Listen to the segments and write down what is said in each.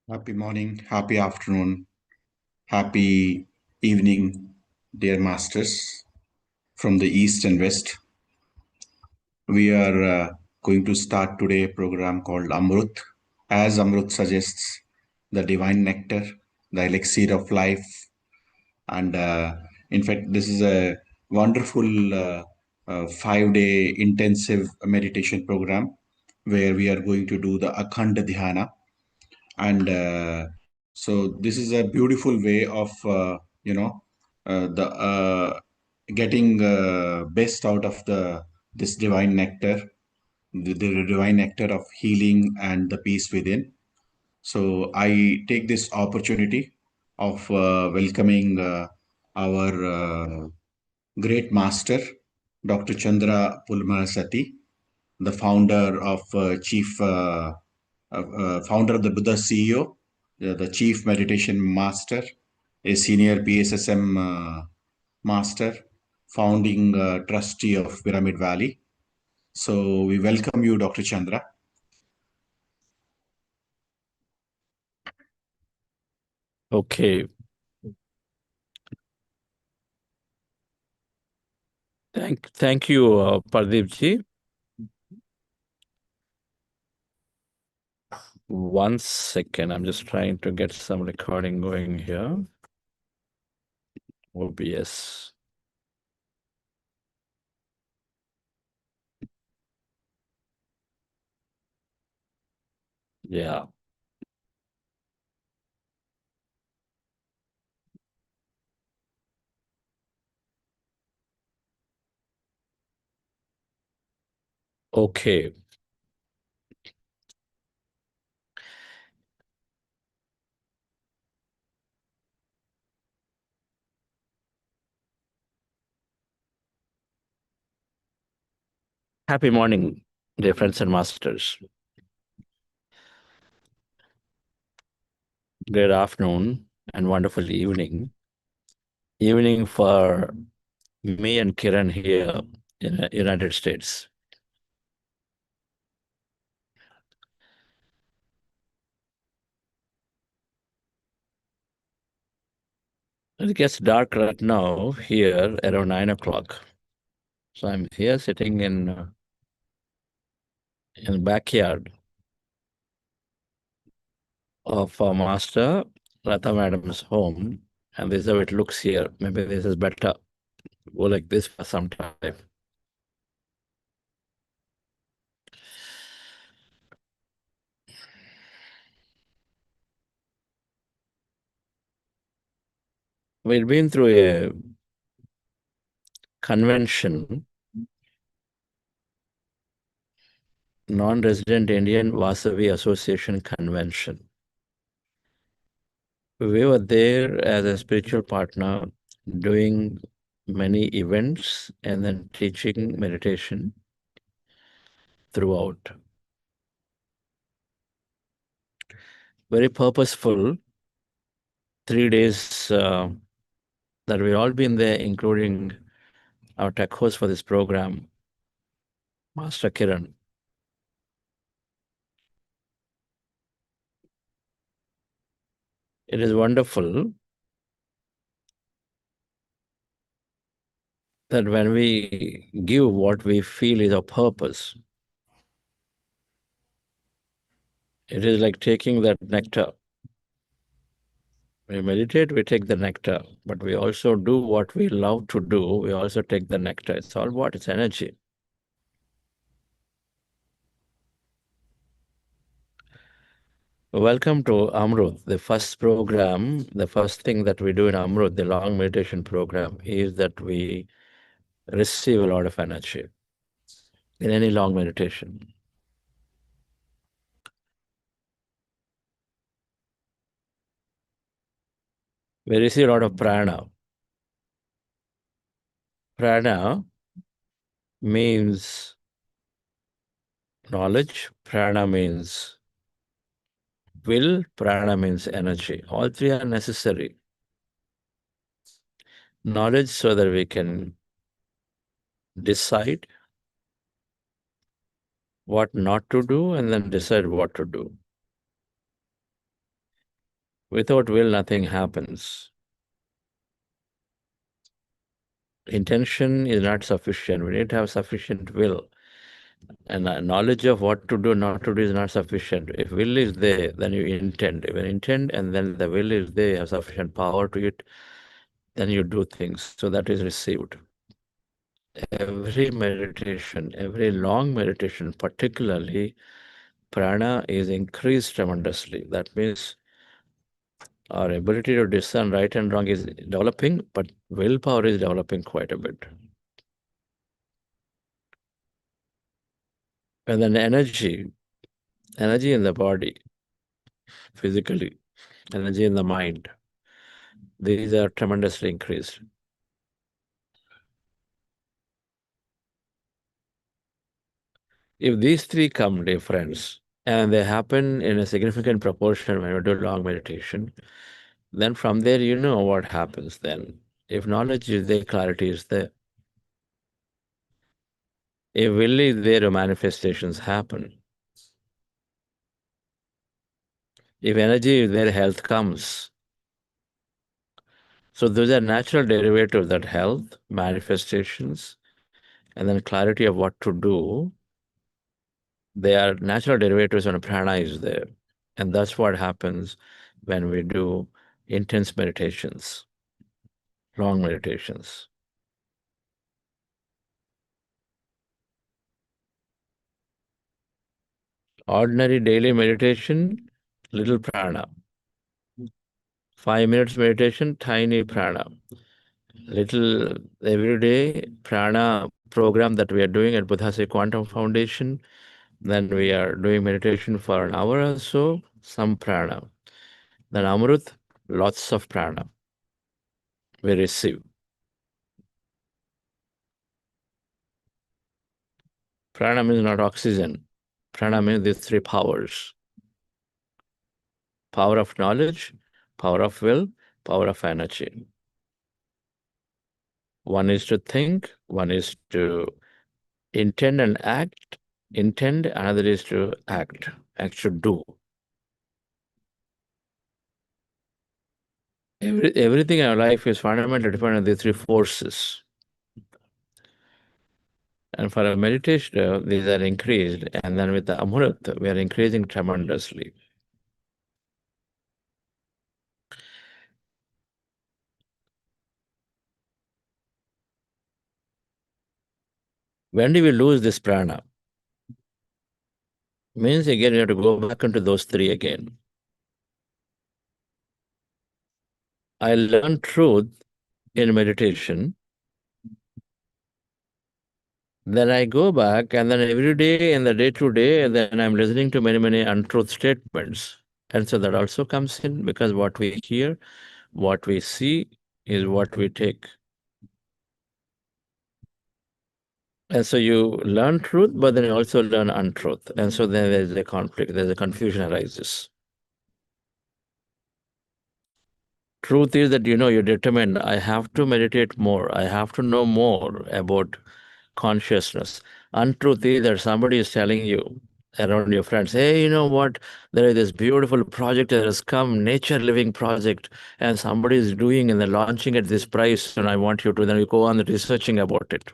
Happy morning, happy afternoon, happy evening, dear masters from the east and west. We are going to start today a program called Amruth. As Amruth suggests, the divine nectar, the elixir of life. And in fact, this is a wonderful 5 day intensive meditation program where we are going to do the Akhanda Dhyana. And so this is a beautiful way of the getting best out of this divine nectar, the divine nectar of healing and the peace within. So I take this opportunity of welcoming our great master, Dr. Chandra Pulamarasetti, the founder of founder of the Buddha CEO, the chief meditation master, a senior PSSM master, founding trustee of Pyramid Valley. So we welcome you, Dr. Chandra. Okay. Thank you, Pardeep ji. One second, I'm just trying to get some recording going here. OBS. Yeah. Okay. Happy morning, dear friends and masters. Good afternoon and wonderful evening. Evening for me and Kiran here in the United States. It gets dark right now here around 9 o'clock. So I'm here sitting in the backyard of our master, Lata Madam's home, and this is how it looks here. Maybe this is better. Go like this for some time. We've been through a convention, Non-Resident Indian Vasavi Association Convention. We were there as a spiritual partner doing many events and then teaching meditation throughout. Very purposeful 3 days that we've all been there, including our tech host for this program, Master Kiran. It is wonderful that when we give what we feel is our purpose, it is like taking that nectar. We meditate, we take the nectar, but we also do what we love to do. We also take the nectar. It's all what? It's energy. Welcome to Amruth. The first program, the first thing that we do in Amruth, the long meditation program, is that we receive a lot of energy in any long meditation. We receive a lot of prana. Prana means knowledge, prana means will, prana means energy. All three are necessary. Knowledge so that we can decide what not to do and then decide what to do. Without will, nothing happens. Intention is not sufficient. We need to have sufficient will. And knowledge of what to do, not to do is not sufficient. If will is there, then you intend. If you intend and then the will is there, you have sufficient power to it, then you do things. So that is received. Every meditation, every long meditation, particularly, prana is increased tremendously. That means our ability to discern right and wrong is developing, but willpower is developing quite a bit. And then energy in the body, physically, energy in the mind, these are tremendously increased. If these three come, dear friends, and they happen in a significant proportion when we do long meditation, then from there you know what happens then. If knowledge is there, clarity is there. If will is there, manifestations happen. If energy is there, health comes. So those are natural derivatives, that health, manifestations, and then clarity of what to do. They are natural derivatives when prana is there. And that's what happens when we do intense meditations, long meditations. Ordinary daily meditation, little prana. 5 minutes meditation, tiny prana. Little everyday prana program that we are doing at Buddhasya Quantum Foundation. Then we are doing meditation for an hour or so, some prana. Then Amruth, lots of prana we receive. Prana means not oxygen. Prana means these three powers. Power of knowledge, power of will, power of energy. One is to think, one is to intend and act. Intend, another is to act to do. Everything in our life is fundamentally dependent on these three forces. And for a meditation, these are increased. And then with the Amruth, we are increasing tremendously. When do we lose this prana? Means again, you have to go back into those three again. I learned truth in meditation. Then I go back, and then every day in the day to day, then I'm listening to many, many untruth statements. And so that also comes in, because what we hear, what we see is what we take. And so you learn truth, but then you also learn untruth. And so then there's a conflict, there's a confusion arises. Truth is that, you're determined, I have to meditate more, I have to know more about consciousness. Untruth is that somebody is telling you around your friends, hey, you know what? There is this beautiful project that has come, nature living project, and somebody is doing and they're launching at this price, and I want you to. Then you go on researching about it.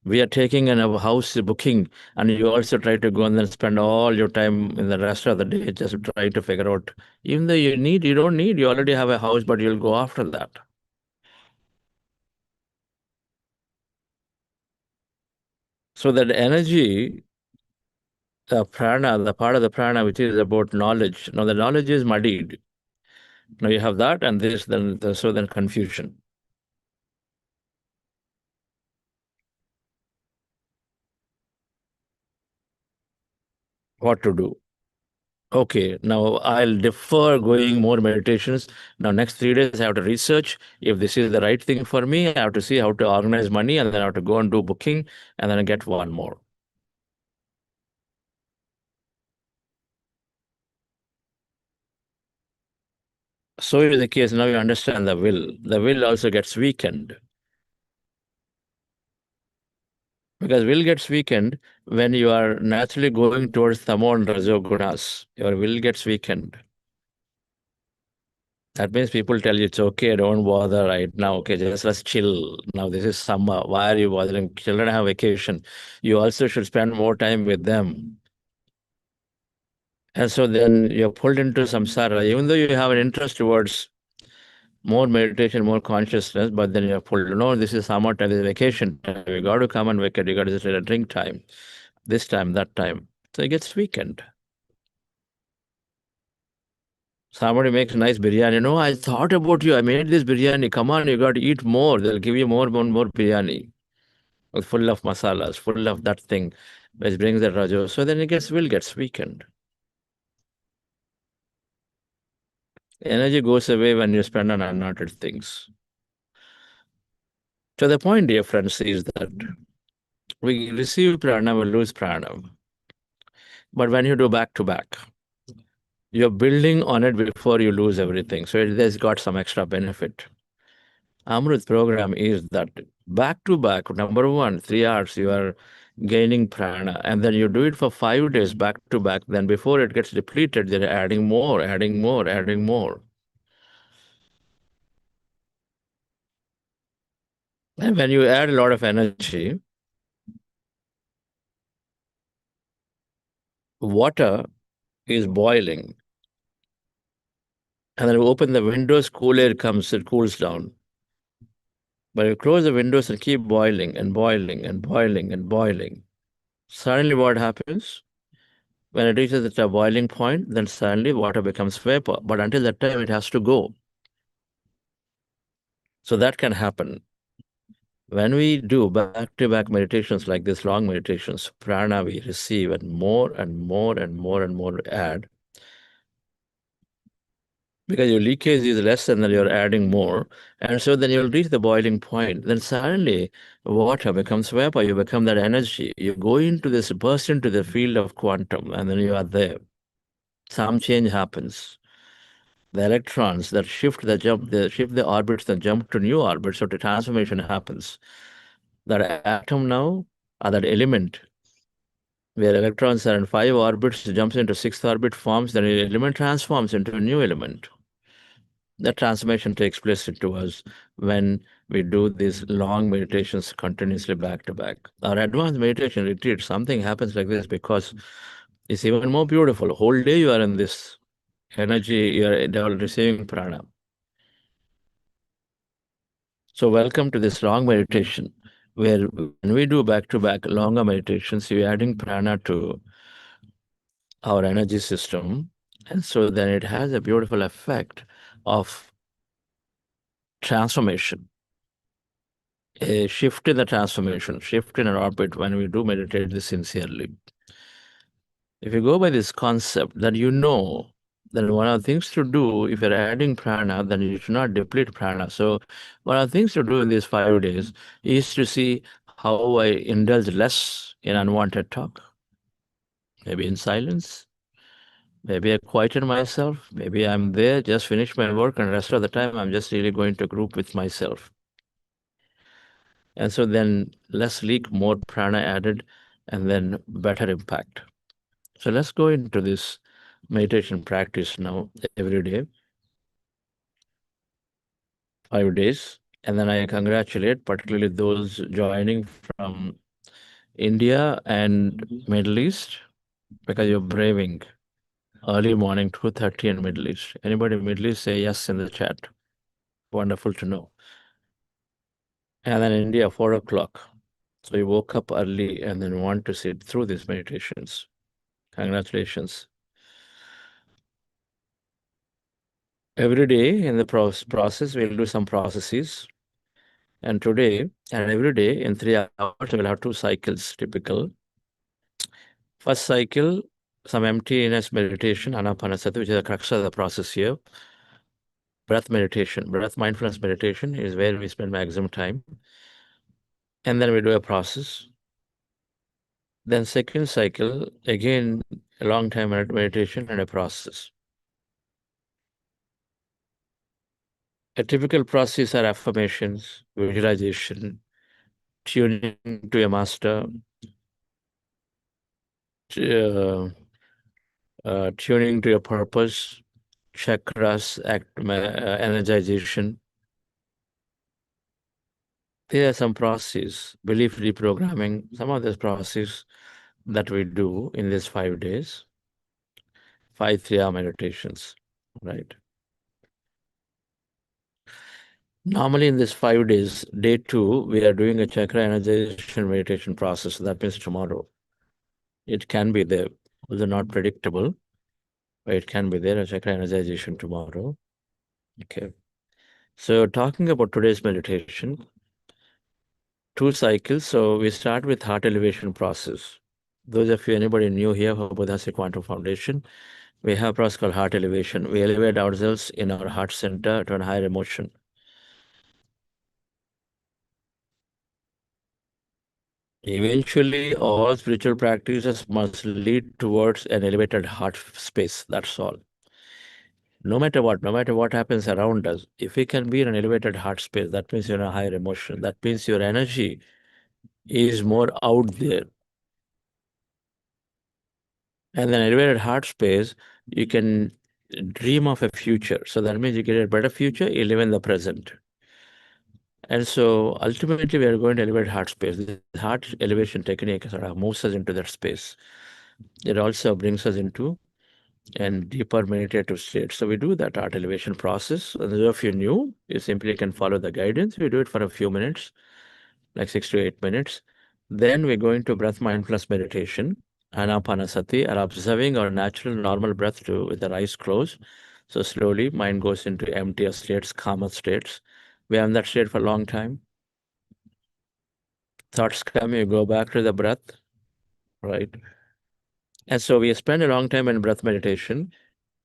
We are taking a house booking, and you also try to go and then spend all your time in the rest of the day just trying to figure out, even though you don't need, you already have a house, but you'll go after that. So that energy, the prana, the part of the prana which is about knowledge. Now the knowledge is muddied. Now you have that and this, then confusion. What to do? Okay, now I'll defer going more meditations. Now next 3 days I have to research if this is the right thing for me. I have to see how to organize money, and then I have to go and do booking, and then I get one more. So is the case. Now you understand the will. The will also gets weakened. Because will gets weakened when you are naturally going towards tamo and rajo gunas. Your will gets weakened. That means people tell you it's okay, don't bother right now. Okay, just let's chill. Now this is summer. Why are you bothering? Children have vacation. You also should spend more time with them. And so then you're pulled into samsara, even though you have an interest towards more meditation, more consciousness, but then you're pulled, no, this is summer time, this is vacation time. You got to come and vacate. You got to just let a drink time, this time, that time. So it gets weakened. Somebody makes nice biryani. No, I thought about you. I made this biryani. Come on, you got to eat more. They'll give you more biryani. Full of masalas, full of that thing, which brings the rajo. So then will gets weakened. Energy goes away when you spend on unwanted things. So the point, dear friends, is that we receive prana, we lose prana. But when you do back to back, you're building on it before you lose everything. So it has got some extra benefit. Amruth program is that back to back, number one, 3 hours, you are gaining prana, and then you do it for 5 days back to back. Then before it gets depleted, they're adding more, adding more, adding more. And when you add a lot of energy, water is boiling. And then you open the windows, cool air comes, it cools down. But you close the windows and keep boiling and boiling and boiling and boiling. Suddenly what happens? When it reaches the boiling point, then suddenly water becomes vapor. But until that time, it has to go. So that can happen. When we do back-to-back meditations like this, long meditations, prana we receive and more and more and more and more add. Because your leakage is less and then you're adding more. And so then you'll reach the boiling point. Then suddenly water becomes vapor. You become that energy. You go into this, burst into the field of quantum, and then you are there. Some change happens. The electrons that shift the jump, they shift the orbits, then jump to new orbits. So the transformation happens. That atom now, or that element, where electrons are in 5 orbits, jumps into 6th orbit, forms, then the element transforms into a new element. The transformation takes place to us when we do these long meditations continuously back to back. Our advanced meditation retreat, something happens like this because it's even more beautiful. Whole day you are in this energy, you are receiving prana. So welcome to this long meditation, where when we do back to back longer meditations, you're adding prana to our energy system. And so then it has a beautiful effect of transformation. A shift in the transformation, shift in an orbit when we do meditate this sincerely. If you go by this concept, then you know that one of the things to do, if you're adding prana, then you should not deplete prana. So one of the things to do in these 5 days is to see how I indulge less in unwanted talk, maybe in silence. Maybe I quieten myself. Maybe I'm there, just finish my work, and the rest of the time I'm just really going to group with myself. And so then less leak, more prana added, and then better impact. So let's go into this meditation practice now every day, 5 days. And then I congratulate particularly those joining from India and Middle East, because you're braving early morning, 2:30 in Middle East. Anybody in Middle East, say yes in the chat. Wonderful to know. And then India, 4 o'clock. So you woke up early and then want to sit through these meditations. Congratulations. Every day in the process, we'll do some processes. And today and every day in 3 hours, we'll have 2 cycles typical. First cycle, some emptiness meditation, anapanasati, which is the crux of the process here. Breath meditation, breath mindfulness meditation is where we spend maximum time. And then we do a process. Then second cycle, again, a long time meditation and a process. A typical process are affirmations, visualization, tuning to a master, tuning to your purpose, chakras, energization. There are some processes, belief reprogramming, some of these processes that we do in these 5 days, 5 3-hour meditations, right? Normally in these 5 days, day 2, we are doing a chakra energization meditation process. That means tomorrow. It can be there. Those are not predictable, but it can be there, a chakra energization tomorrow. Okay. So talking about today's meditation, 2 cycles. So we start with heart elevation process. Those of you, anybody new here for Buddhastic Quantum Foundation, we have a process called heart elevation. We elevate ourselves in our heart center to a higher emotion. Eventually, all spiritual practices must lead towards an elevated heart space. That's all. No matter what happens around us, if we can be in an elevated heart space, that means you're in a higher emotion. That means your energy is more out there. And then elevated heart space, you can dream of a future. So that means you get a better future, you live in the present. And so ultimately we are going to elevate heart space. The heart elevation technique sort of moves us into that space. It also brings us into a deeper meditative state. So we do that heart elevation process. And those of you new, you simply can follow the guidance. We do it for a few minutes, like 6 to 8 minutes. Then we're going to breath mindfulness meditation, anapanasati, or observing our natural normal breath to with the eyes closed. So slowly mind goes into emptier states, calmer states. We are in that state for a long time. Thoughts come, you go back to the breath, right? And so we spend a long time in breath meditation.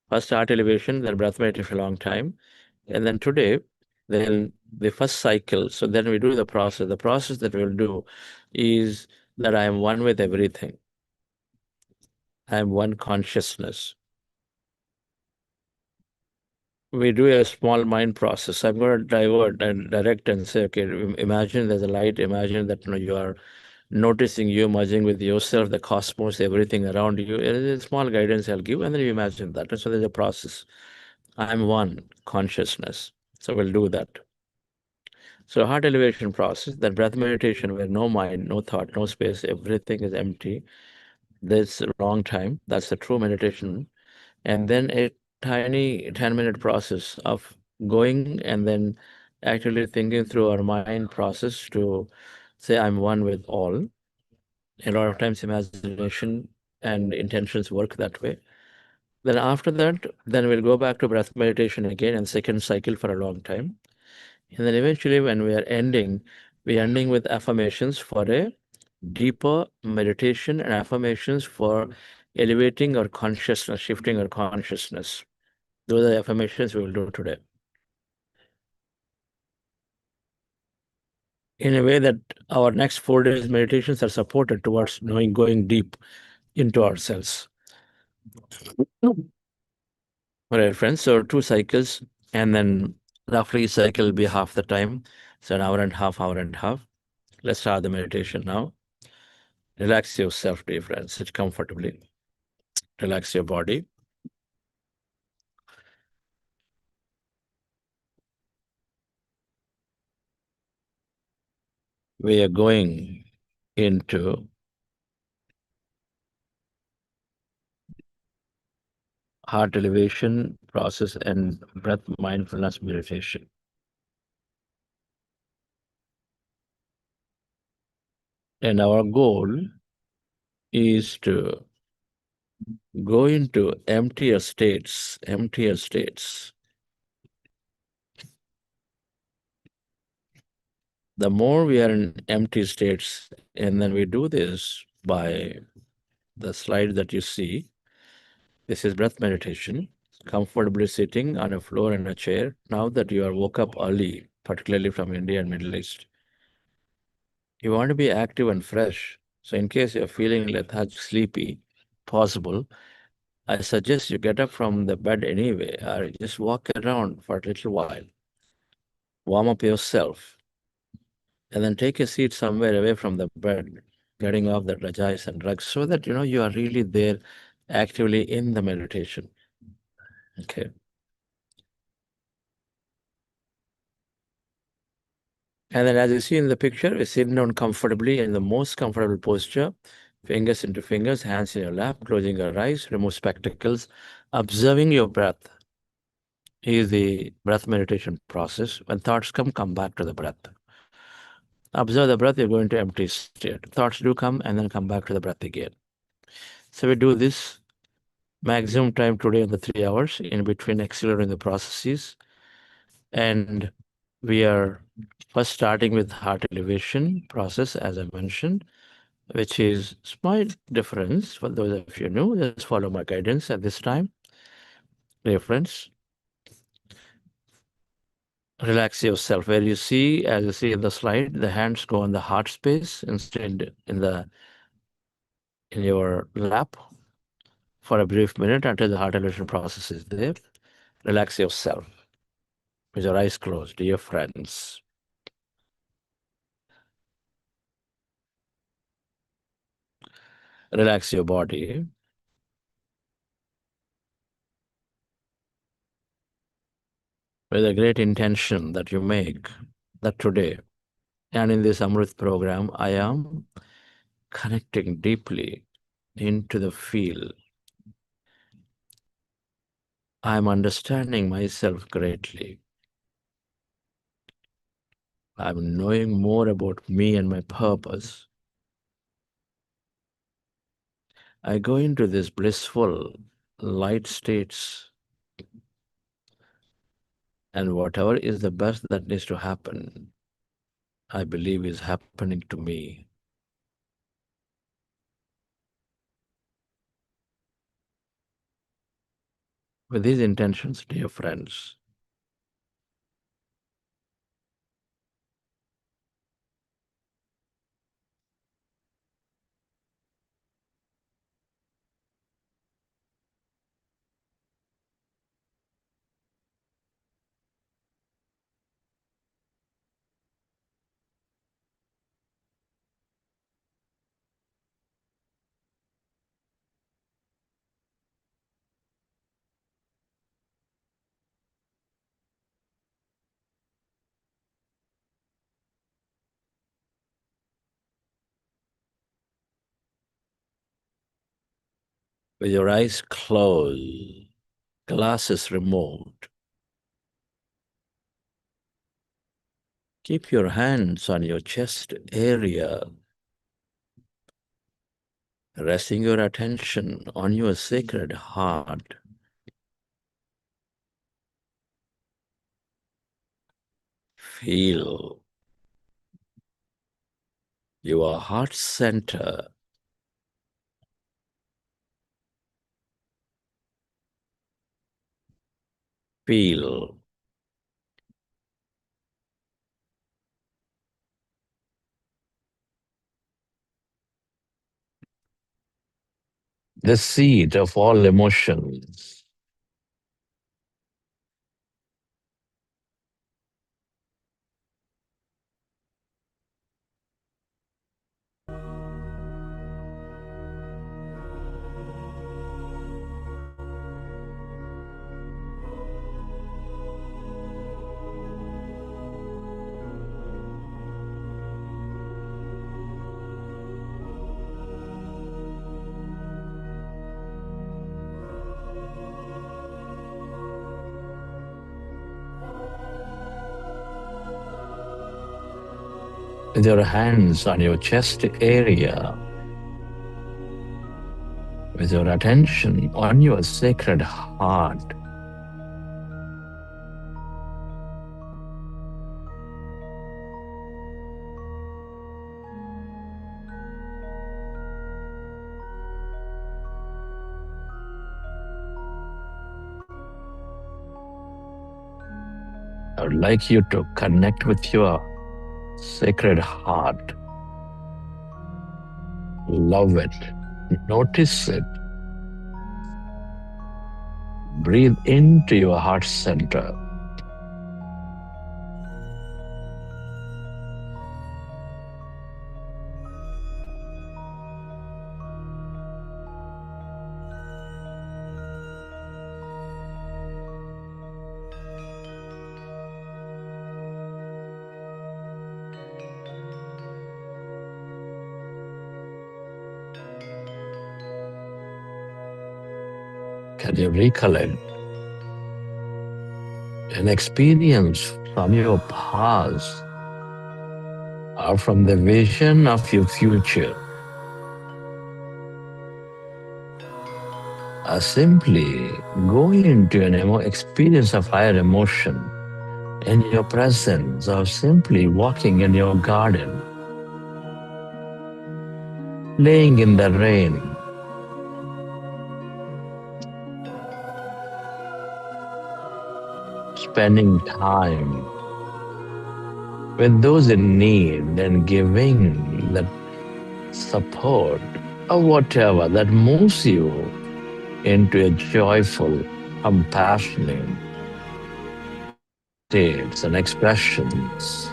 First heart elevation, then breath meditation a long time. And then today, then the first cycle. So then we do the process. The process that we'll do is that I am one with everything. I am one consciousness. We do a small mind process. I'm going to divert and direct and say, okay, imagine there's a light. Imagine that you are noticing you merging with yourself, the cosmos, everything around you. A small guidance I'll give, and then you imagine that. And so there's a process. I'm one consciousness. So we'll do that. So heart elevation process, then breath meditation where no mind, no thought, no space, everything is empty. That's the wrong time. That's the true meditation. And then a tiny 10-minute process of going and then actually thinking through our mind process to say I'm one with all. A lot of times imagination and intentions work that way. Then after that, then we'll go back to breath meditation again and second cycle for a long time. And then eventually when we're ending with affirmations for a deeper meditation and affirmations for elevating our consciousness, shifting our consciousness. Those are the affirmations we will do today. In a way that our next 4 days meditations are supported towards knowing, going deep into ourselves. All right, friends. So 2 cycles, and then roughly cycle will be half the time. So an hour and a half, hour and a half. Let's start the meditation now. Relax yourself, dear friends. Sit comfortably. Relax your body. We are going into heart elevation process and breath mindfulness meditation. And our goal is to go into emptier states. The more we are in empty states, and then we do this by the slide that you see. This is breath meditation, comfortably sitting on a floor in a chair. Now that you are woke up early, particularly from India and Middle East, you want to be active and fresh. So in case you're feeling lethargic, sleepy, possible, I suggest you get up from the bed anyway, or just walk around for a little while. Warm up yourself, and then take a seat somewhere away from the bed, getting off the rajas and rugs, so that you are really there actively in the meditation. Okay. And then as you see in the picture, we're sitting down comfortably in the most comfortable posture, fingers into fingers, hands in your lap, closing your eyes, remove spectacles, observing your breath. Is the breath meditation process. When thoughts come back to the breath. Observe the breath, you're going to empty state. Thoughts do come and then come back to the breath again. So we do this maximum time today in the 3 hours, in between accelerating the processes. And we are first starting with heart elevation process, as I mentioned, which is slight difference for those of you new. Just follow my guidance at this time. Dear friends, relax yourself. Where you see, as you see in the slide, the hands go on the heart space instead in your lap for a brief minute until the heart elevation process is there. Relax yourself with your eyes closed, dear friends. Relax your body. With a great intention that you make that today and in this Amruth program, I am connecting deeply into the field. I am understanding myself greatly. I'm knowing more about me and my purpose. I go into this blissful light states, and whatever is the best that needs to happen, I believe is happening to me. With these intentions, dear friends, with your eyes closed, glasses removed, keep your hands on your chest area, resting your attention on your sacred heart. Feel your heart center. Feel the seat of all emotions. With your hands on your chest area, with your attention on your sacred heart. I would like you to connect with your sacred heart. Love it. Notice it. Breathe into your heart center. Can you recollect an experience from your past or from the vision of your future? Or simply go into an experience of higher emotion in your presence, or simply walking in your garden, laying in the rain, spending time with those in need and giving that support or whatever that moves you into a joyful, compassionate states and expressions.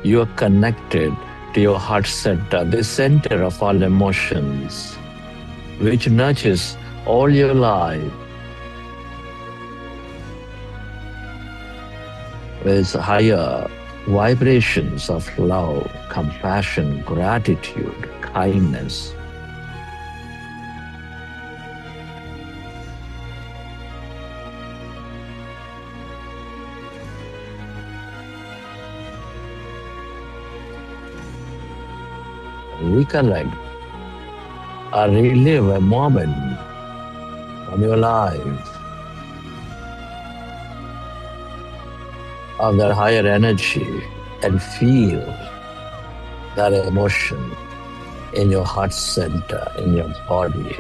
You are connected to your heart center, the center of all emotions, which nurtures all your life with higher vibrations of love, compassion, gratitude, kindness. Recollect or relive a moment from your life of that higher energy and feel that emotion in your heart center, in your body.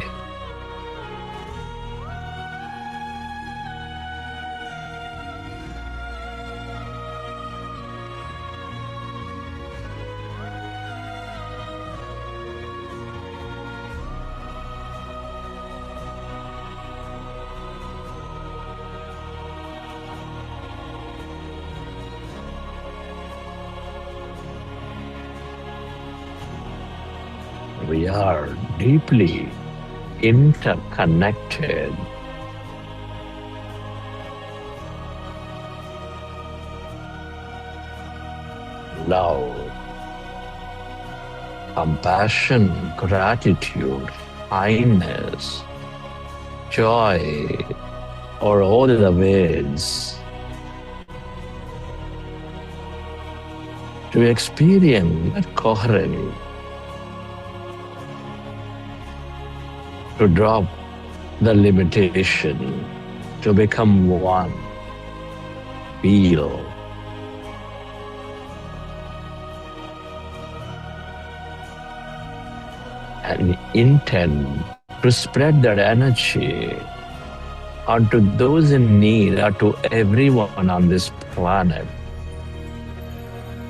We are deeply interconnected. Love, compassion, gratitude, kindness, joy, or all the ways to experience that coherence, to drop the limitation, to become one, feel, and intend to spread that energy onto those in need or to everyone on this planet,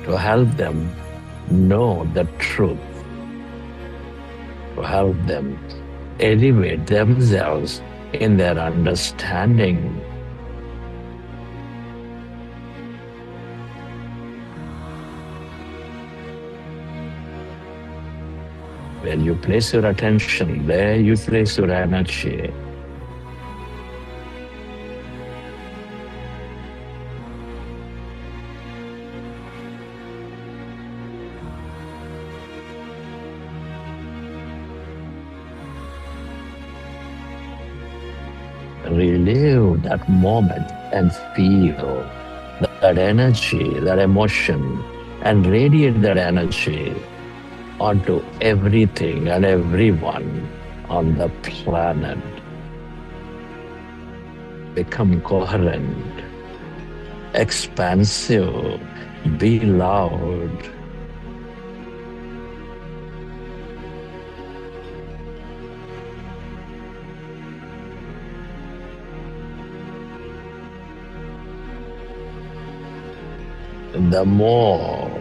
to help them know the truth, to help them elevate themselves in their understanding. Where you place your attention, there you place your energy. Relive that moment and feel that energy, that emotion, and radiate that energy onto everything and everyone on the planet. Become coherent, expansive, be loud. The more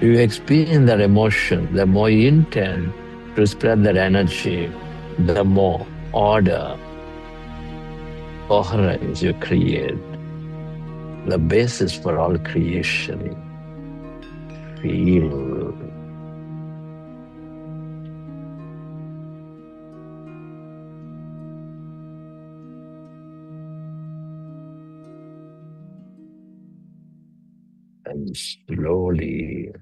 you experience that emotion, the more you intend to spread that energy, the more order, coherence you create, the basis for all creation. Feel. And slowly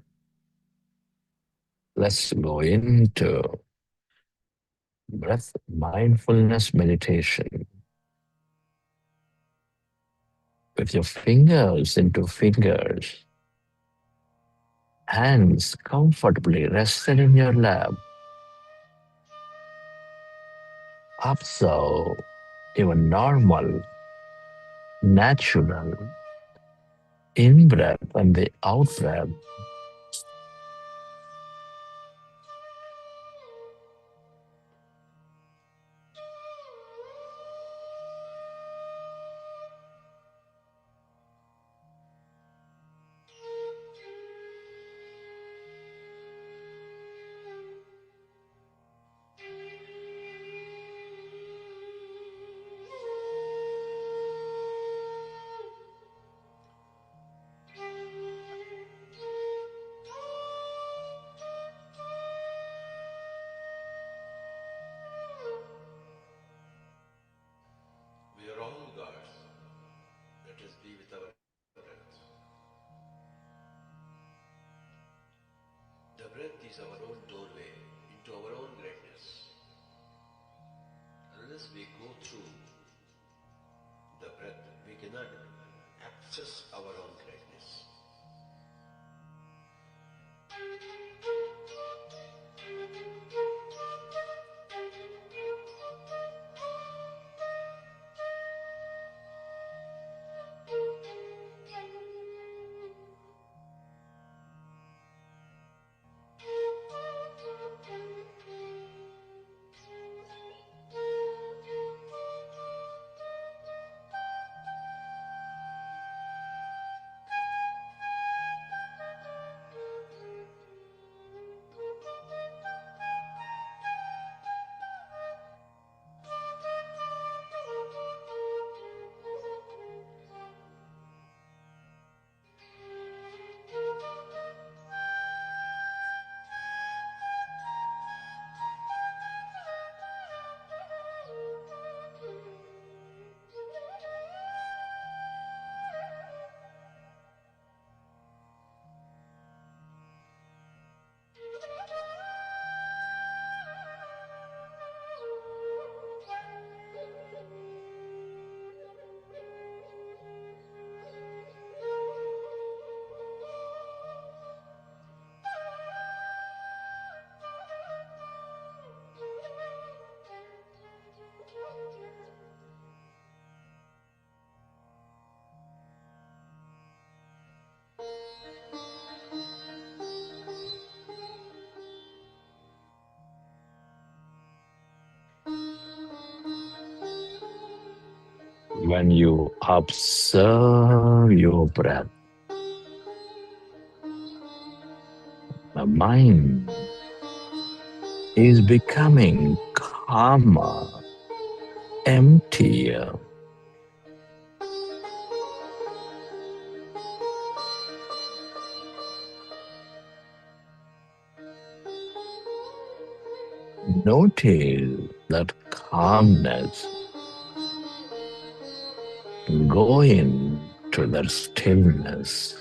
Let's go into breath mindfulness meditation. With your fingers into fingers, hands comfortably rested in your lap. Observe your normal, natural in-breath and the out-breath. We are all gods. Let us be with our breath. The breath is our own doorway into our own greatness. Unless we go through the breath, we cannot access our own greatness. When you observe your breath, the mind is becoming calmer, emptier. Notice that calmness. Go into that stillness.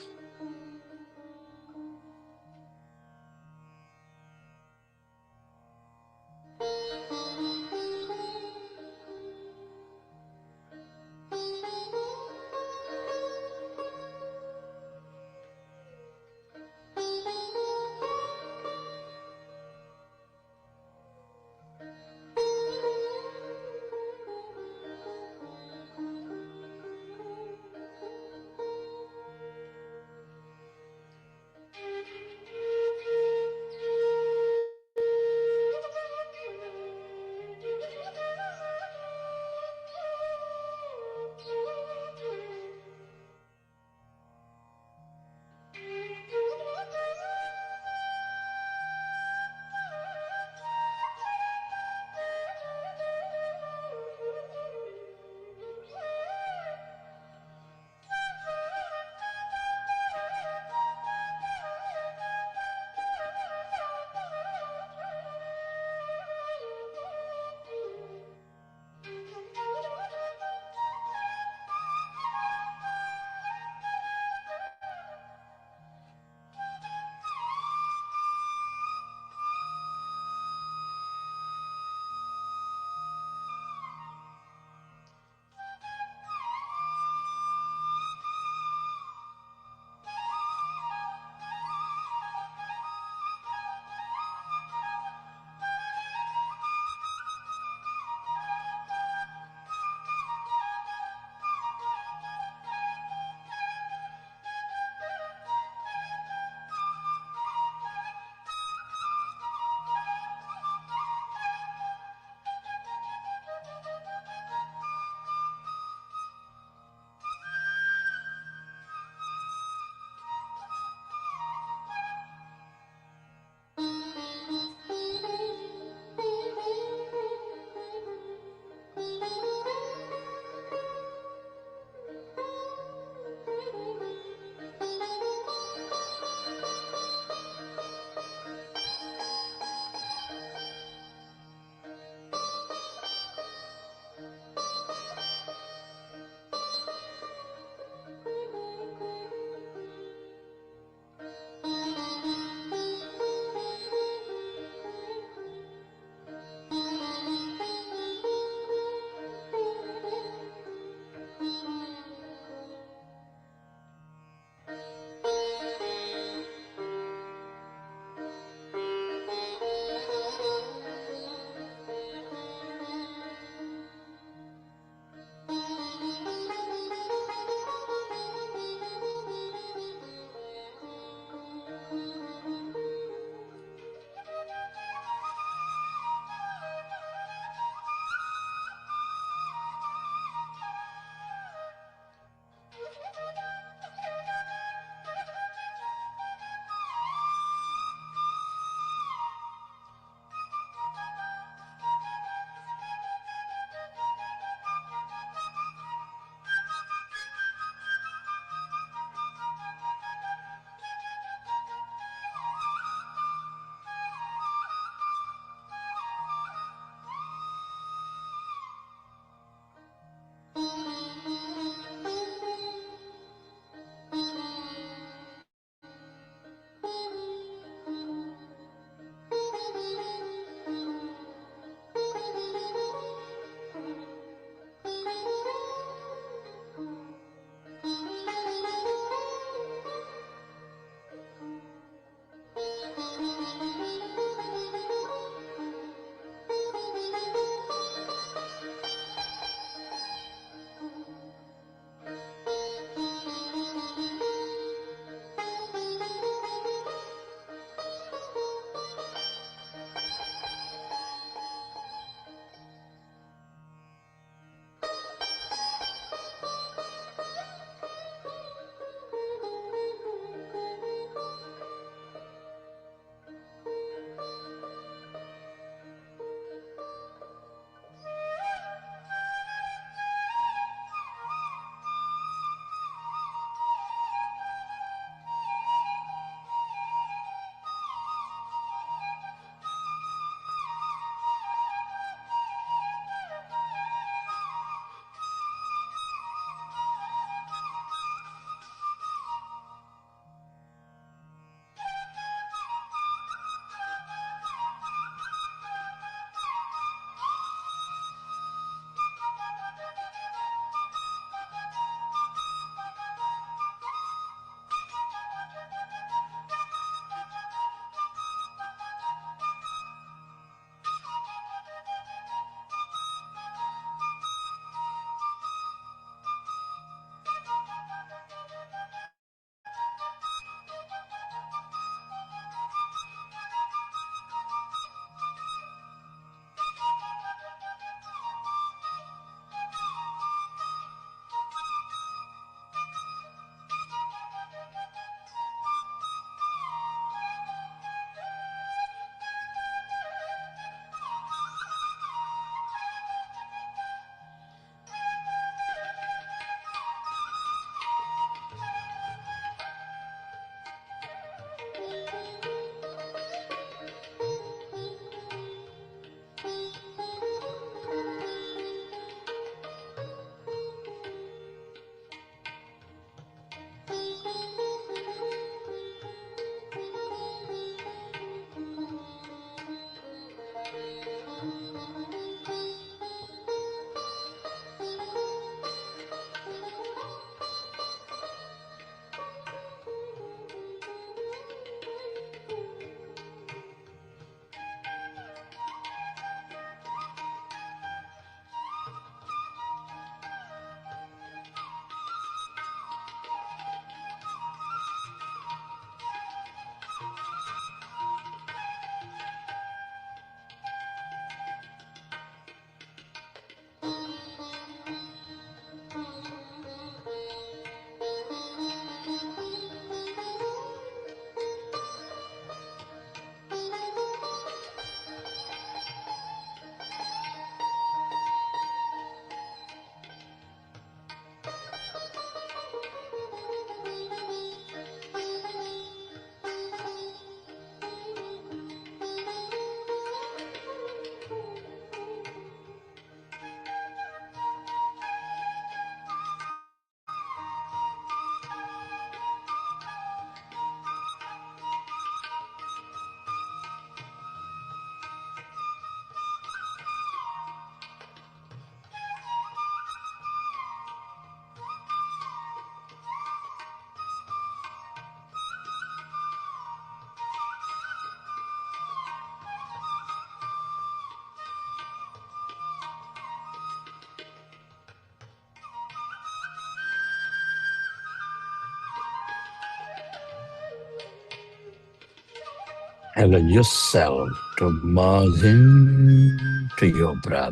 Allow yourself to merge into your breath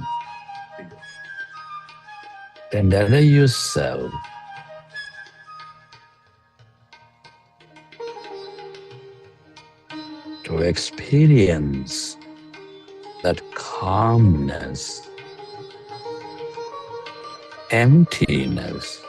and allow yourself to experience that calmness, emptiness,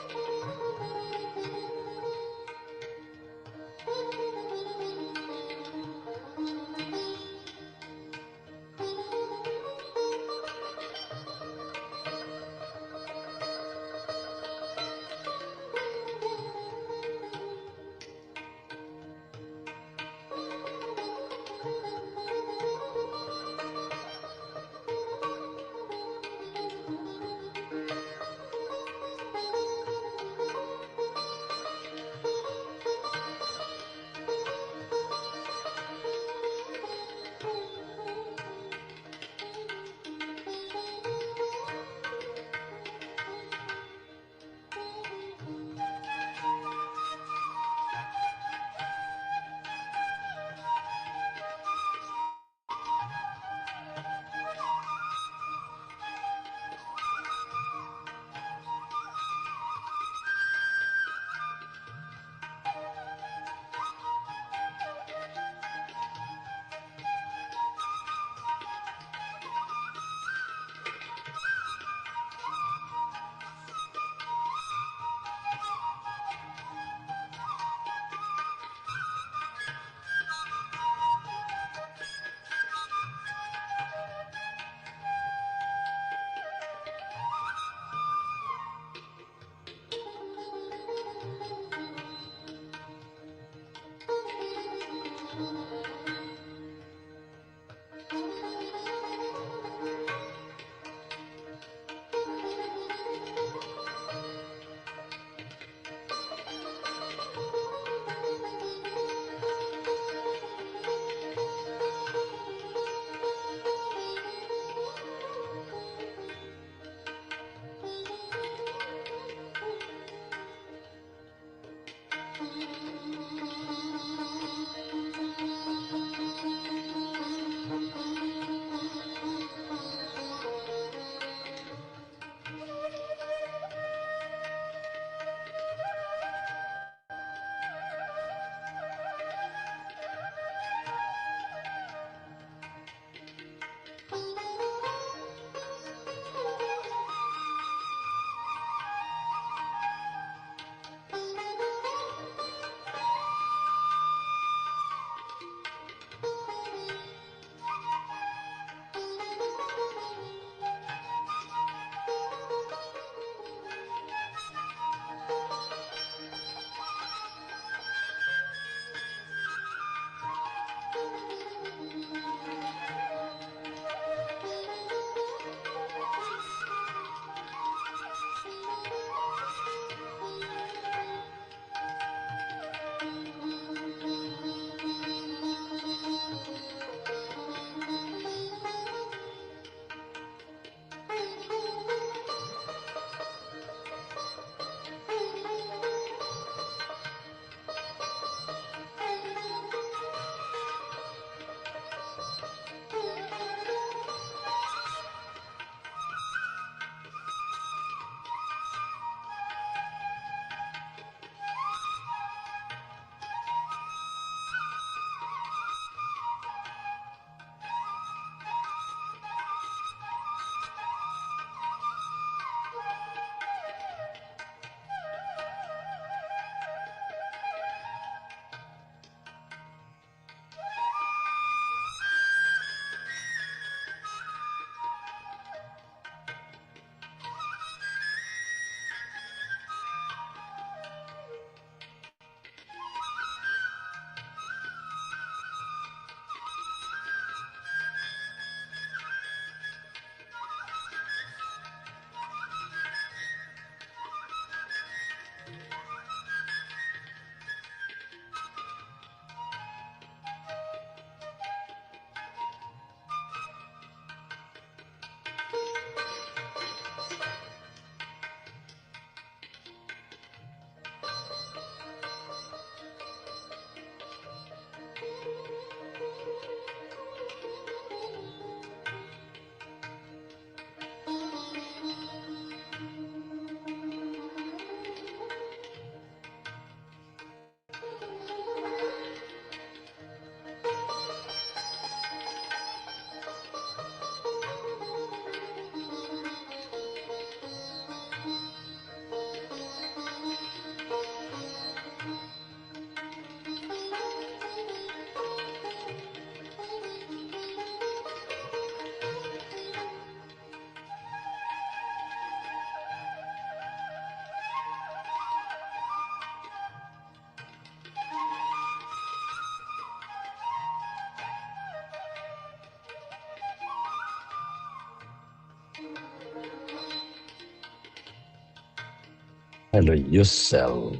allow yourself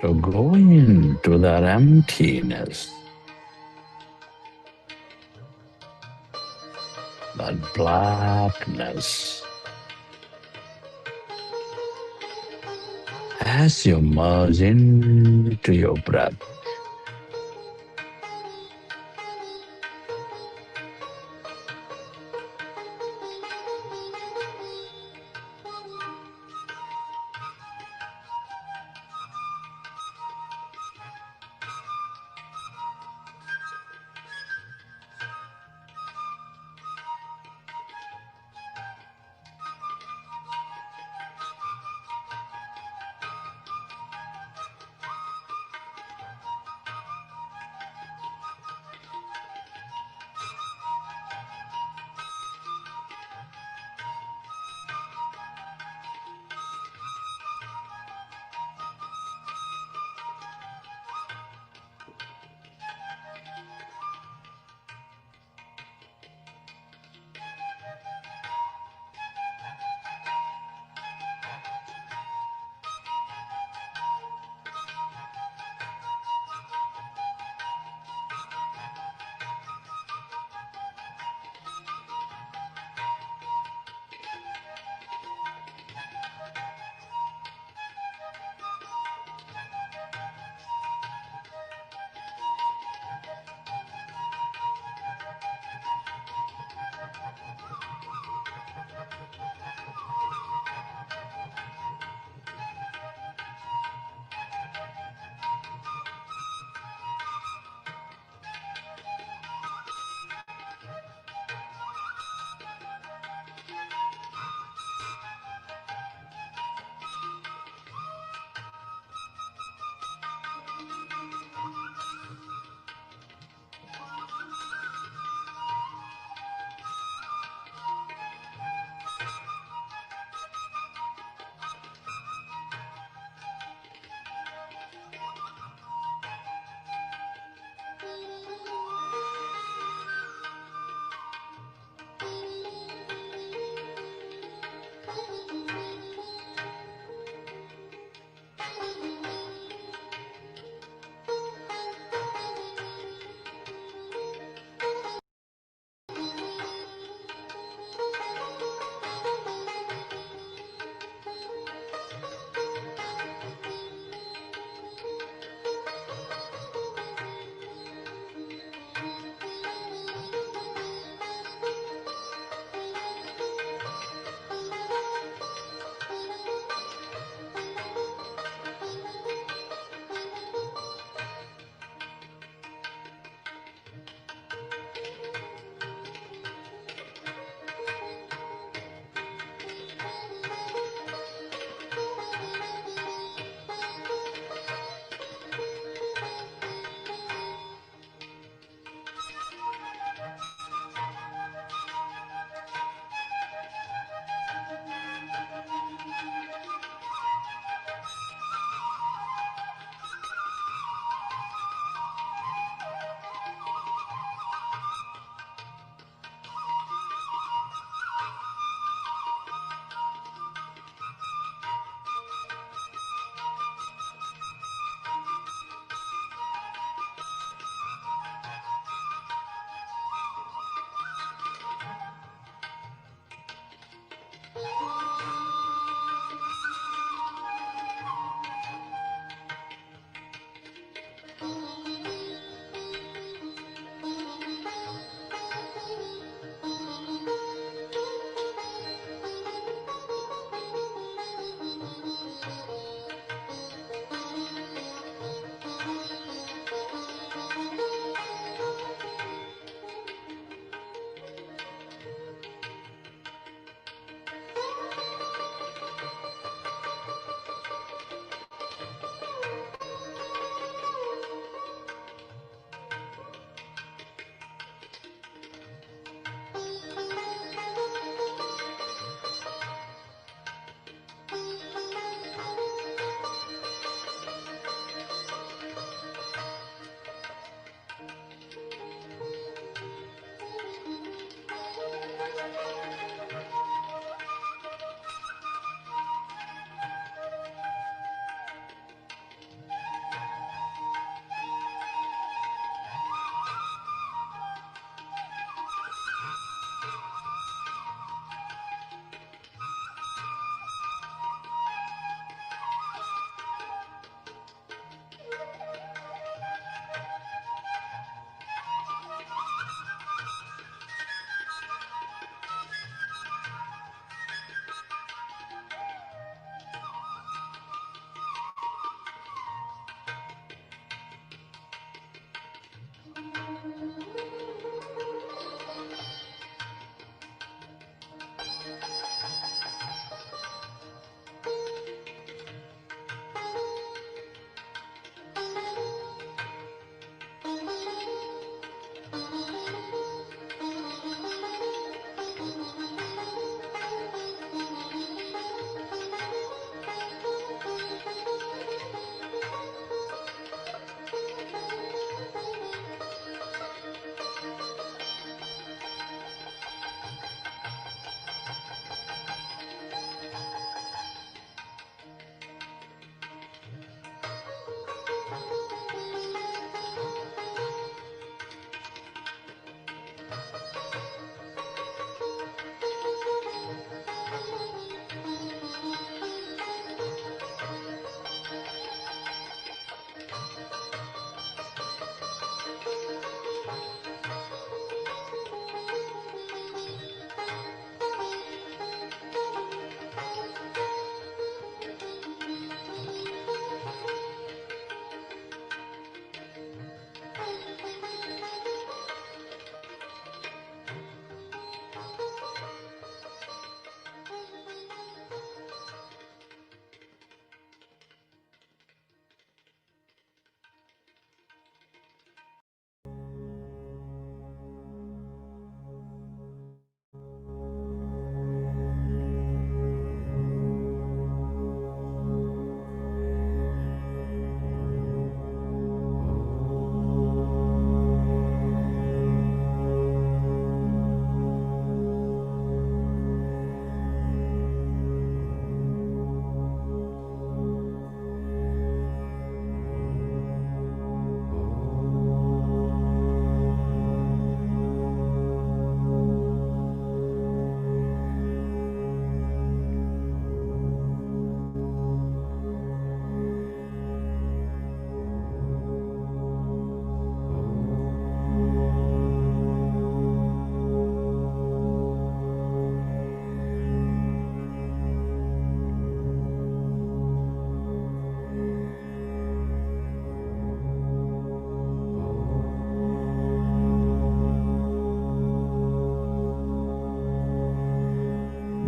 to go into that emptiness, that blackness. As you merge into your breath,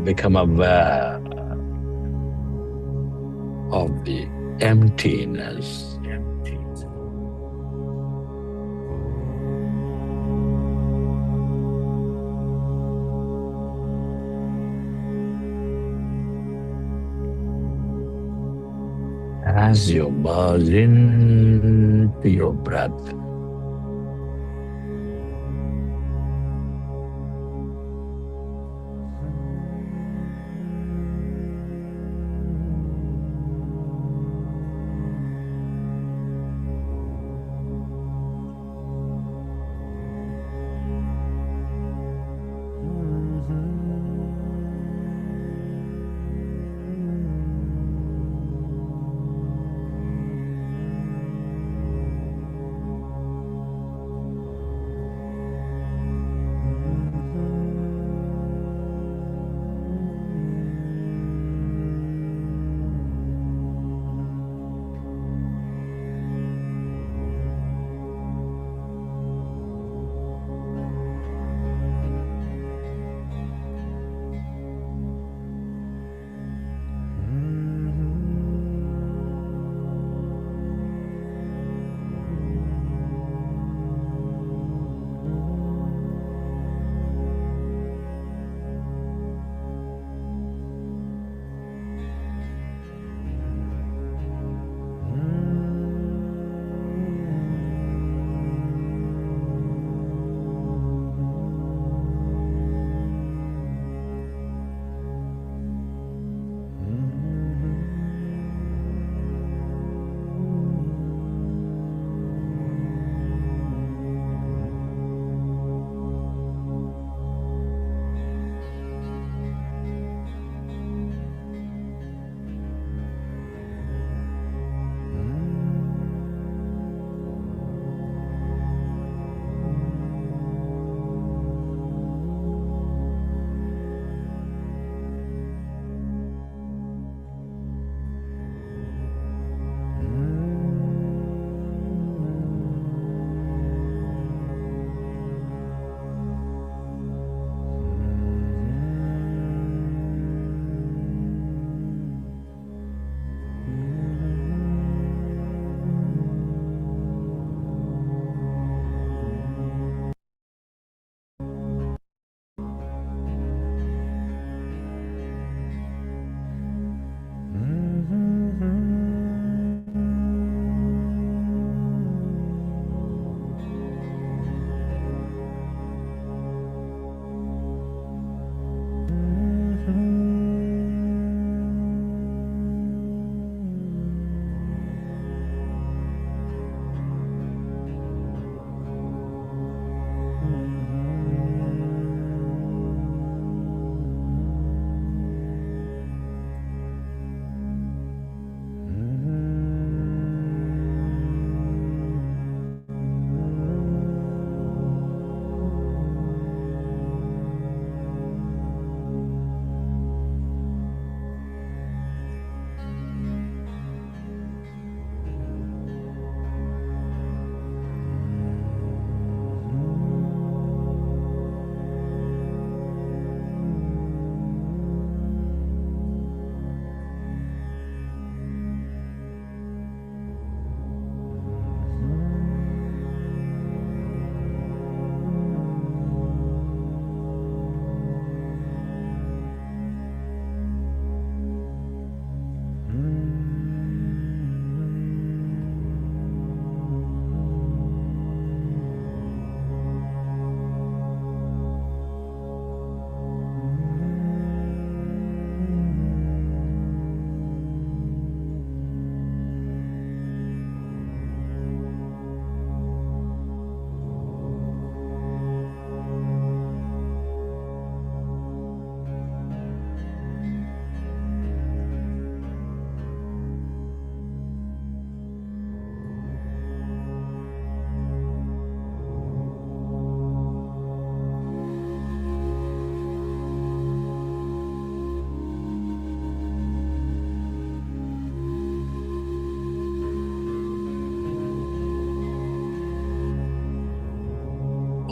become aware of the emptiness. As you merge into your breath,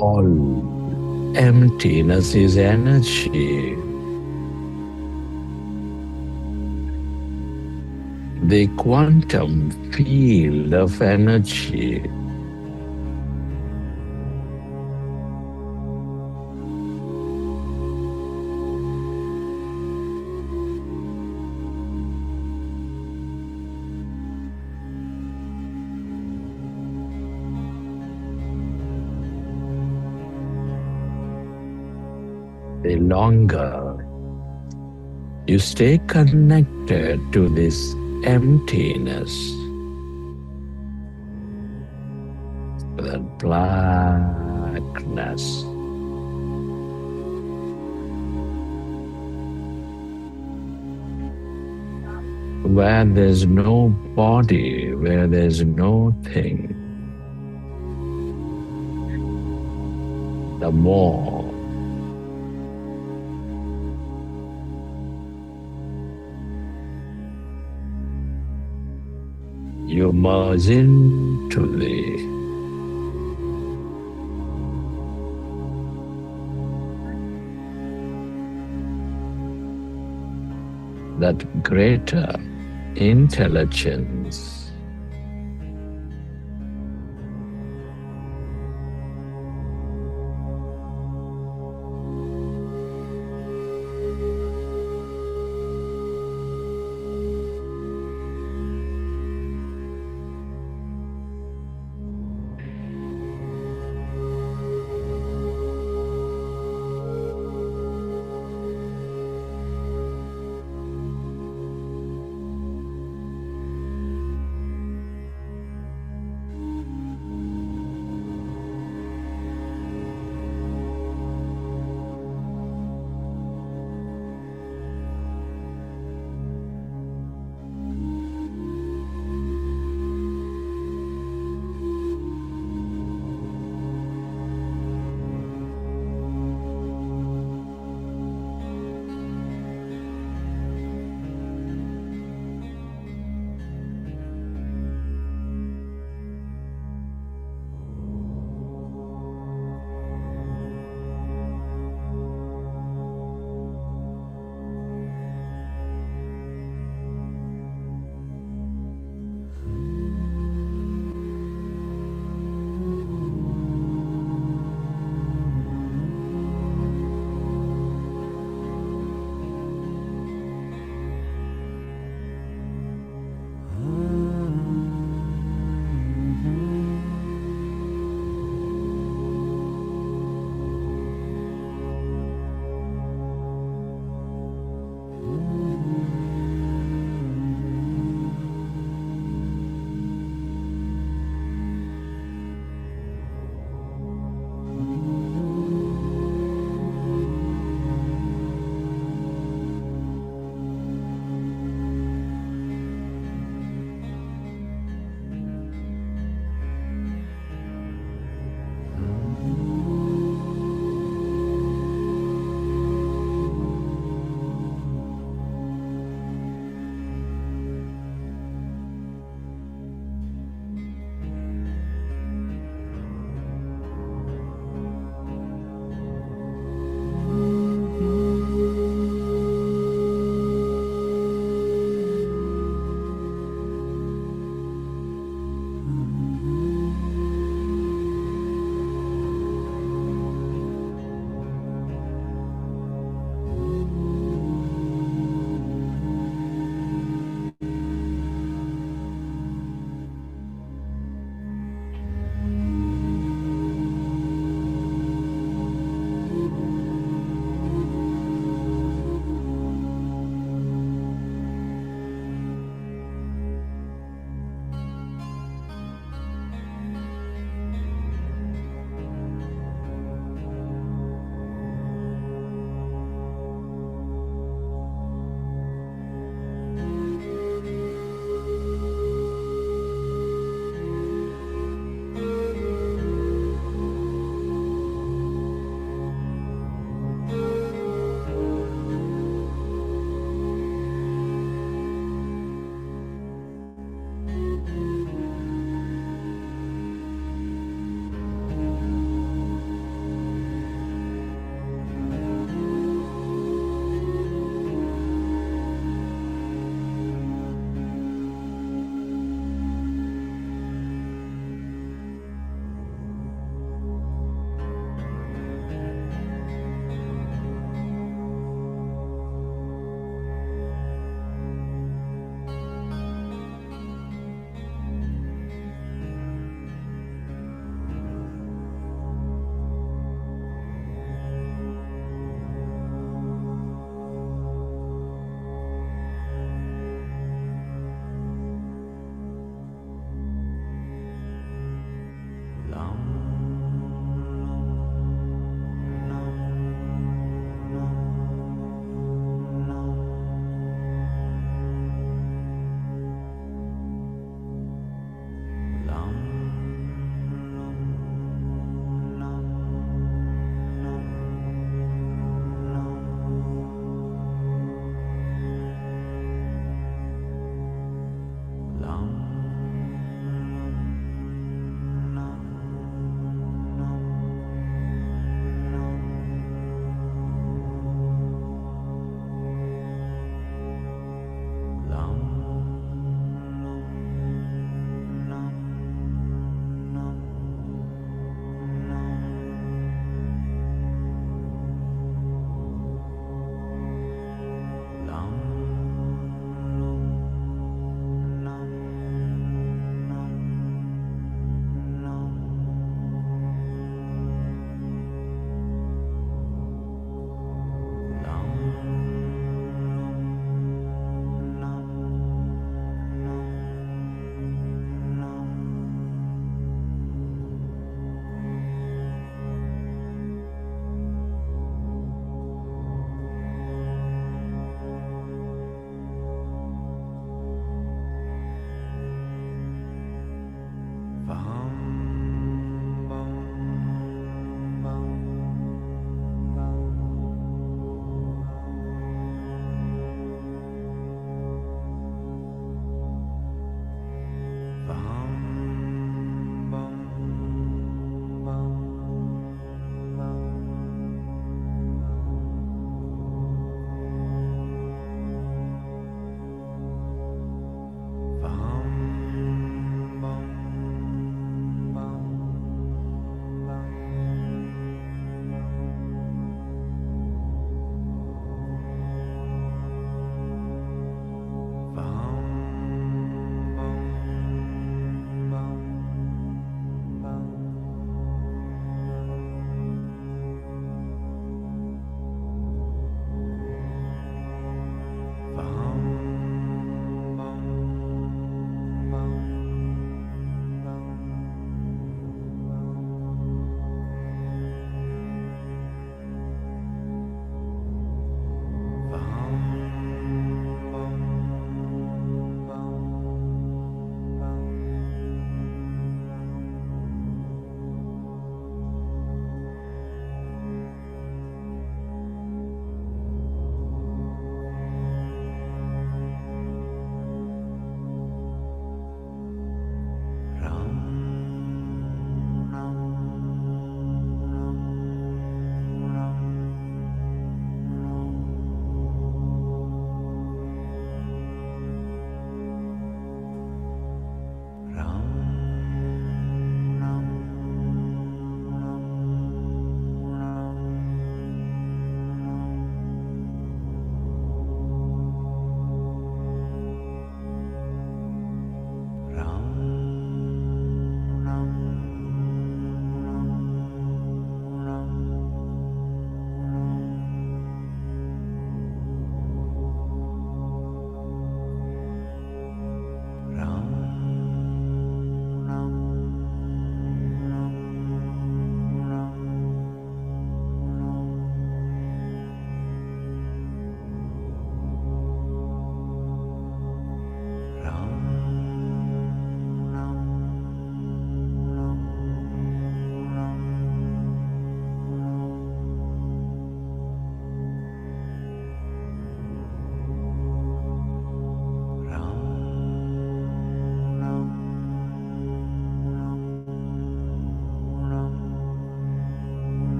all emptiness is energy. the quantum field of energy the longer you stay connected to this emptiness, that blackness, where there's no body, where there's no thing, the more you merge into that greater intelligence,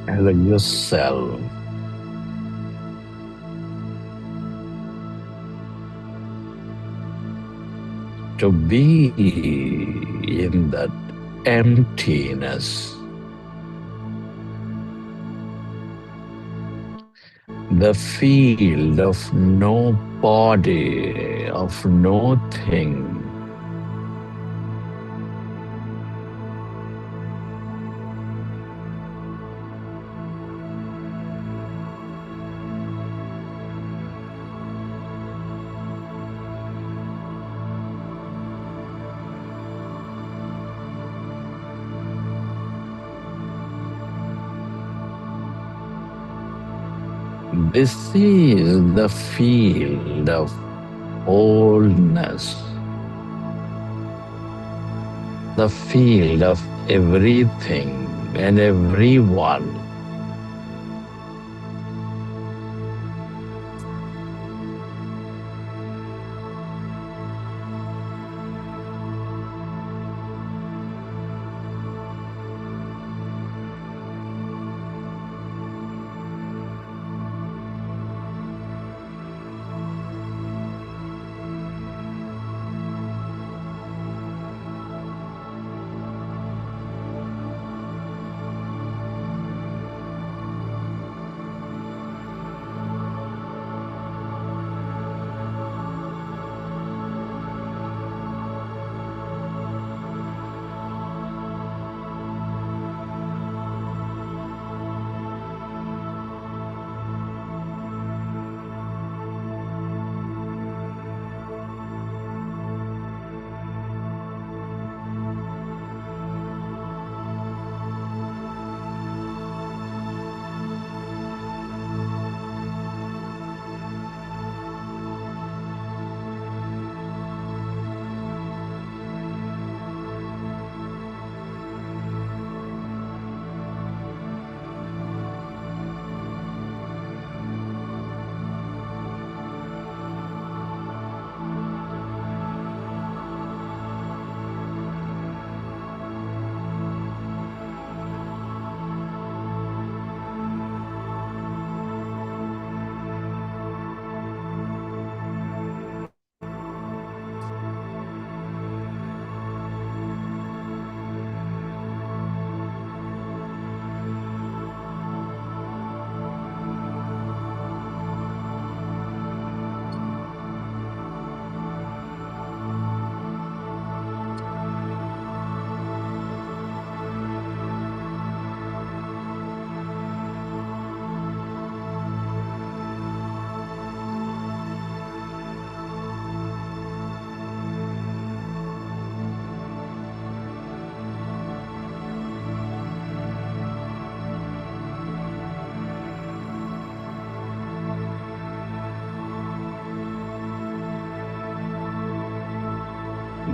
Allow yourself to be in that emptiness, the field of no body, of no thing. This is the field of wholeness, the field of everything and everyone.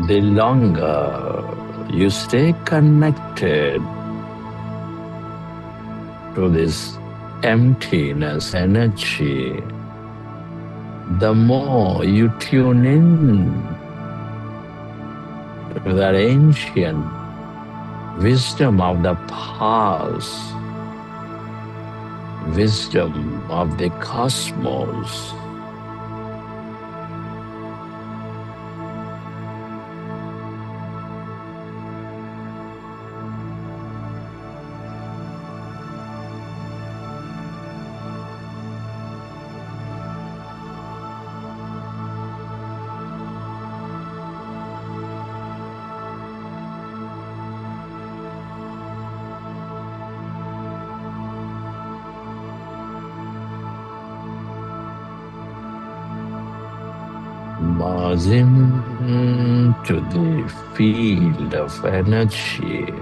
The longer you stay connected to this emptiness energy, the more you tune in to that ancient wisdom of the past, wisdom of the cosmos. Merging to the field of energy.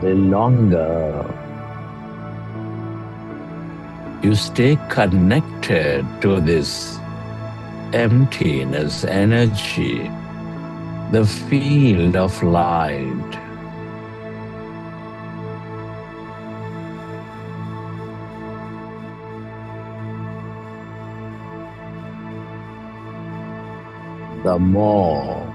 the longer you stay connected to this emptiness energy, the field of light, the more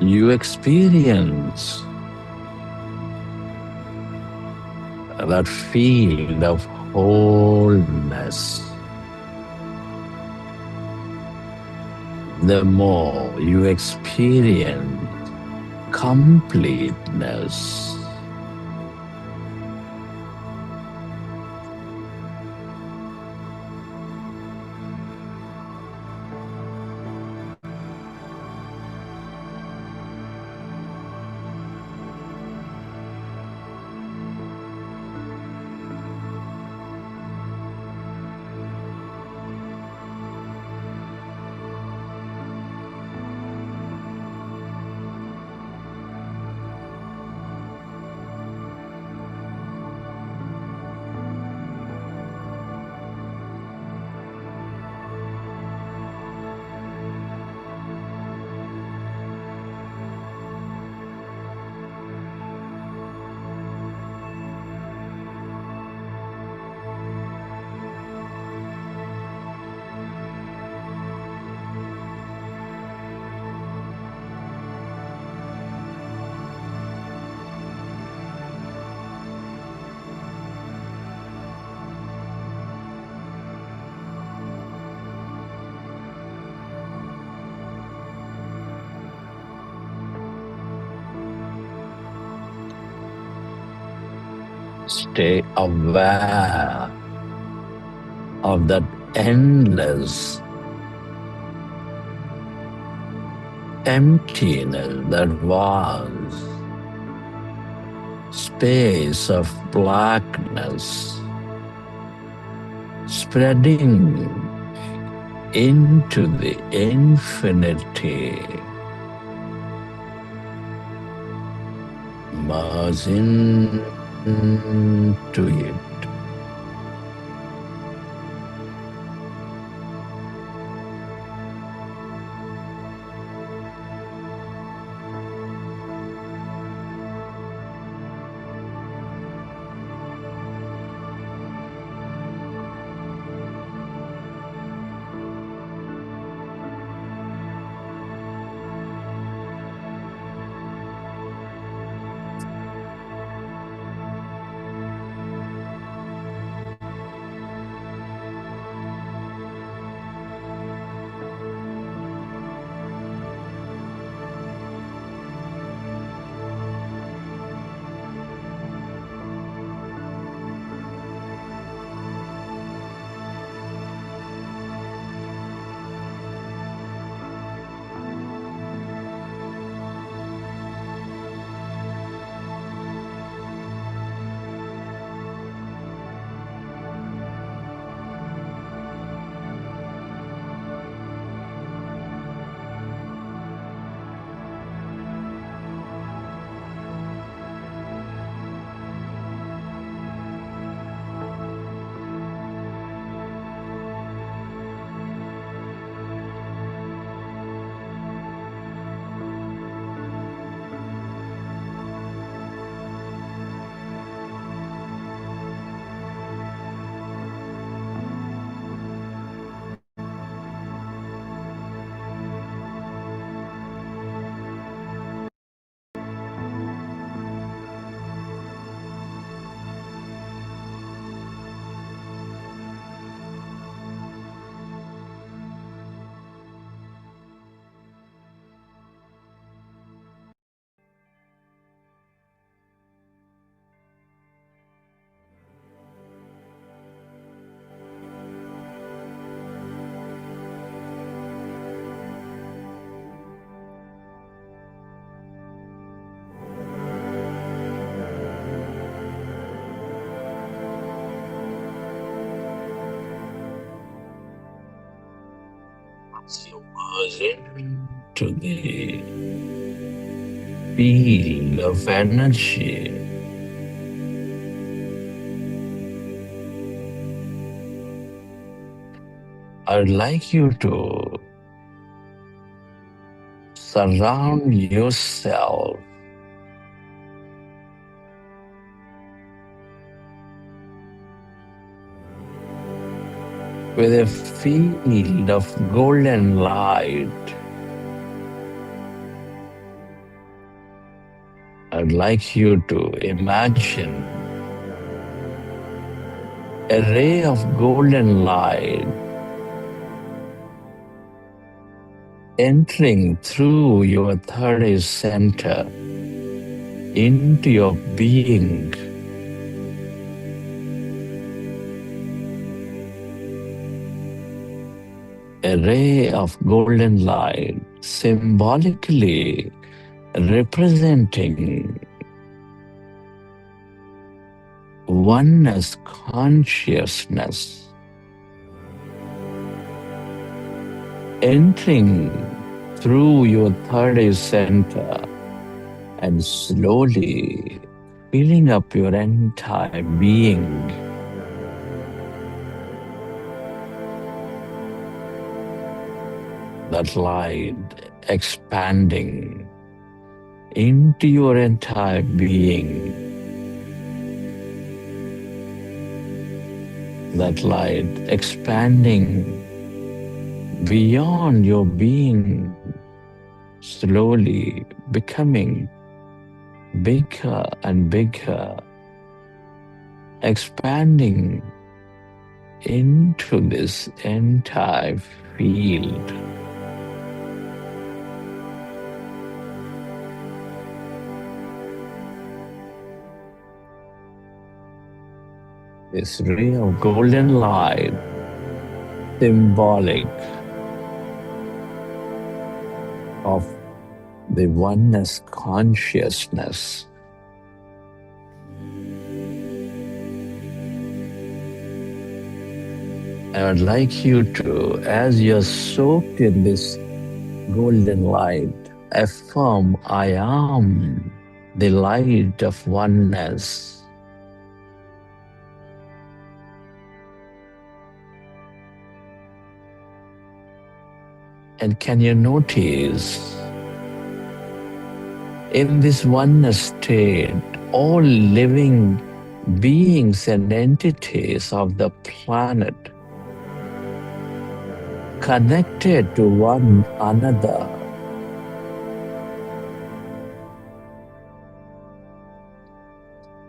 you experience that field of wholeness, the more you experience completeness. Stay aware of that endless emptiness that was space of blackness spreading into the infinity, merge into it. As you merge into the field of energy, I'd like you to surround yourself with a field of golden light. I'd like you to imagine a ray of golden light entering through your third eye center into your being. A ray of golden light symbolically representing oneness consciousness entering through your third eye center and slowly filling up your entire being. That light expanding into your entire being. That light expanding beyond your being, slowly becoming bigger and bigger, expanding into this entire field. This ray of golden light, symbolic of the oneness consciousness. I would like you to, as you're soaked in this golden light, affirm, I am the light of oneness. And can you notice, in this oneness state, all living beings and entities of the planet connected to one another.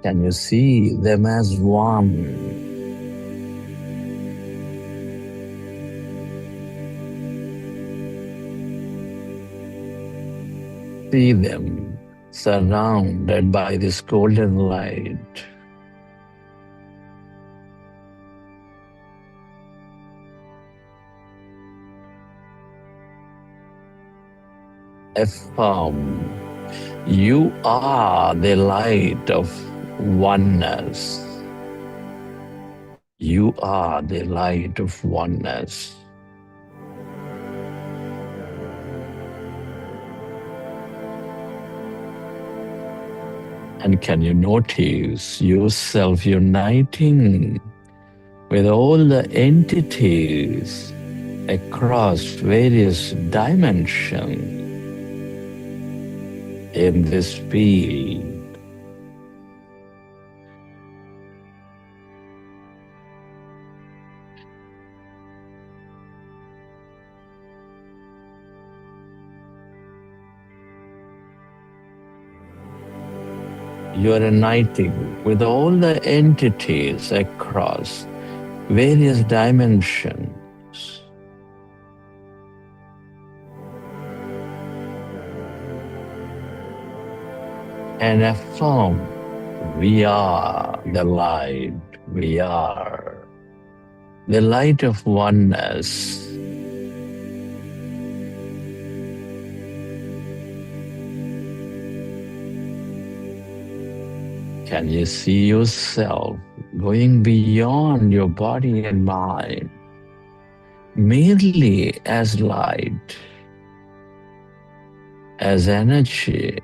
Can you see them as one? See them surrounded by this golden light. Affirm, you are the light of oneness. You are the light of oneness. And can you notice yourself uniting with all the entities across various dimensions in this field? You are uniting with all the entities across various dimensions. And affirm, we are the light, we are the light of oneness. Can you see yourself going beyond your body and mind merely as light, as energy,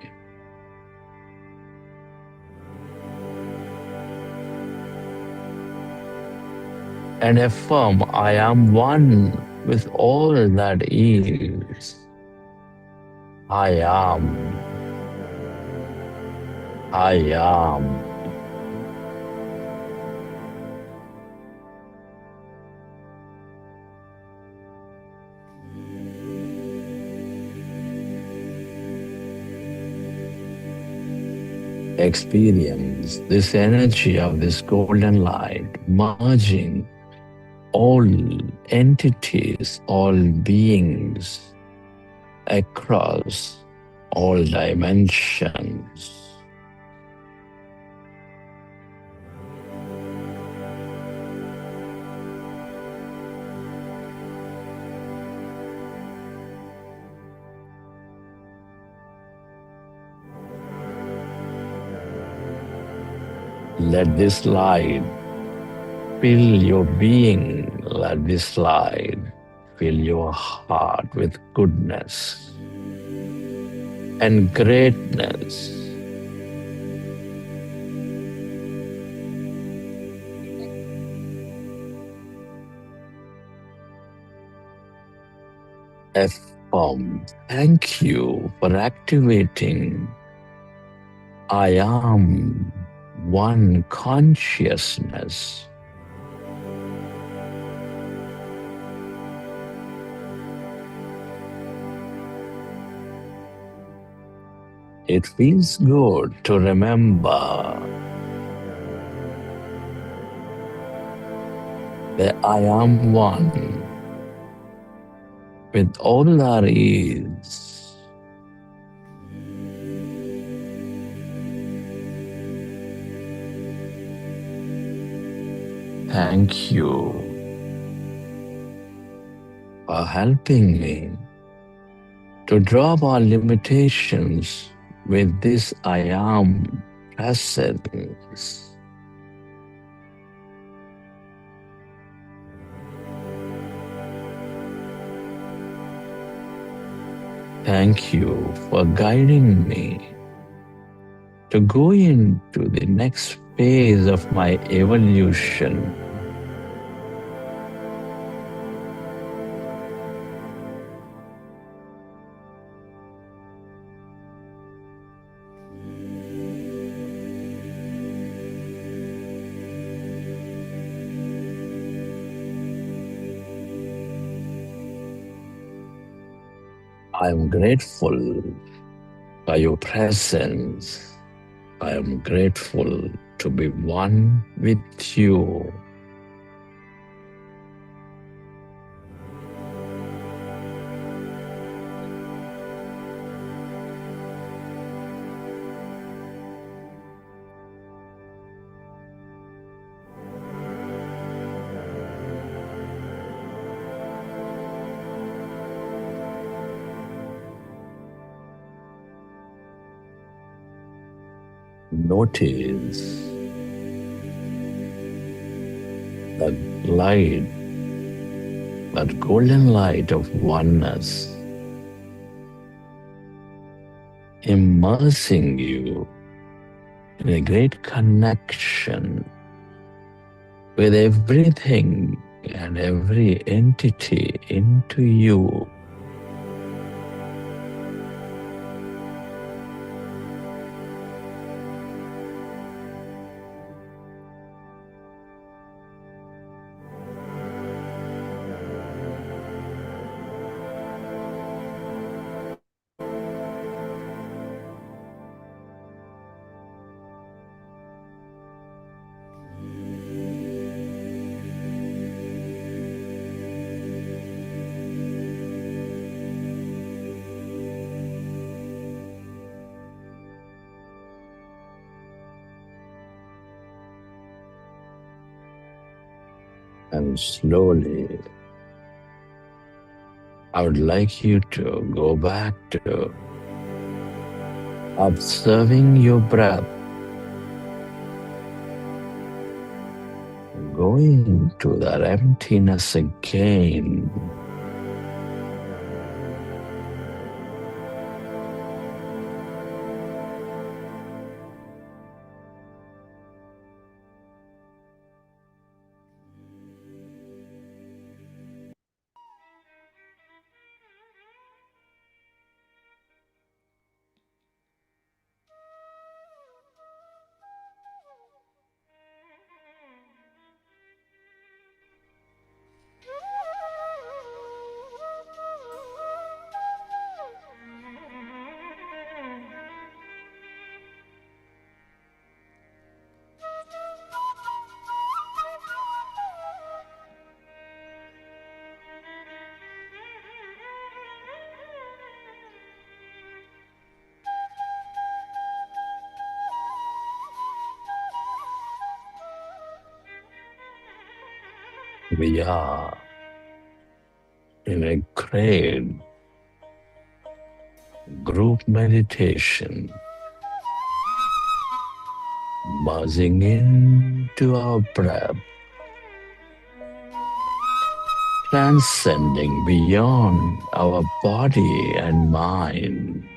and affirm I am one with all that is. I am. I am. Experience this energy of this golden light merging all entities, all beings across all dimensions. Let this light fill your being. Let this light fill your heart with goodness and greatness. Affirm. Thank you for activating I am one consciousness. It feels good to remember that I am one with all there is. Thank you for helping me to drop our limitations with this I am presence. Thank you for guiding me to go into the next phase of my evolution. I am grateful for your presence. I am grateful to be one with you. Notice that light, that golden light of oneness, immersing you in a great connection with everything and every entity into you. And slowly, I would like you to go back to observing your breath. Go going to that emptiness again. We are in a great group meditation, buzzing into our breath, transcending beyond our body and mind.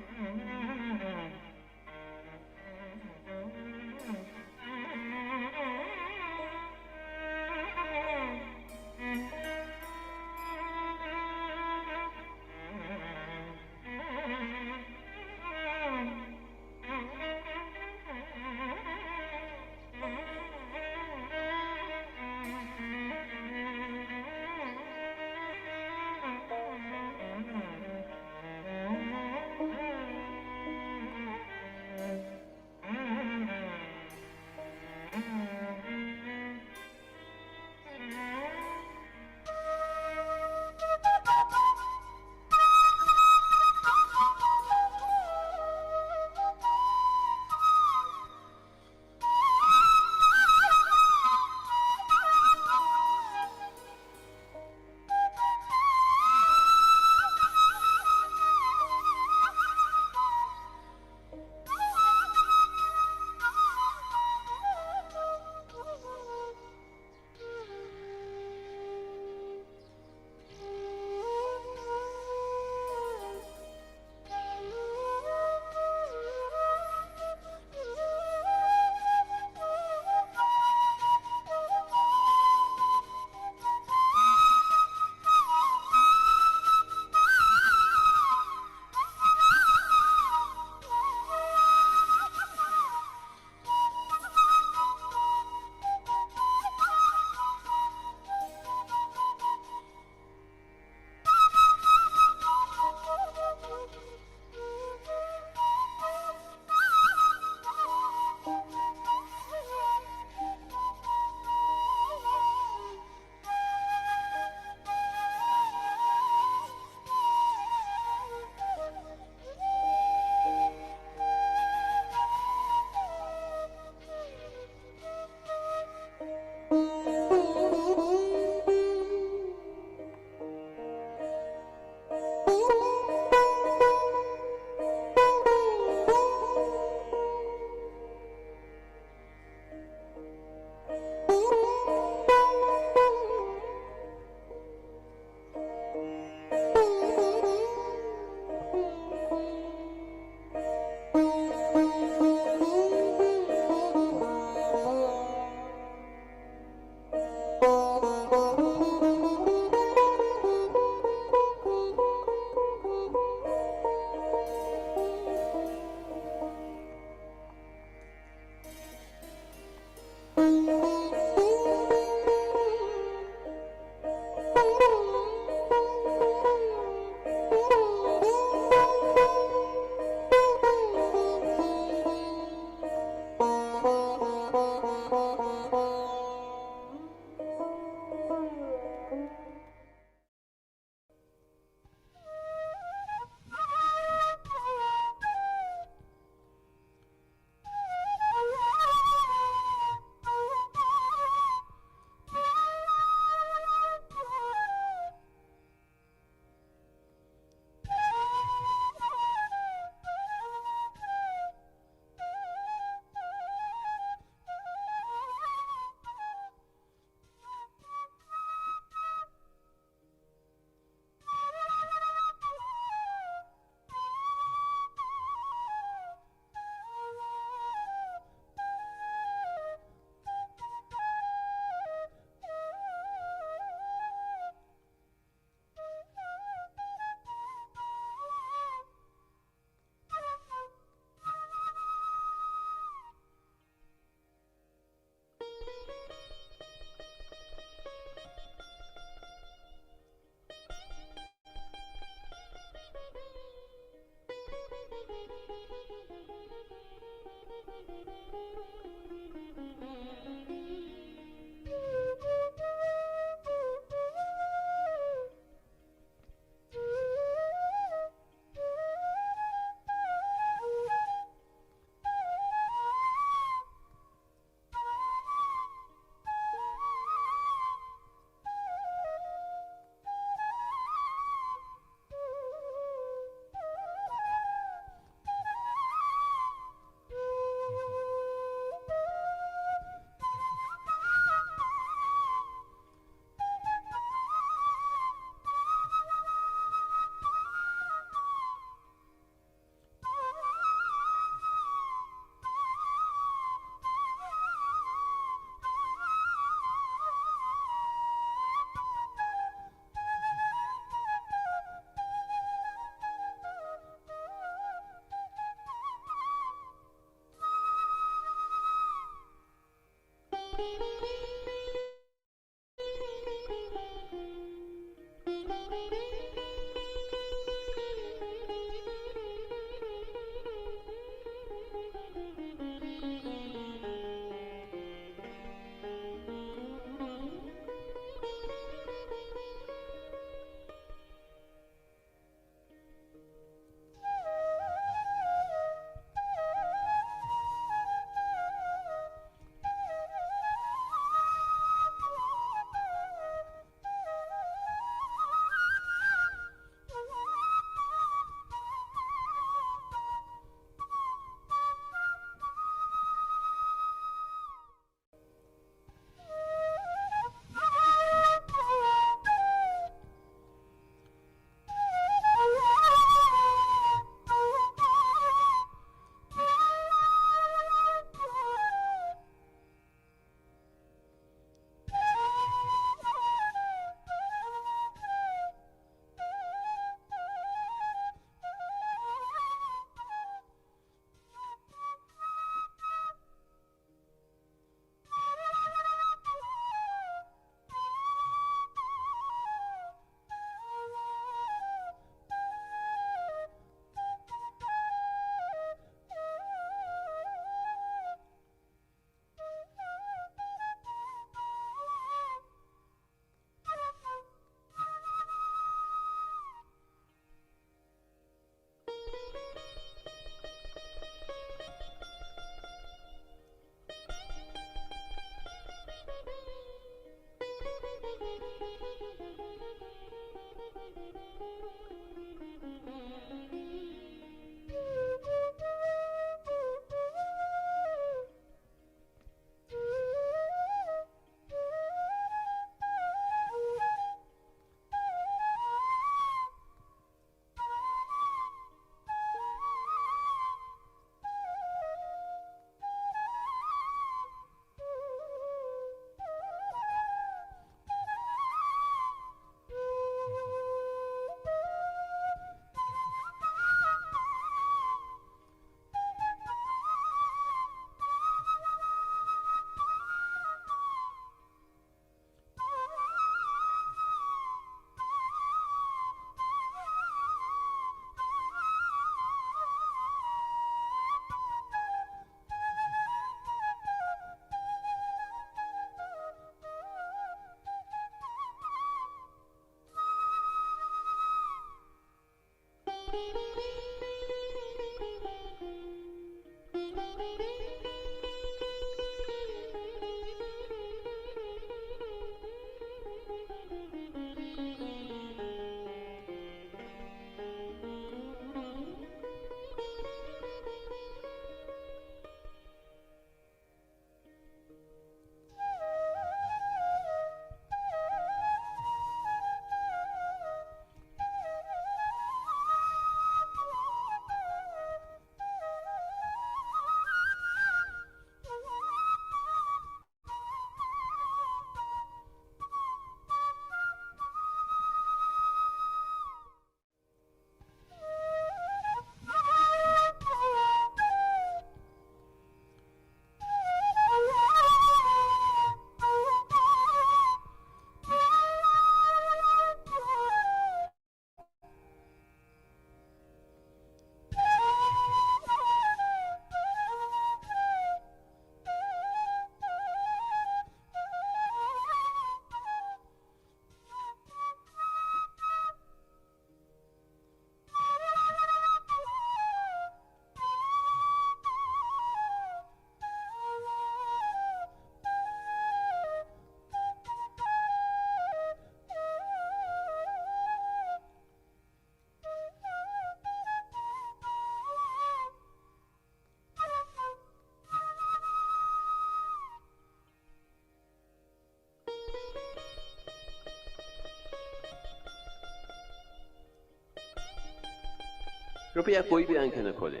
कृपया कोई भी आंखें न खोलें।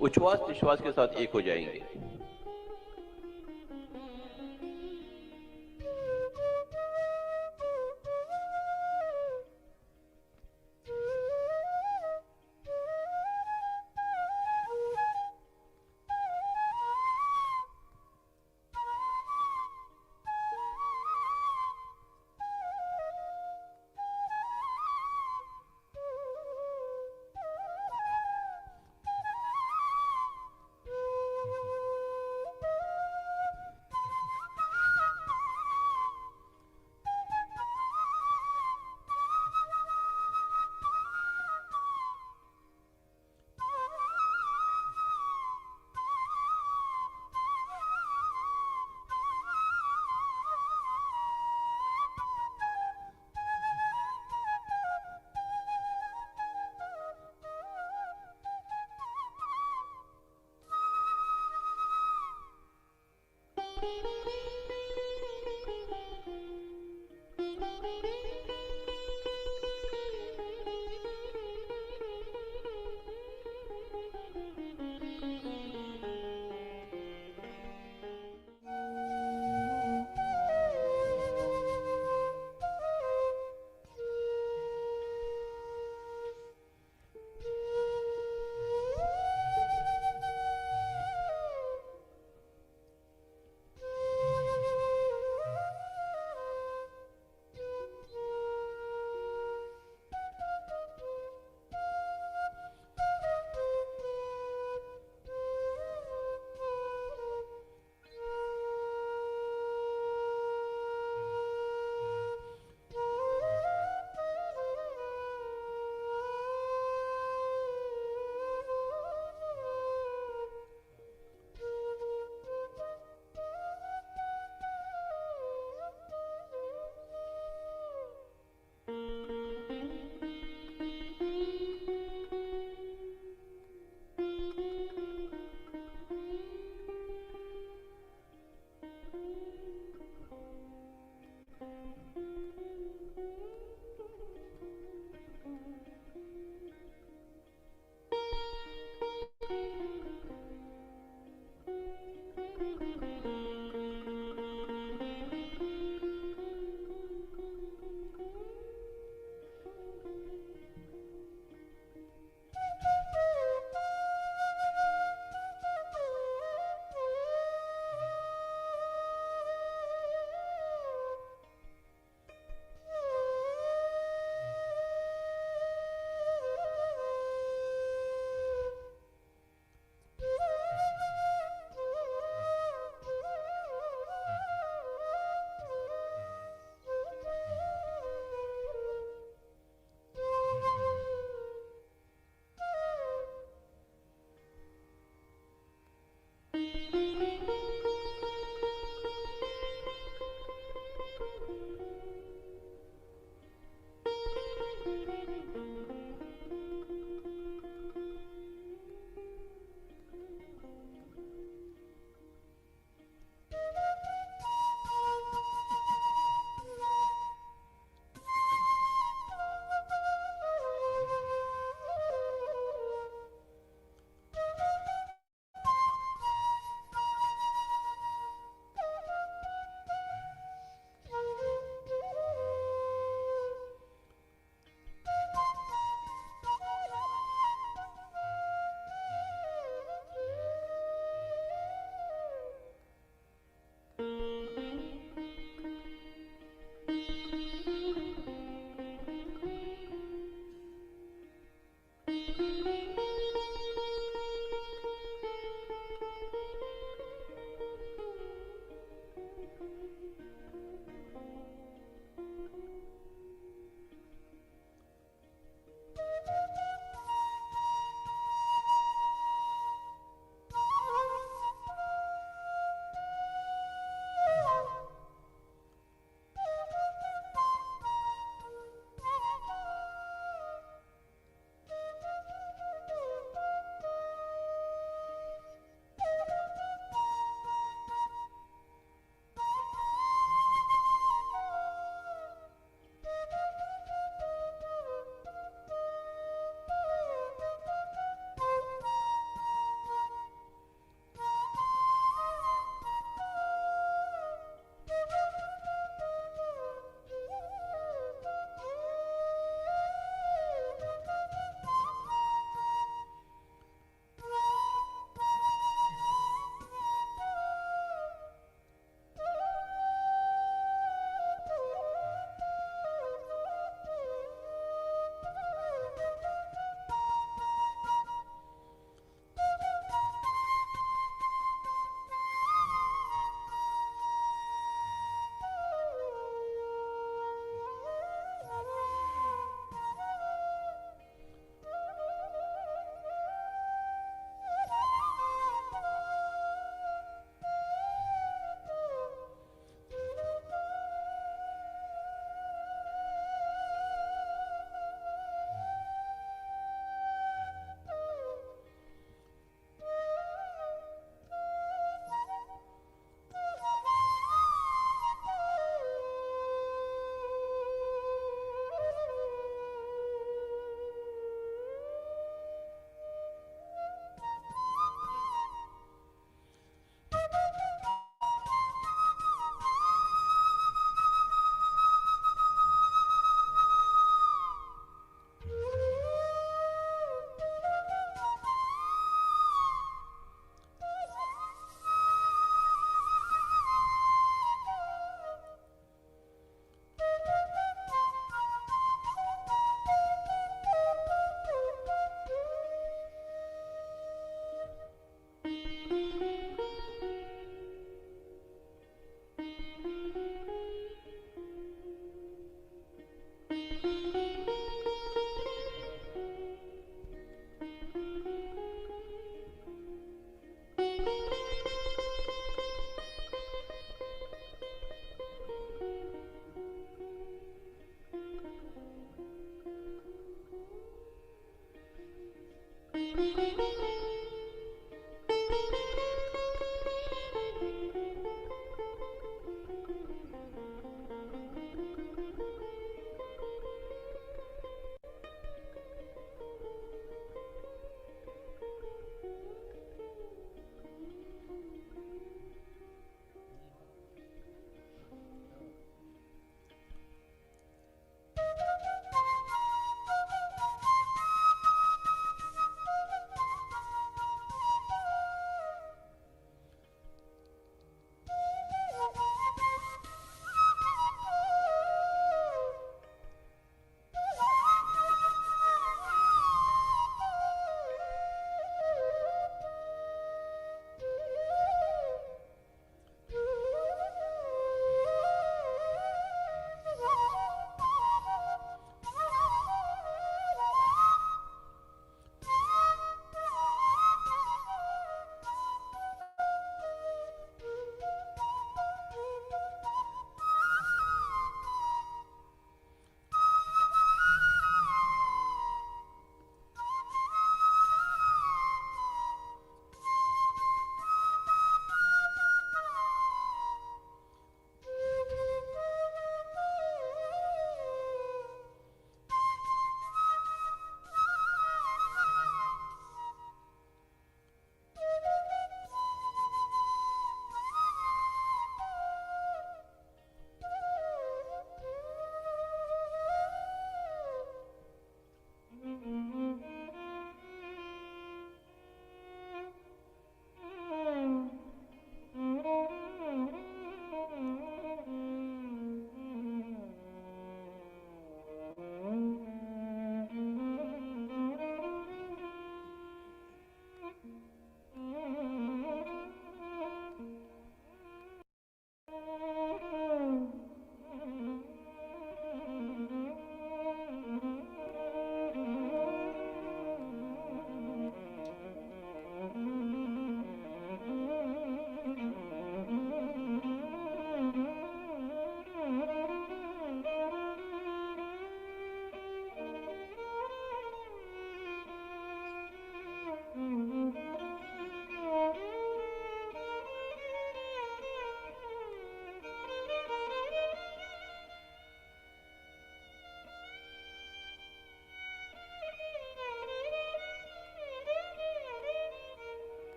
उच्छ्वास निश्वास के साथ एक हो जाएंगे।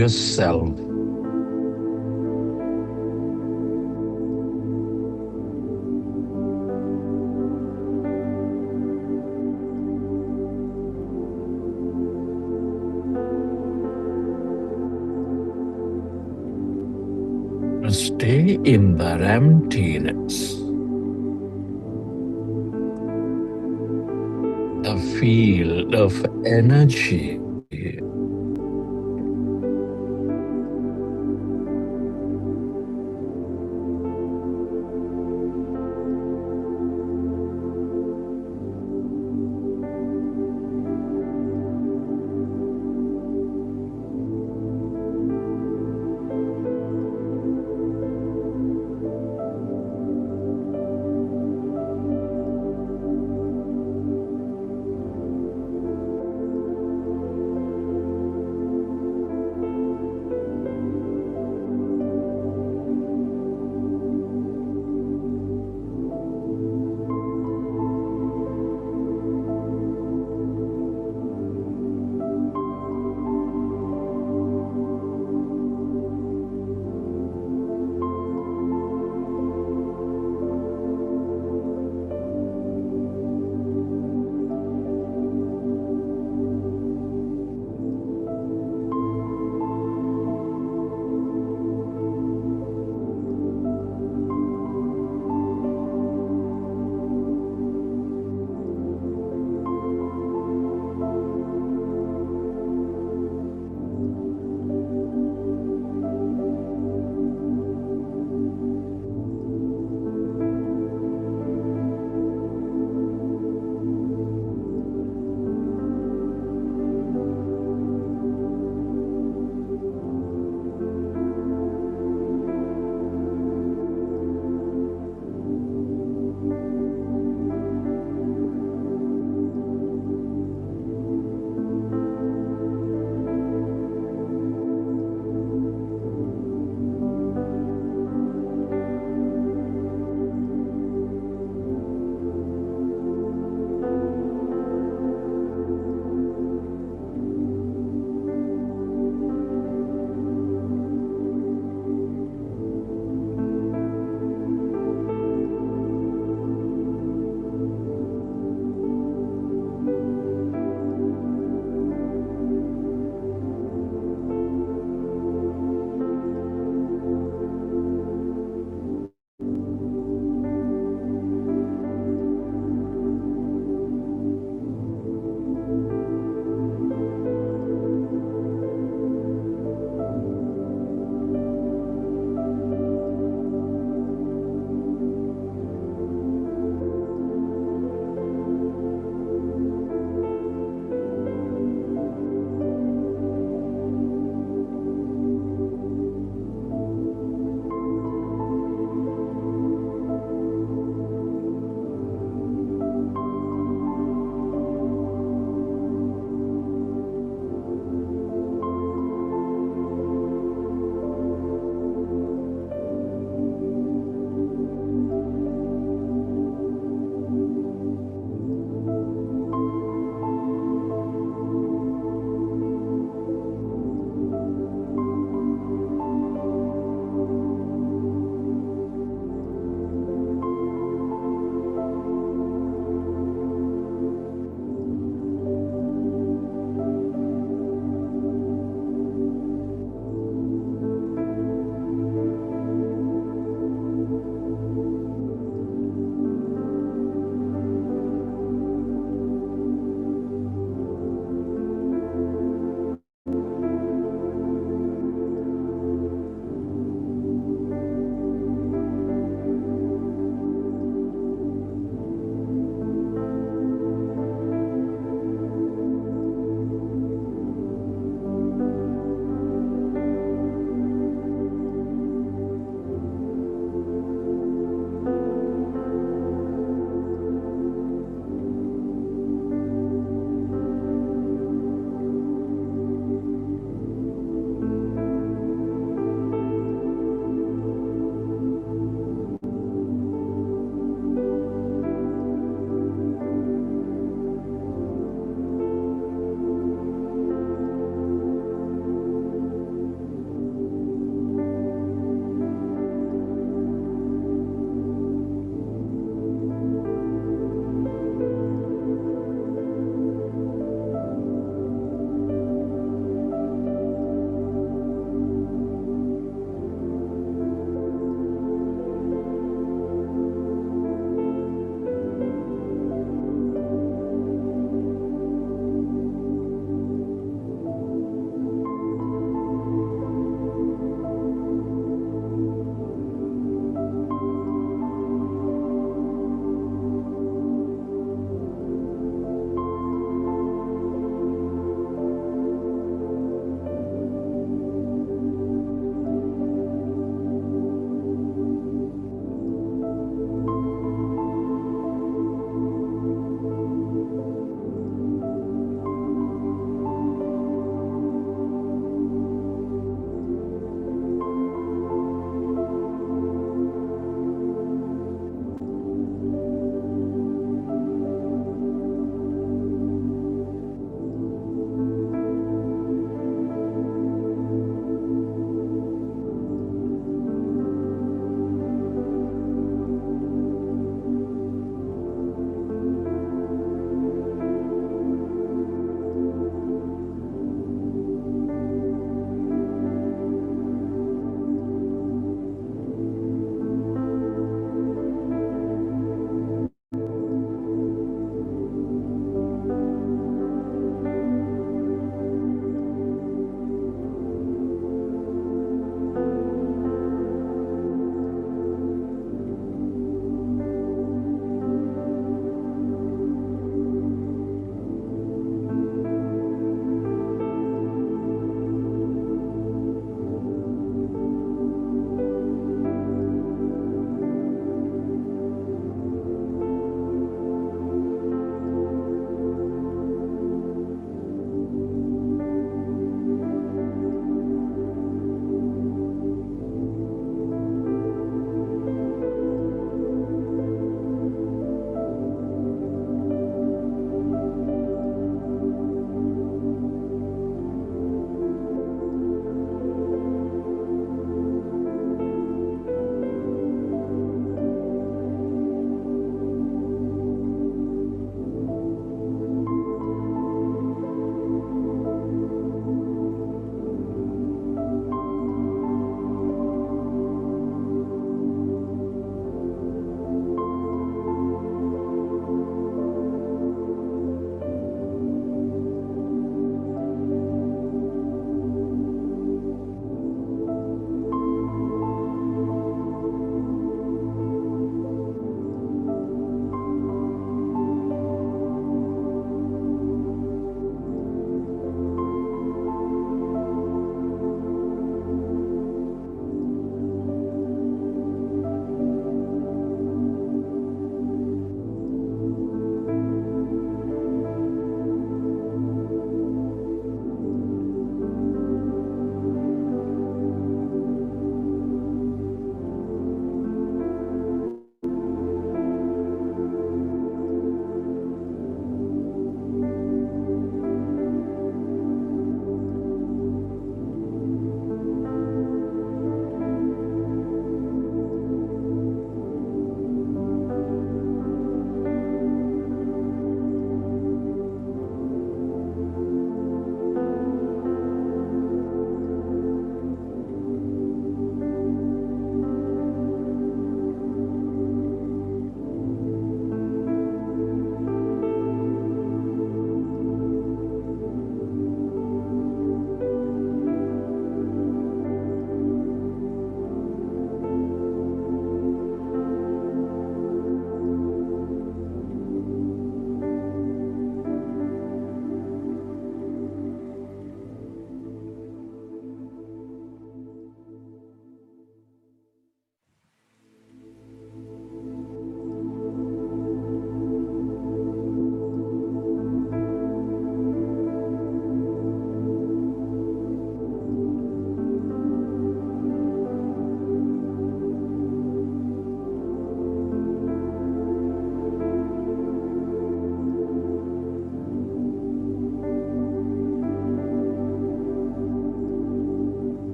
yourself. Stay in that emptiness. The field of energy.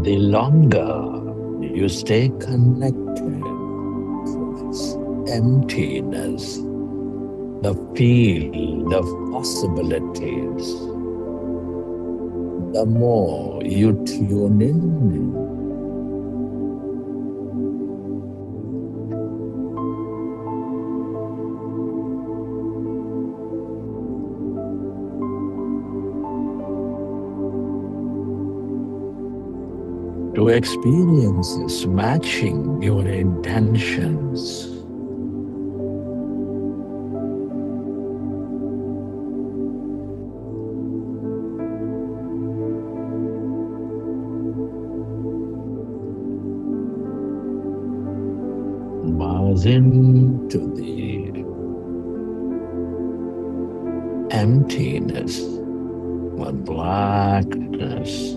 the longer you stay connected to this emptiness, the field of possibilities, the more you tune in to experiences matching your intentions. Merge into the emptiness, the blackness.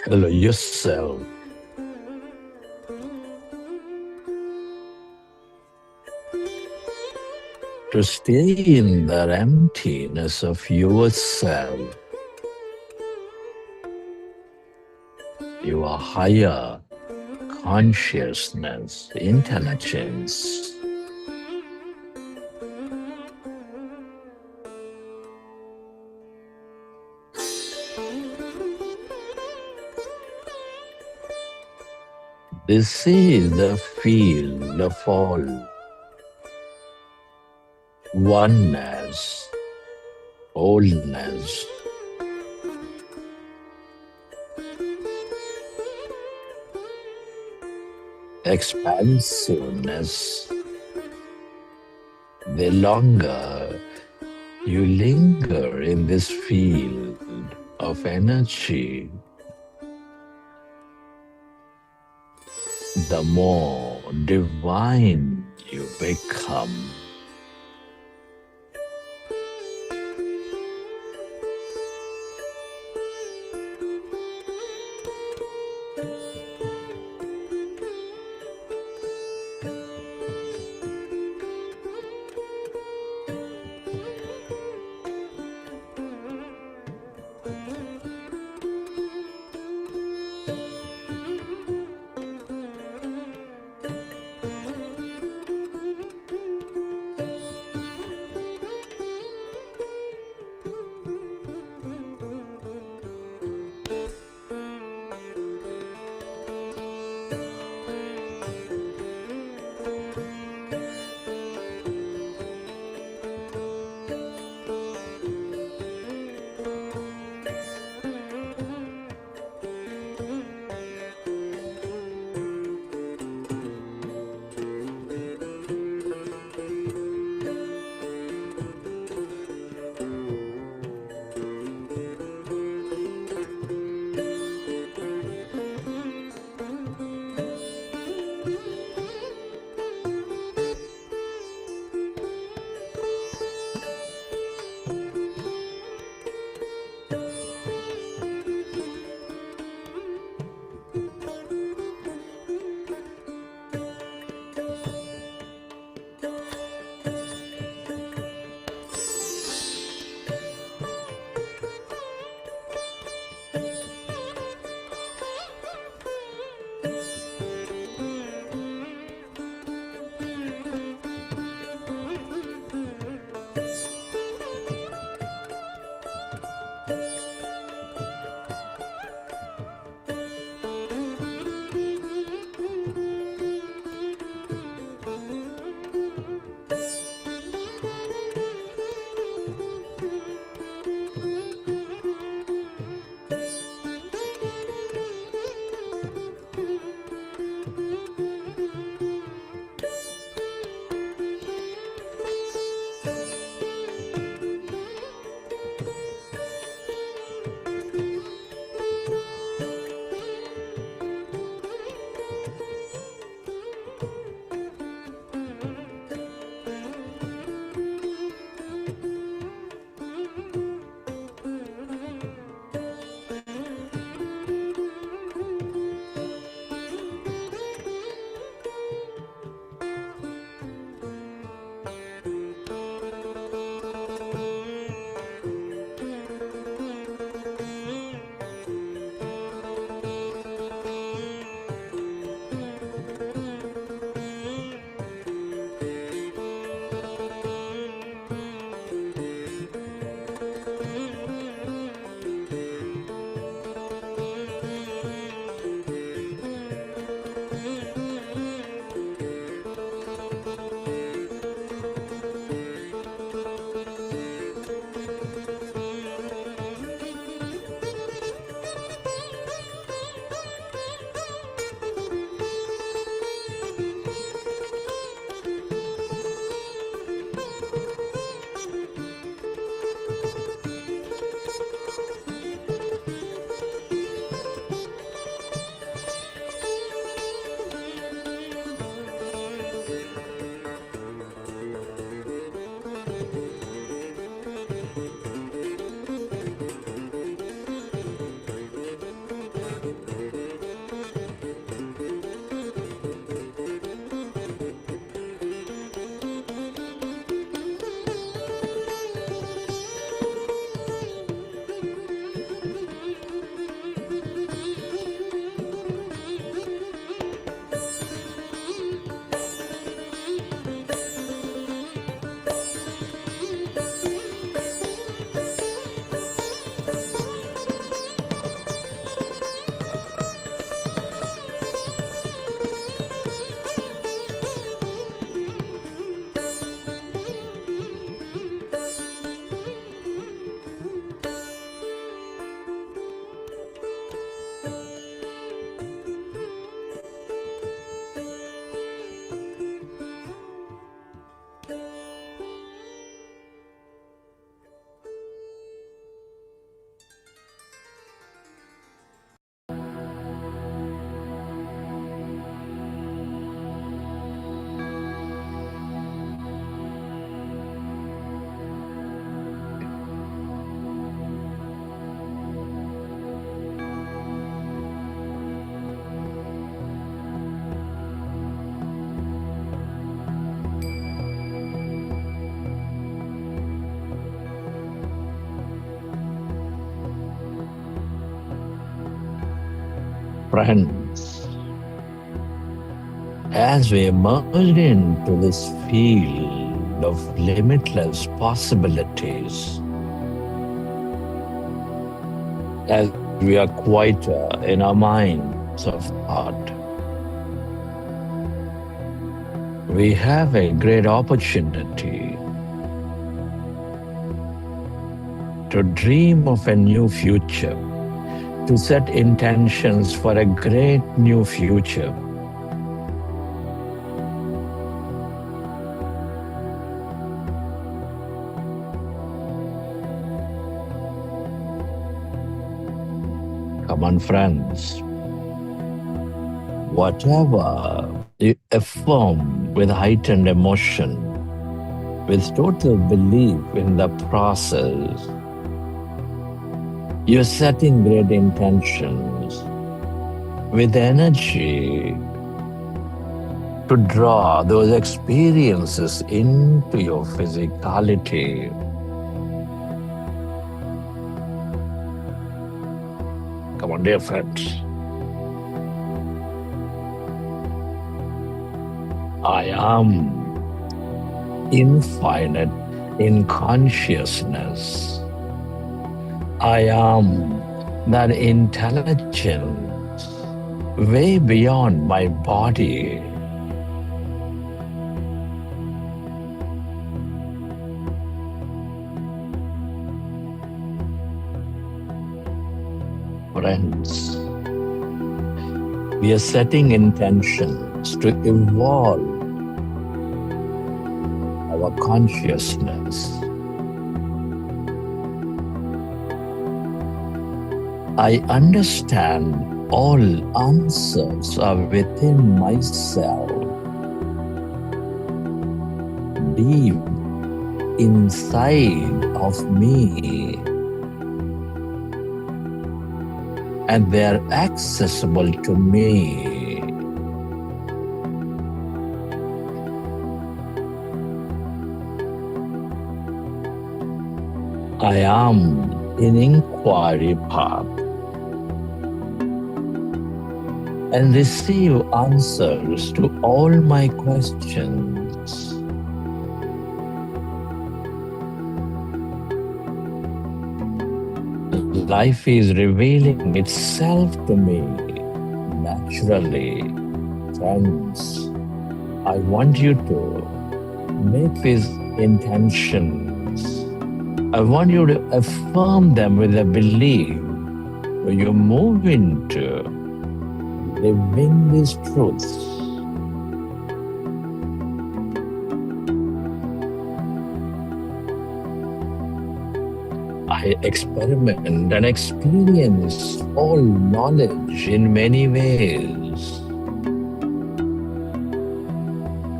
Allow yourself to stay in that emptiness of yourself, your higher consciousness, intelligence. This is the field of all oneness, wholeness. expansiveness, the longer you linger in this field of energy, the more divine you become. Friends, as we emerge into this field of limitless possibilities, as we are quieter in our minds of thought, we have a great opportunity to dream of a new future, to set intentions for a great new future. Come on, friends. Whatever you affirm with heightened emotion, with total belief in the process, you're setting great intentions with energy to draw those experiences into your physicality. Come on, dear friends. I am infinite in consciousness. I am that intelligence way beyond my body. Friends, we are setting intentions to evolve our consciousness. I understand all answers are within myself, deep inside of me, and they are accessible to me. I am in inquiry path and receive answers to all my questions. Life is revealing itself to me naturally. Friends, I want you to make these intentions. I want you to affirm them with a belief so you move into living these truths. I experiment and experience all knowledge in many ways.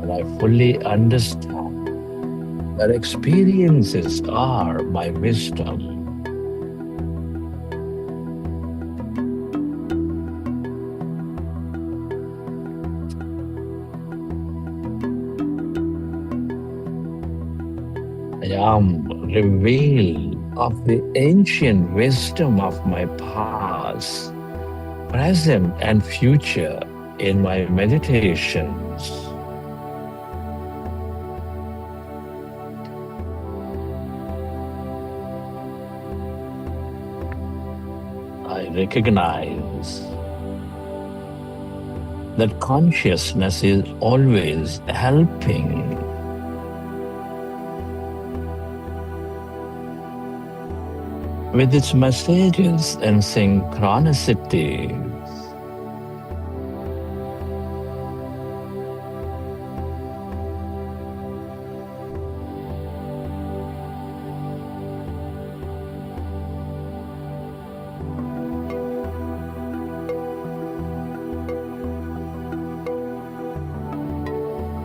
And I fully understand that experiences are my wisdom. I am revealed of the ancient wisdom of my past, present, and future in my meditations. I recognize that consciousness is always helping. With its messages and synchronicities.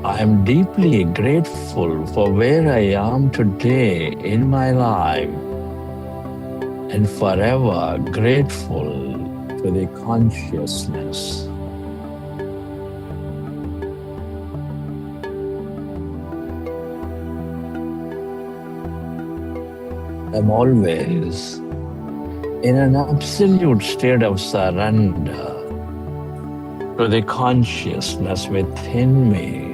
I am deeply grateful for where I am today in my life, and forever grateful to the consciousness. I'm always in an absolute state of surrender to the consciousness within me.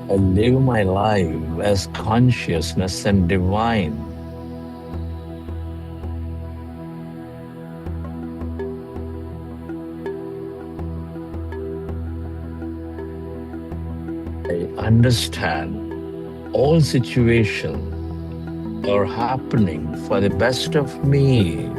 I live my life as consciousness and divine. I understand all situations are happening for the best of me.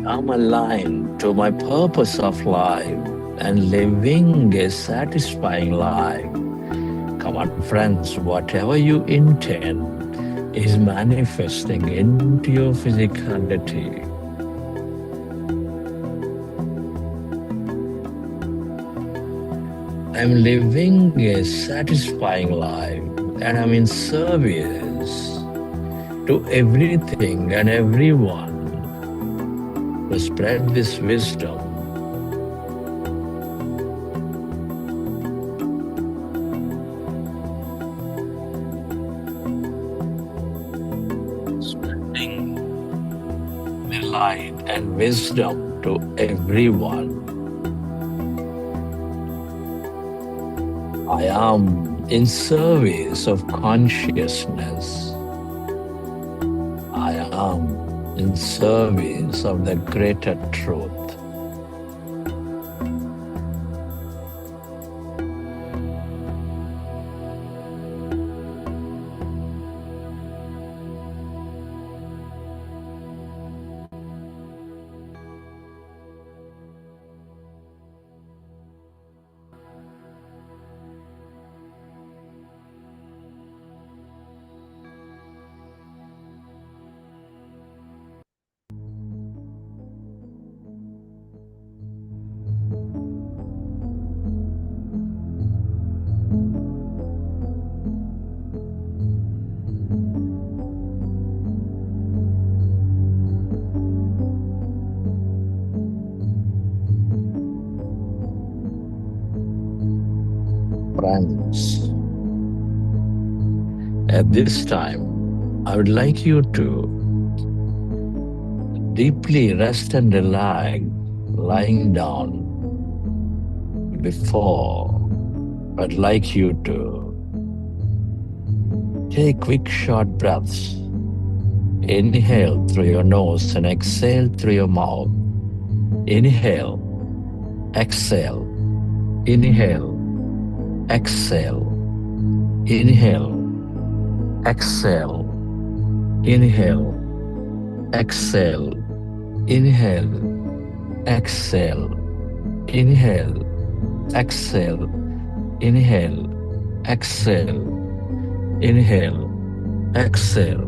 I'm aligned to my purpose of life and living a satisfying life. Come on, friends, whatever you intend is manifesting into your physicality. I'm living a satisfying life and I'm in service to everything and everyone to spread this wisdom. Spreading the light and wisdom to everyone. I am in service of consciousness. I am in service of the greater truth. Friends, at this time, I would like you to deeply rest and relax, lying down. Before, I'd like you to take quick short breaths. Inhale through your nose and exhale through your mouth. Inhale, exhale, inhale, exhale, inhale, exhale, inhale, exhale, inhale, exhale, inhale, exhale, inhale, exhale, inhale, exhale,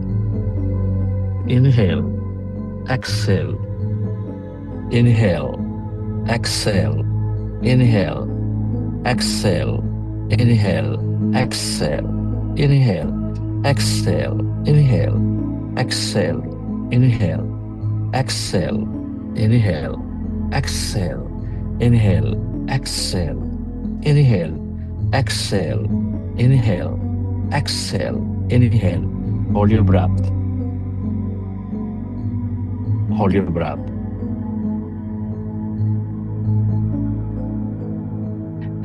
inhale, exhale, inhale, exhale, inhale, exhale, inhale, exhale, inhale, exhale, inhale, exhale, inhale, exhale, inhale, exhale, inhale, exhale, inhale, exhale, inhale, exhale, inhale. Hold your breath. Hold your breath.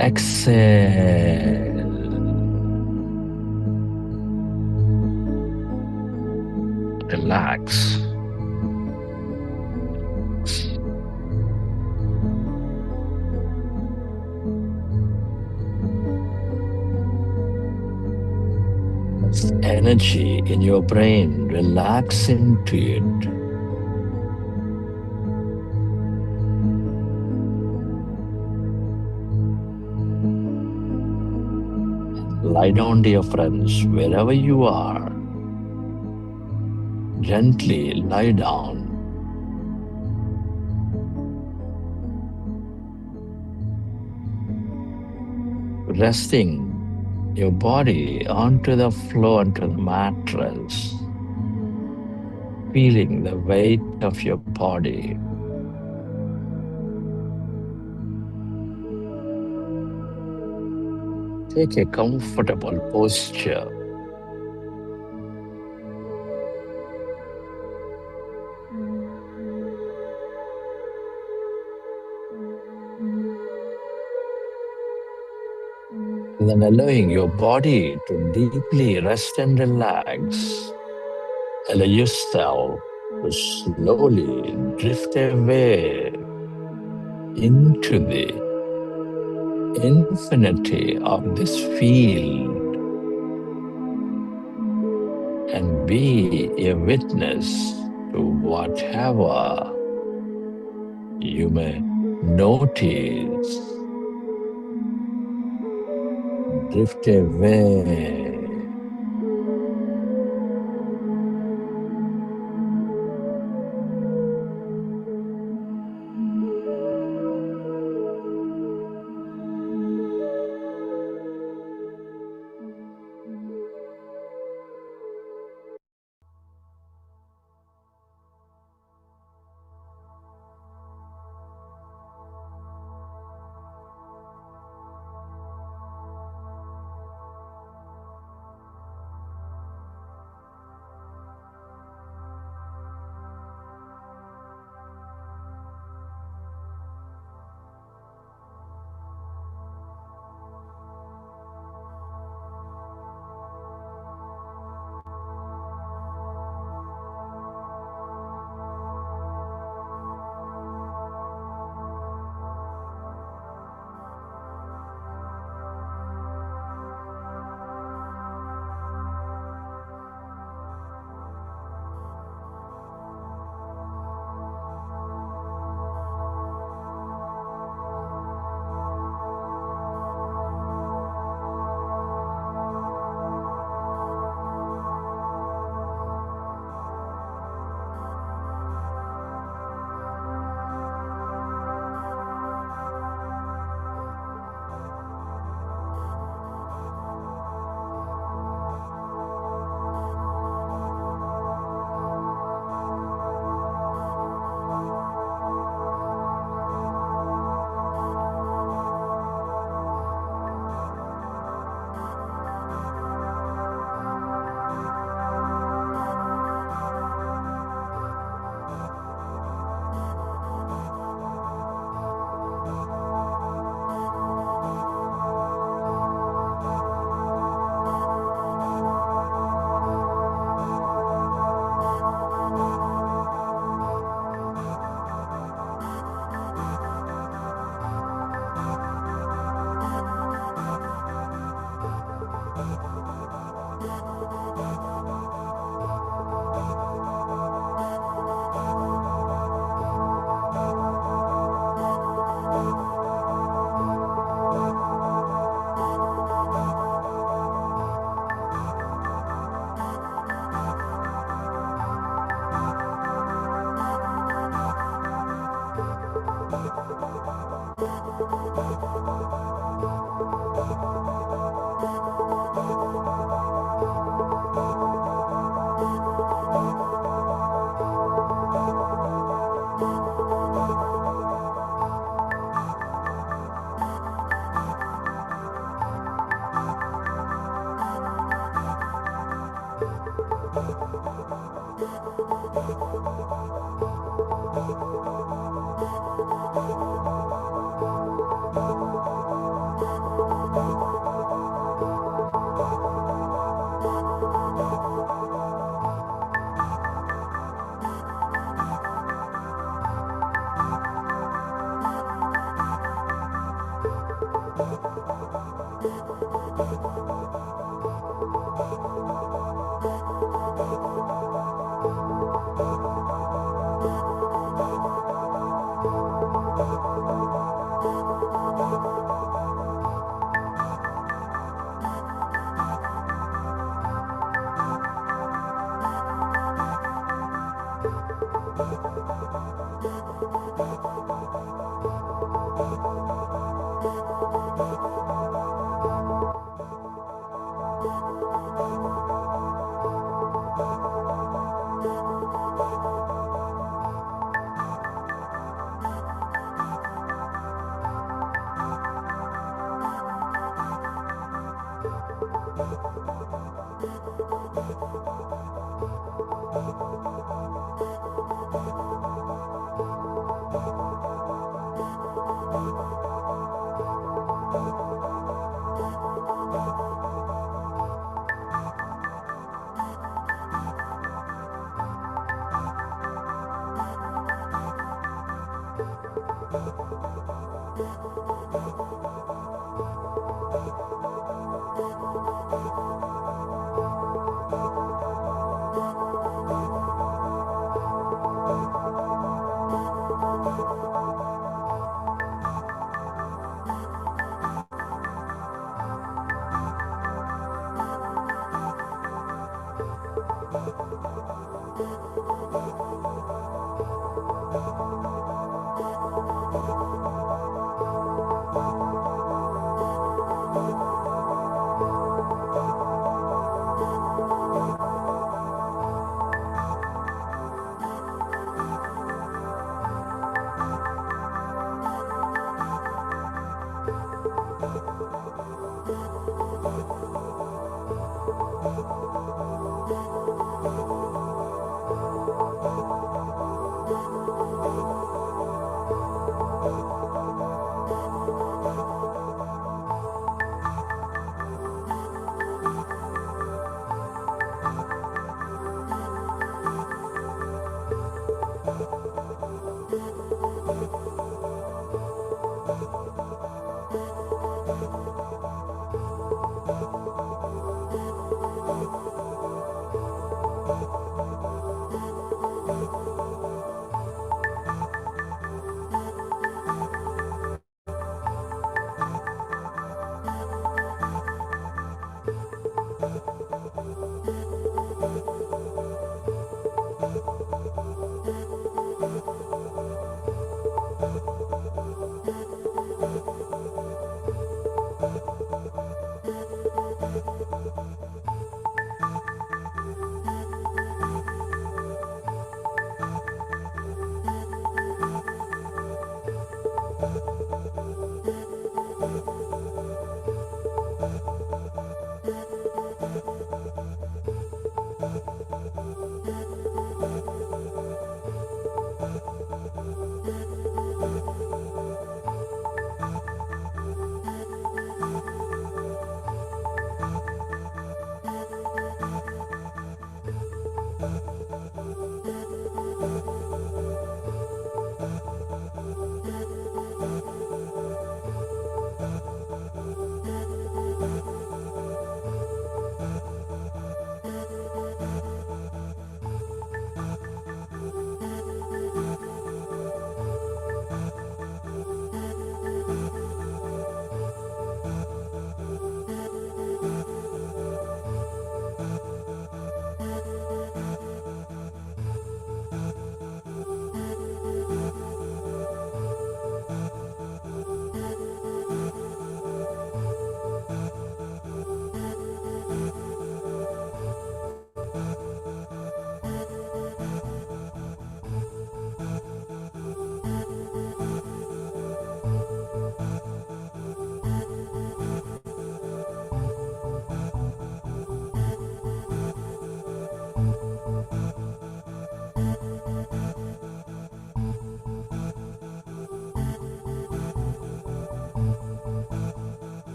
Exhale. Relax. Energy in your brain, relax into it. Lie down, dear friends, wherever you are. Gently lie down. resting your body onto the floor, onto the mattress, feeling the weight of your body. Take a comfortable posture. And then allowing your body to deeply rest and relax. Allow yourself to slowly drift away into the infinity of this field and be a witness to whatever you may notice. Drift away.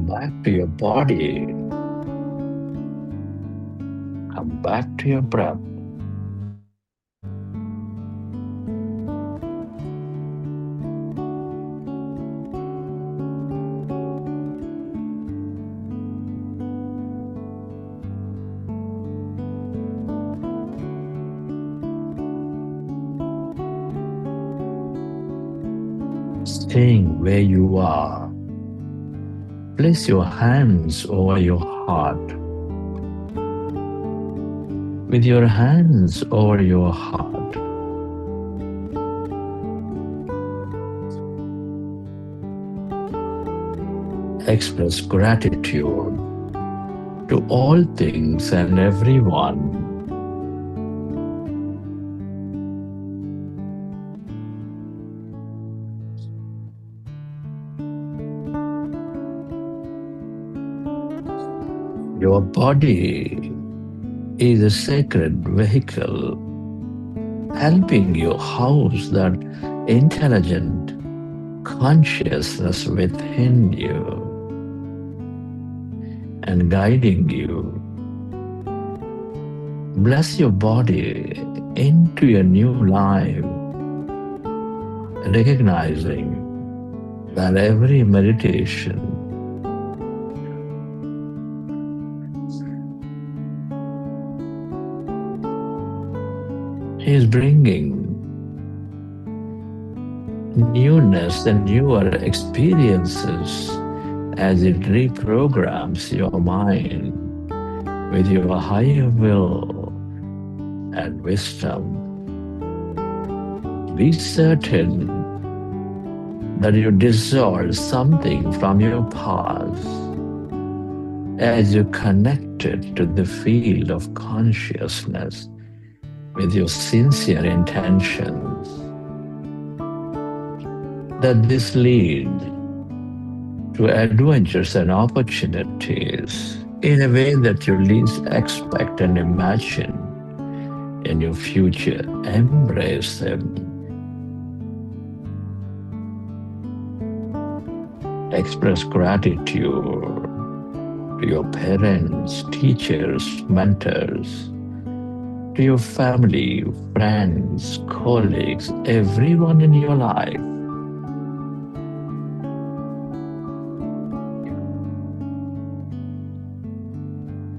Come back to your body. Come back to your breath. Staying where you are, place your hands over your heart. With your hands over your heart, express gratitude to all things and everyone. Your body is a sacred vehicle helping you house that intelligent consciousness within you and guiding you. Bless your body into a new life, recognizing that every meditation is bringing newness and newer experiences as it reprograms your mind with your higher will and wisdom. Be certain that you dissolve something from your past as you connect it to the field of consciousness with your sincere intentions, that this leads to adventures and opportunities in a way that you least expect and imagine in your future. Embrace them. Express gratitude to your parents, teachers, mentors, to your family, friends, colleagues, everyone in your life.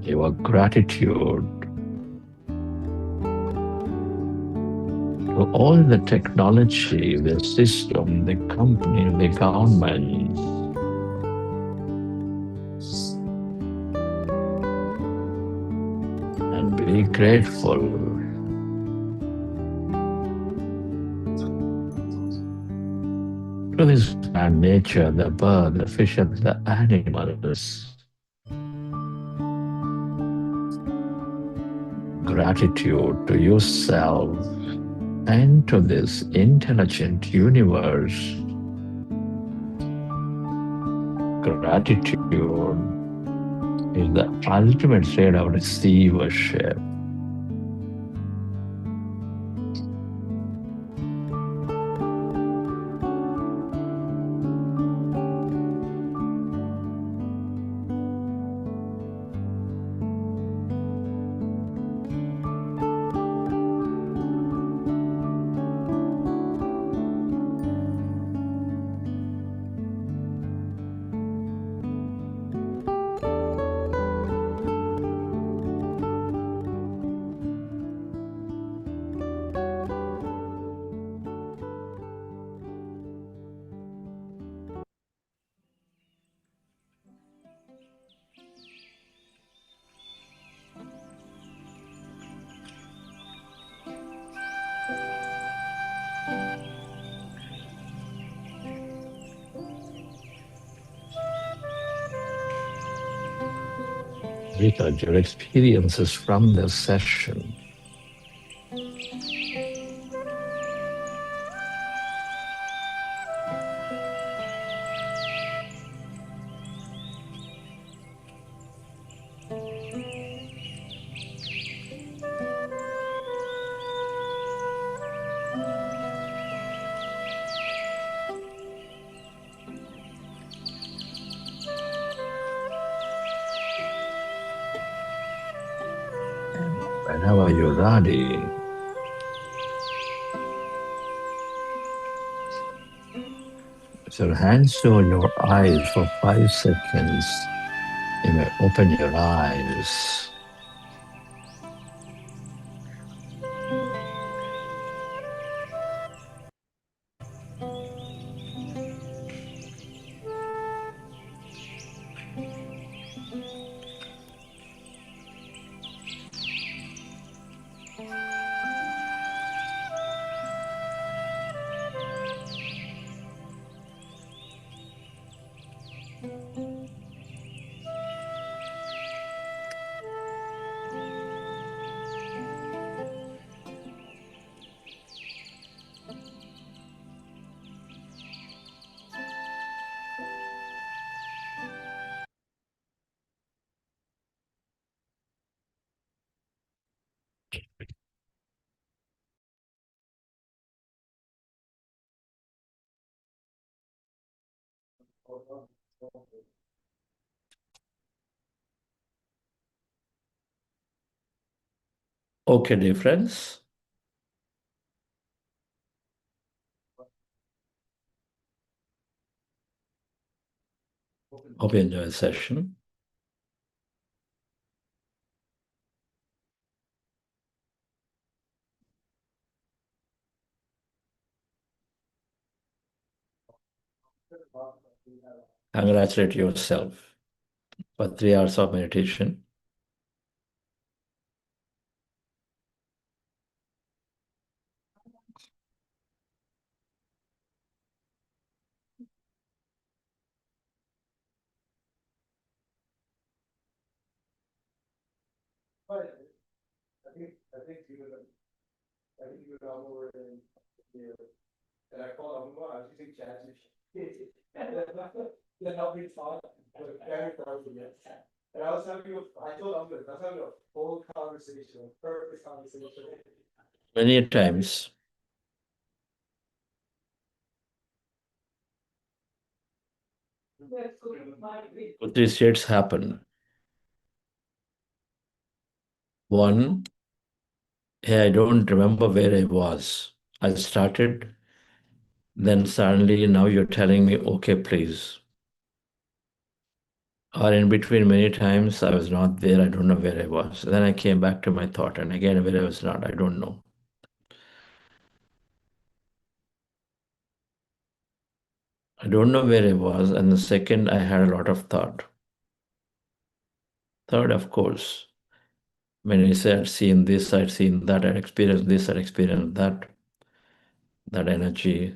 Your gratitude to all the technology, the system, the company, the government, and be grateful to this grand nature, the bird, the fish, and the animals. Gratitude to yourself and to this intelligent universe. Gratitude is the ultimate state of receivership. Record your experiences from this session. whenever you're ready, with your hands over your eyes for 5 seconds, you may open your eyes. Okay, dear friends. Hope you enjoy the session. Congratulate yourself for 3 hours of meditation. Many times, three states happen. One, hey, I don't remember where I was. I started, then suddenly now you're telling me, okay, please. Or in between, many times I was not there, I don't know where I was. Then I came back to my thought, and again, where I was not, I don't know. I don't know where I was, and the second, I had a lot of thought. Third, of course, when I said, I'd seen this, I'd seen that, I'd experienced this, I'd experienced that, that energy,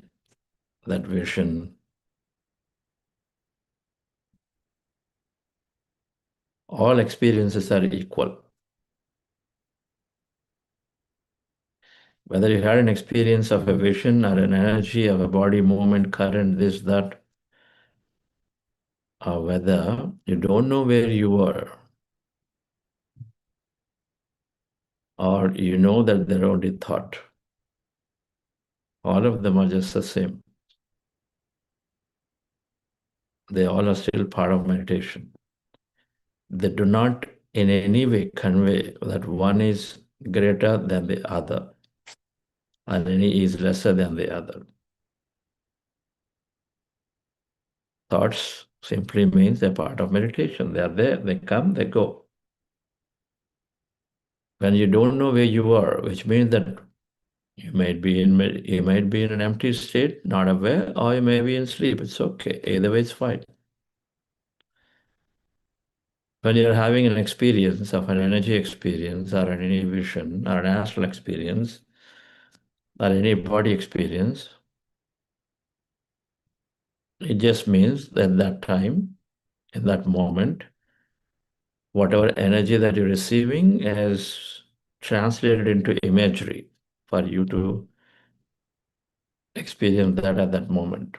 that vision. All experiences are equal. Whether you had an experience of a vision or an energy of a body movement, current, this, that, or whether you don't know where you were, or you know that they're only thought, all of them are just the same. They all are still part of meditation. They do not in any way convey that one is greater than the other, and any is lesser than the other. Thoughts simply means they're part of meditation. They are there, they come, they go. When you don't know where you are, which means that you might be in an empty state, not aware, or you may be in sleep. It's okay. Either way, it's fine. When you're having an experience of an energy experience, or any vision, or an astral experience, or any body experience, it just means that at that time, in that moment, whatever energy that you're receiving is translated into imagery for you to experience that at that moment.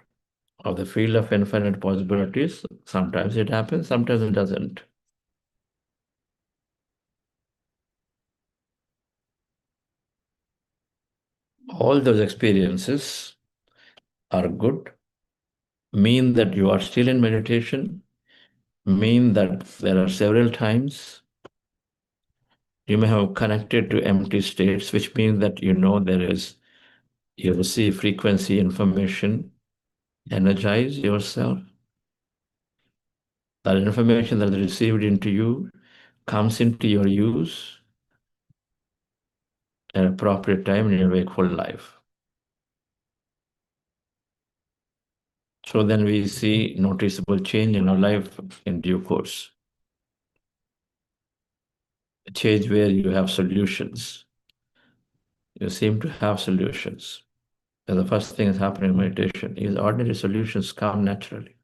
Of the field of infinite possibilities, sometimes it happens, sometimes it doesn't. All those experiences are good, mean that you are still in meditation, mean that there are several times You may have connected to empty states, which means that you receive frequency information, energize yourself. That information that is received into you comes into your use at appropriate time in your wakeful life. So then we see noticeable change in our life in due course. A change where you have solutions. You seem to have solutions. And the first thing that's happening in meditation is ordinary solutions come naturally.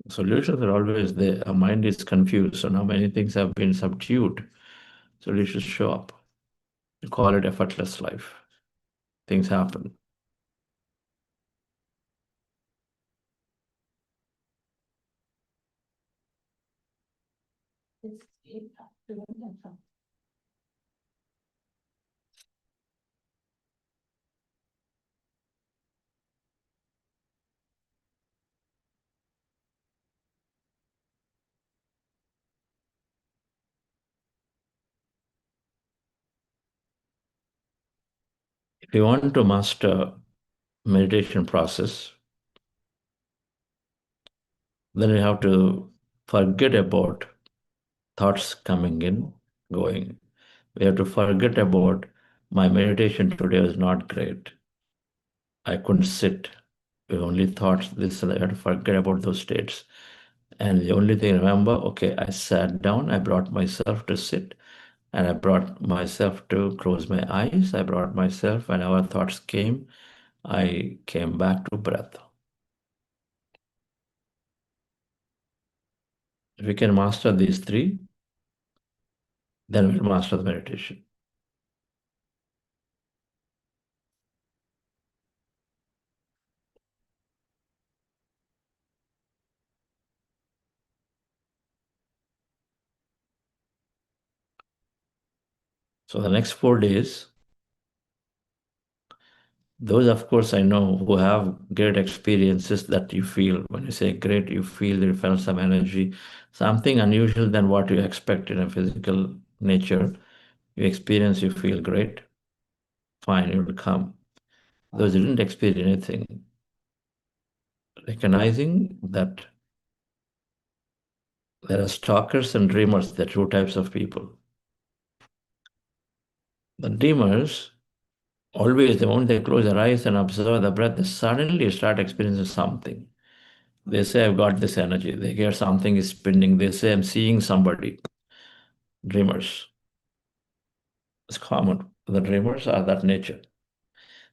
Solutions are always there. Our mind is confused, so now many things have been subdued. Solutions show up. You call it effortless life. Things happen. If you want to master meditation process, then you have to forget about thoughts coming in, going. We have to forget about my meditation today was not great. I couldn't sit. We only thought this, I had to forget about those states. And the only thing remember, okay, I sat down, I brought myself to sit, and I brought myself to close my eyes. I brought myself, when our thoughts came, I came back to breath. If we can master these three, then we'll master the meditation. So the next 4 days, those, of course, I know who have great experiences that you feel. When you say great, you feel you felt some energy, something unusual than what you expect in a physical nature. You experience, you feel great, fine, it will come. Those who didn't experience anything, recognizing that there are stalkers and dreamers, the two types of people. The dreamers, always, the moment they close their eyes and observe the breath, they suddenly start experiencing something. They say, I've got this energy. They hear something is spinning. They say, I'm seeing somebody. Dreamers. It's common. The dreamers are that nature.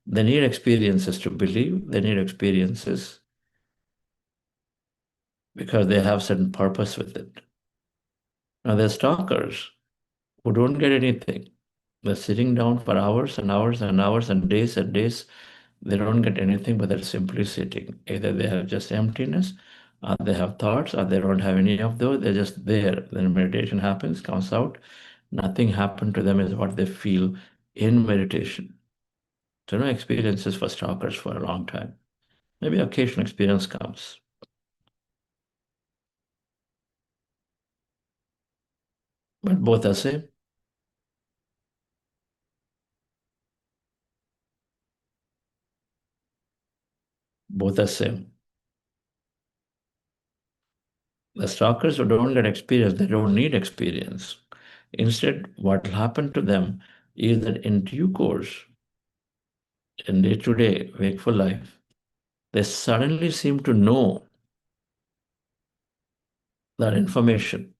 They need experiences to believe. They need experiences because they have certain purpose with it. Now, they're stalkers who don't get anything. They're sitting down for hours and hours and hours and days. They don't get anything, but they're simply sitting. Either they have just emptiness, or they have thoughts, or they don't have any of those. They're just there. Then meditation happens, comes out. Nothing happened to them is what they feel in meditation. So no experiences for stalkers for a long time. Maybe occasional experience comes. But both are same. Both are same. The stalkers who don't get experience, they don't need experience. Instead, what will happen to them is that in due course, in day-to-day wakeful life, they suddenly seem to know that information.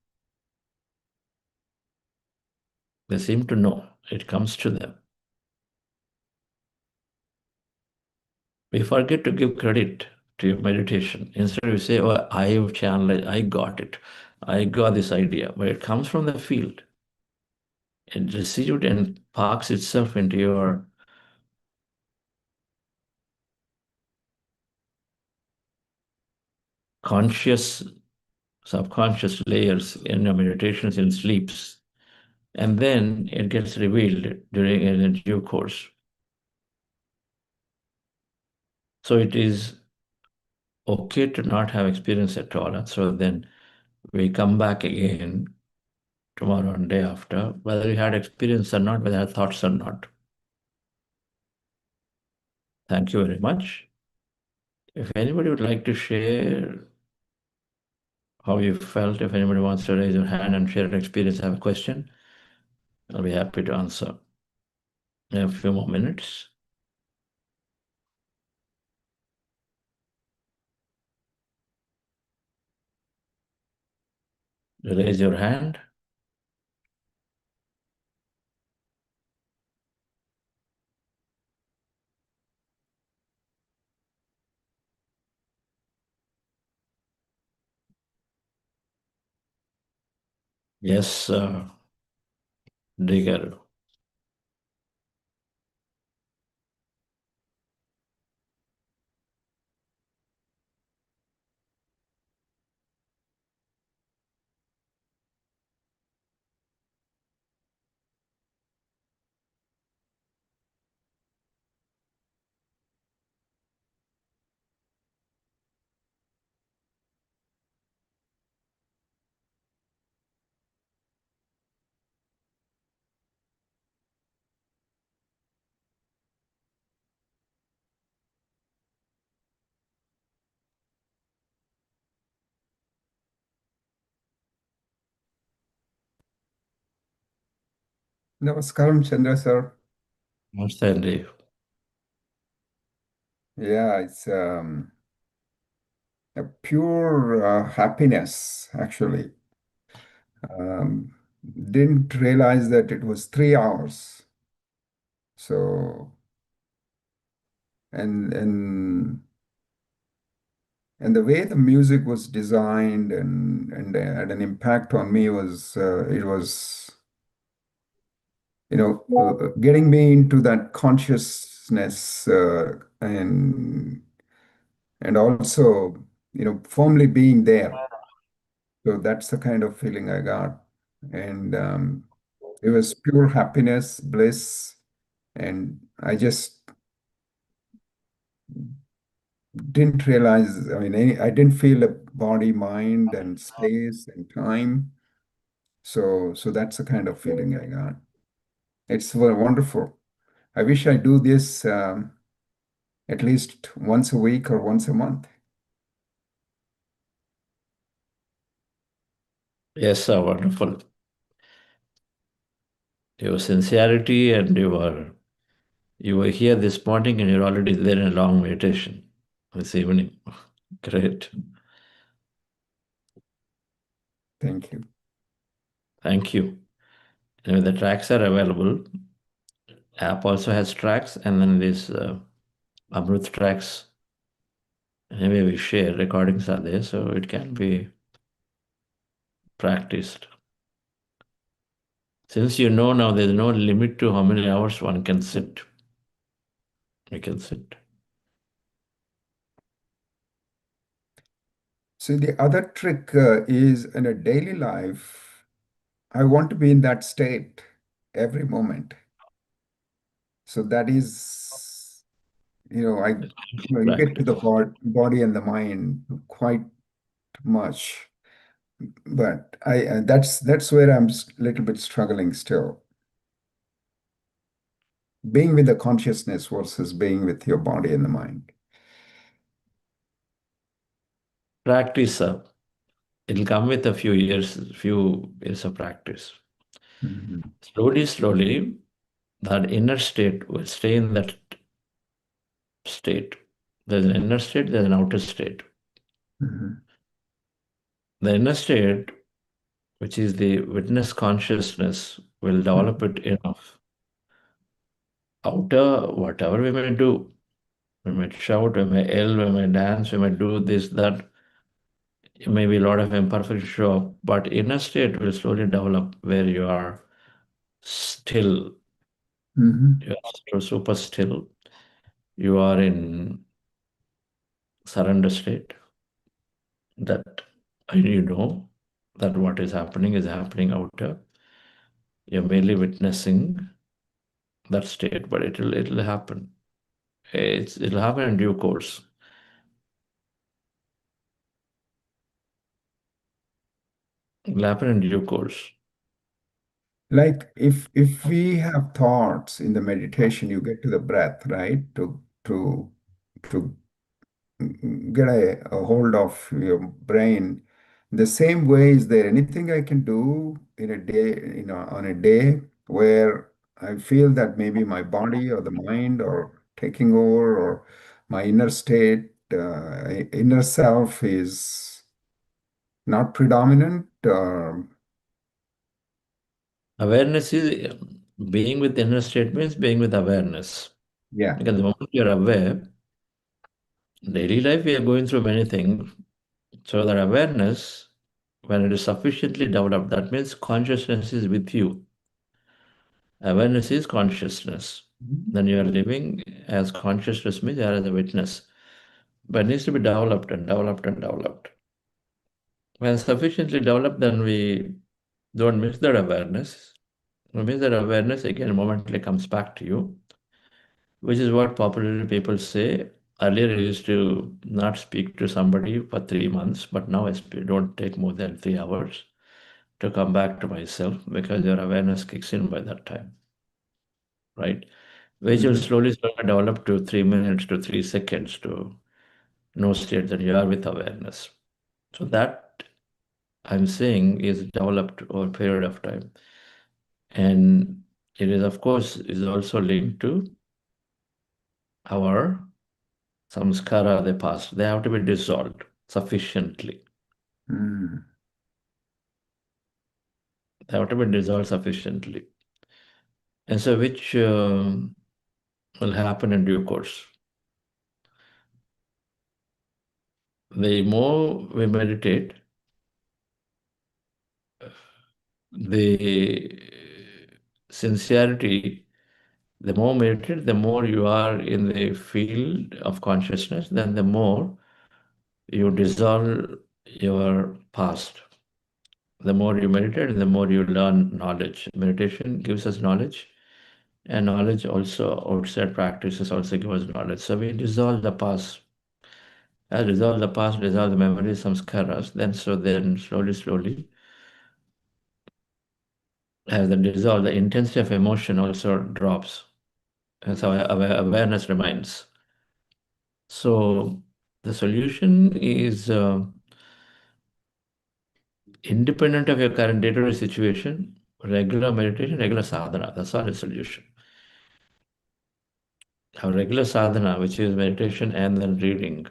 They seem to know. It comes to them. We forget to give credit to your meditation. Instead, we say, oh, I have channeled, I got it. I got this idea. But it comes from the field. It received and parks itself into your conscious, subconscious layers in your meditations in sleeps. And then it gets revealed during in due course. So it is okay to not have experience at all. And so then we come back again tomorrow and day after, whether you had experience or not, whether you had thoughts or not. Thank you very much. If anybody would like to share how you felt, if anybody wants to raise your hand and share an experience, have a question, I'll be happy to answer. We have a few more minutes. Raise your hand. Yes, Digger. Namaskaram, Chandra sir. Namaste, Dave. Yeah, it's a pure happiness, actually. Um, didn't realize that it was 3 hours. So, and and the way the music was designed and had an impact on me was it was getting me into that consciousness and also firmly being there. So that's the kind of feeling I got. And it was pure happiness, bliss. And I just didn't realize, I mean, I didn't feel a body, mind, and space and time. So that's the kind of feeling I got. It's wonderful. I wish I do this at least once a week or once a month. Yes, sir, wonderful. Your sincerity and you were here this morning and you're already there in a long meditation this evening. Great. Thank you. Thank you. Anyway, the tracks are available. App also has tracks, and then these Amruth tracks. Anyway, we share recordings are there, so it can be practiced. Since you know now there's no limit to how many hours one can sit. You can sit. So the other trick is in a daily life, I want to be in that state every moment. So that is, you get to the body and the mind quite much, but that's where I'm a little bit struggling still. Being with the consciousness versus being with your body and the mind. Practice, it'll come with a few years of practice. Mhm. Slowly, that inner state will stay in that state. There's an inner state, there's an outer state. Mhm. The inner state, which is the witness consciousness, will develop it enough. Outer, whatever we may do, we may shout, we may yell, we may dance, we may do this, that. It may be a lot of imperfect show up, but inner state will slowly develop where you are still. Mhm. You are super still. You are in surrender state. That you know that what is happening outer. You're merely witnessing that state, but it'll happen. It'll happen in due course. It'll happen in due course. Like if we have thoughts in the meditation, you get to the breath, right? To get a hold of your brain. The same way, is there anything I can do in a day, on a day where I feel that maybe my body or the mind or taking over, or my inner state, inner self is not predominant? Awareness is being with inner state means being with awareness. Yeah. Because the moment you're aware, daily life we are going through many things. So that awareness, when it is sufficiently developed, that means consciousness is with you. Awareness is consciousness. Then you are living as consciousness means you are as a witness. But it needs to be developed and developed and developed. When sufficiently developed, then we don't miss that awareness. We miss that awareness again momently comes back to you, which is what popularly people say. Earlier, I used to not speak to somebody for 3 months, but now I don't take more than 3 hours to come back to myself because your awareness kicks in by that time, right? Which will slowly develop to 3 minutes to 3 seconds to no state that you are with awareness. So that I'm saying is developed over a period of time. And it is, of course, is also linked to our samskara of the past. They have to be dissolved sufficiently. Mm. They have to be dissolved sufficiently. And so which will happen in due course. The more we meditate, the sincerity, the more meditate, the more you are in the field of consciousness, then the more you dissolve your past. The more you meditate, the more you learn knowledge. Meditation gives us knowledge, and knowledge also, outside practices also give us knowledge. So we dissolve the past. As dissolve the past, dissolve the memories, samskaras, then slowly, as the dissolve, the intensity of emotion also drops. And so awareness remains. So the solution is independent of your current day-to-day situation, regular meditation, regular sadhana. That's all the solution. Our regular sadhana, which is meditation and then reading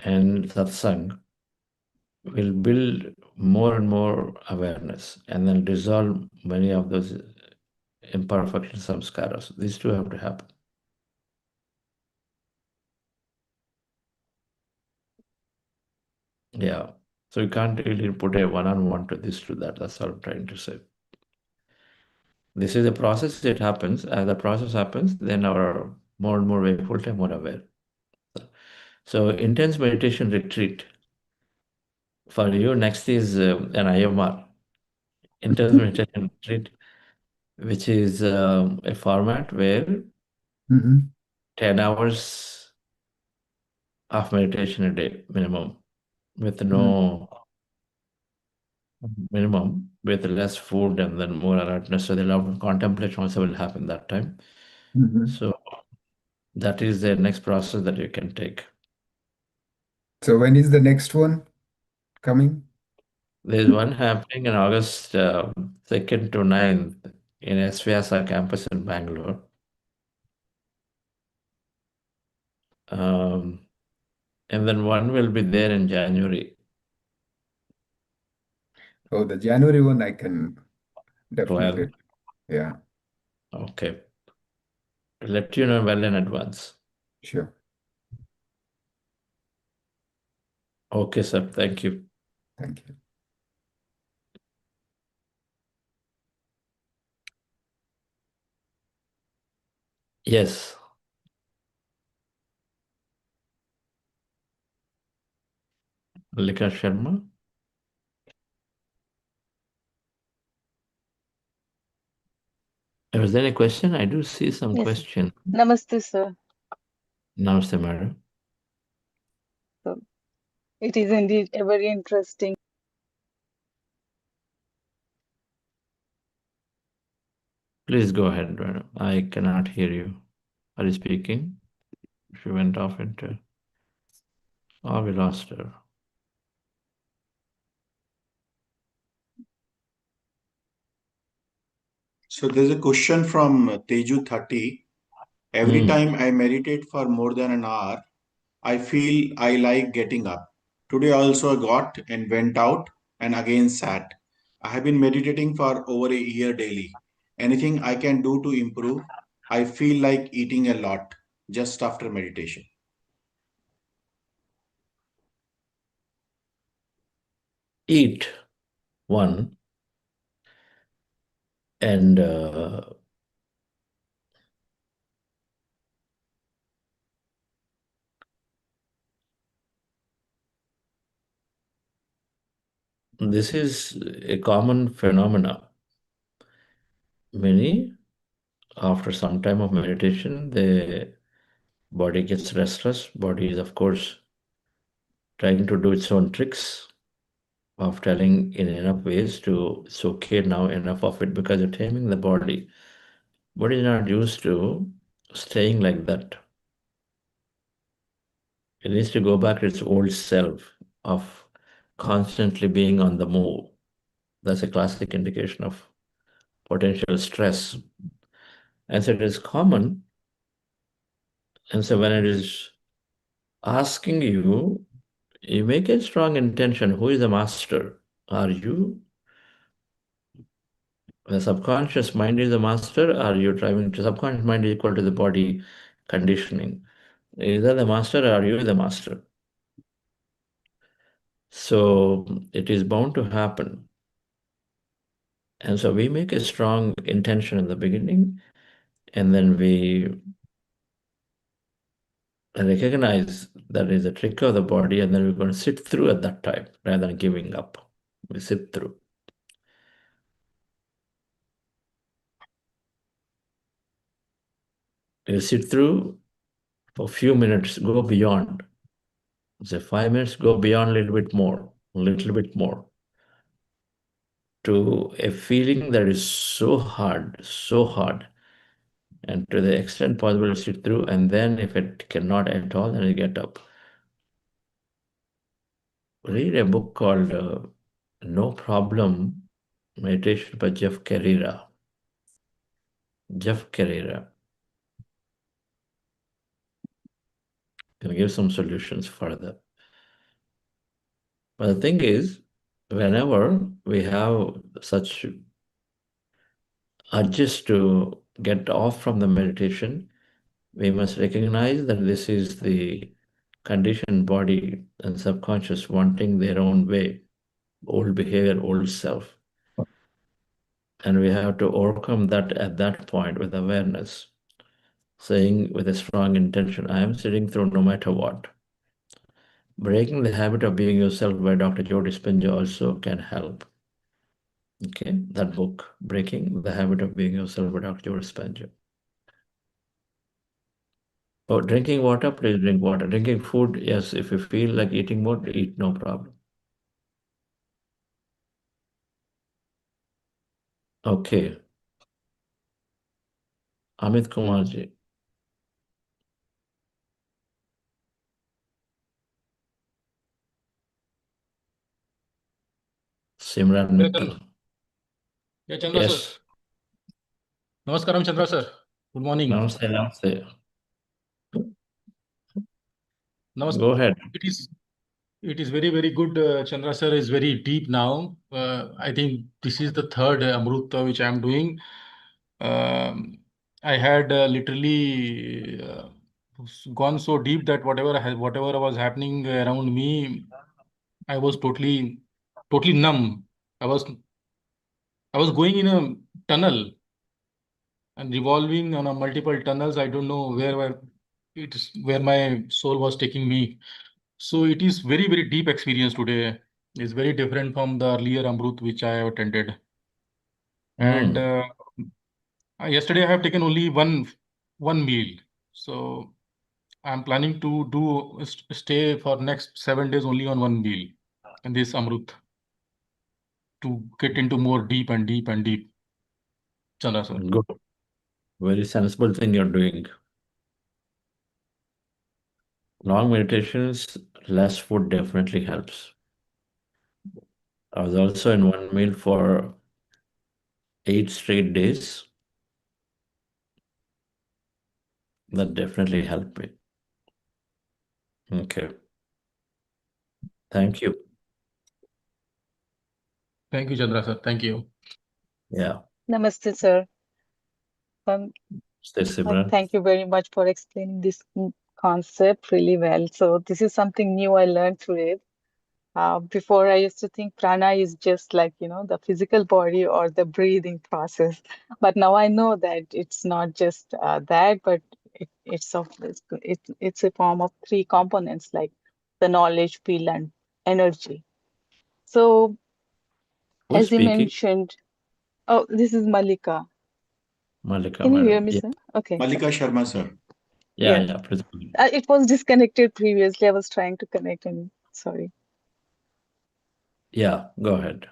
and satsang, will build more and more awareness and then dissolve many of those imperfections, samskaras. These two have to happen. Yeah. So you can't really put a one-on-one to this, to that. That's all I'm trying to say. This is a process, it happens. As the process happens, then our more and more wakeful time, more aware. So intense meditation retreat. For you, next is an IMR, intense meditation retreat, which is a format where 10 hours of meditation a day minimum, with minimum, with less food and then more alertness. So the lot of contemplation also will happen that time. So that is the next process that you can take. So when is the next one coming? There's one happening in August 2nd to 9th in SVSR campus in Bangalore. And then one will be there in January. Oh, the January one I can definitely. 12. Yeah, Okay. Let you know well in advance. sure. Okay, sir. Thank you. Thank you. Yes. Lika Sharma. Was there any question? I do see some Yes. question. Namaste, sir. Namaste, madam. So it is indeed a very interesting Please go ahead, Renu. I cannot hear you. Are you speaking? She went off into... Oh, we lost her. So there's a question from Teju 30. Every Hmm. time I meditate for more than an hour, I feel I like getting up. Today also I got and went out and again sat. I have been meditating for over a year daily. Anything I can do to improve? I feel like eating a lot just after meditation. Eat one, and this is a common phenomena. Many, after some time of meditation, the body gets restless. Body is, of course, trying to do its own tricks of telling in enough ways to, it's okay now, enough of it, because you're taming the body. Body is not used to staying like that. It needs to go back to its old self of constantly being on the move. That's a classic indication of potential stress. And so it is common. And so when it is asking you, you make a strong intention. Who is the master? Are you? The subconscious mind is the master. Are you driving to subconscious mind is equal to the body conditioning? Is that the master or are you the master? So it is bound to happen. And so we make a strong intention in the beginning, and then we recognize that is a trick of the body, and then we're going to sit through at that time rather than giving up. We sit through. You sit through for a few minutes, go beyond. Say 5 minutes, go beyond a little bit more, to a feeling that is so hard, and to the extent possible sit through, and then if it cannot at all, then you get up. Read a book called No Problem Meditation by Jeff Carrera. Jeff Carrera can give some solutions further. But the thing is, whenever we have such urges to get off from the meditation, we must recognize that this is the conditioned body and subconscious wanting their own way, old behavior, old self. And we have to overcome that at that point with awareness, saying with a strong intention, I am sitting through no matter what. Breaking the Habit of Being Yourself by Dr. Joe Dispenza also can help. Okay, that book, Breaking the Habit of Being Yourself by Dr. Joe Dispenza. Oh, drinking water, please drink water. Drinking food, yes, if you feel like eating more, eat, no problem. Okay. Amit Kumarji. Simran Mittal. Yeah, Chandra sir. Yes. Namaskaram, Chandra sir. Good morning. Namaste, namaste. Namaste. Go ahead. It is very, very good. Chandra sir is very deep now. I think this is the third Amruth which I am doing. I had literally gone so deep that whatever was happening around me, I was totally numb. I was going in a tunnel and revolving on a multiple tunnels. I don't know where my soul was taking me. So it is very, very deep experience today. It's very different from the earlier Amrut which I have attended. And yesterday I have taken only one meal. So I'm planning to stay for next 7 days only on one meal in this Amrut to get into more deep and deep and deep. Chandra sir. Good. Very sensible thing you're doing. Long meditations, less food definitely helps. I was also in one meal for 8 straight days. That definitely helped me. Okay. Thank you. Thank you, Chandra sir. Thank you. Yeah. Namaste, sir. Um, Stay Simran. Thank you very much for explaining this concept really well. So this is something new I learned through it. Before I used to think prana is just like, the physical body or the breathing process. But now I know that it's not just that, but it's a form of three components like the knowledge, feel, and energy. So Who's as you speaking? mentioned, oh, this is Malika. Malika, Can you hear madam. me, Yeah. sir? Okay. Malika Sharma, sir. Yeah, Yes. yeah. Please go ahead. It was disconnected previously. I was trying to connect and sorry. Yeah, go ahead.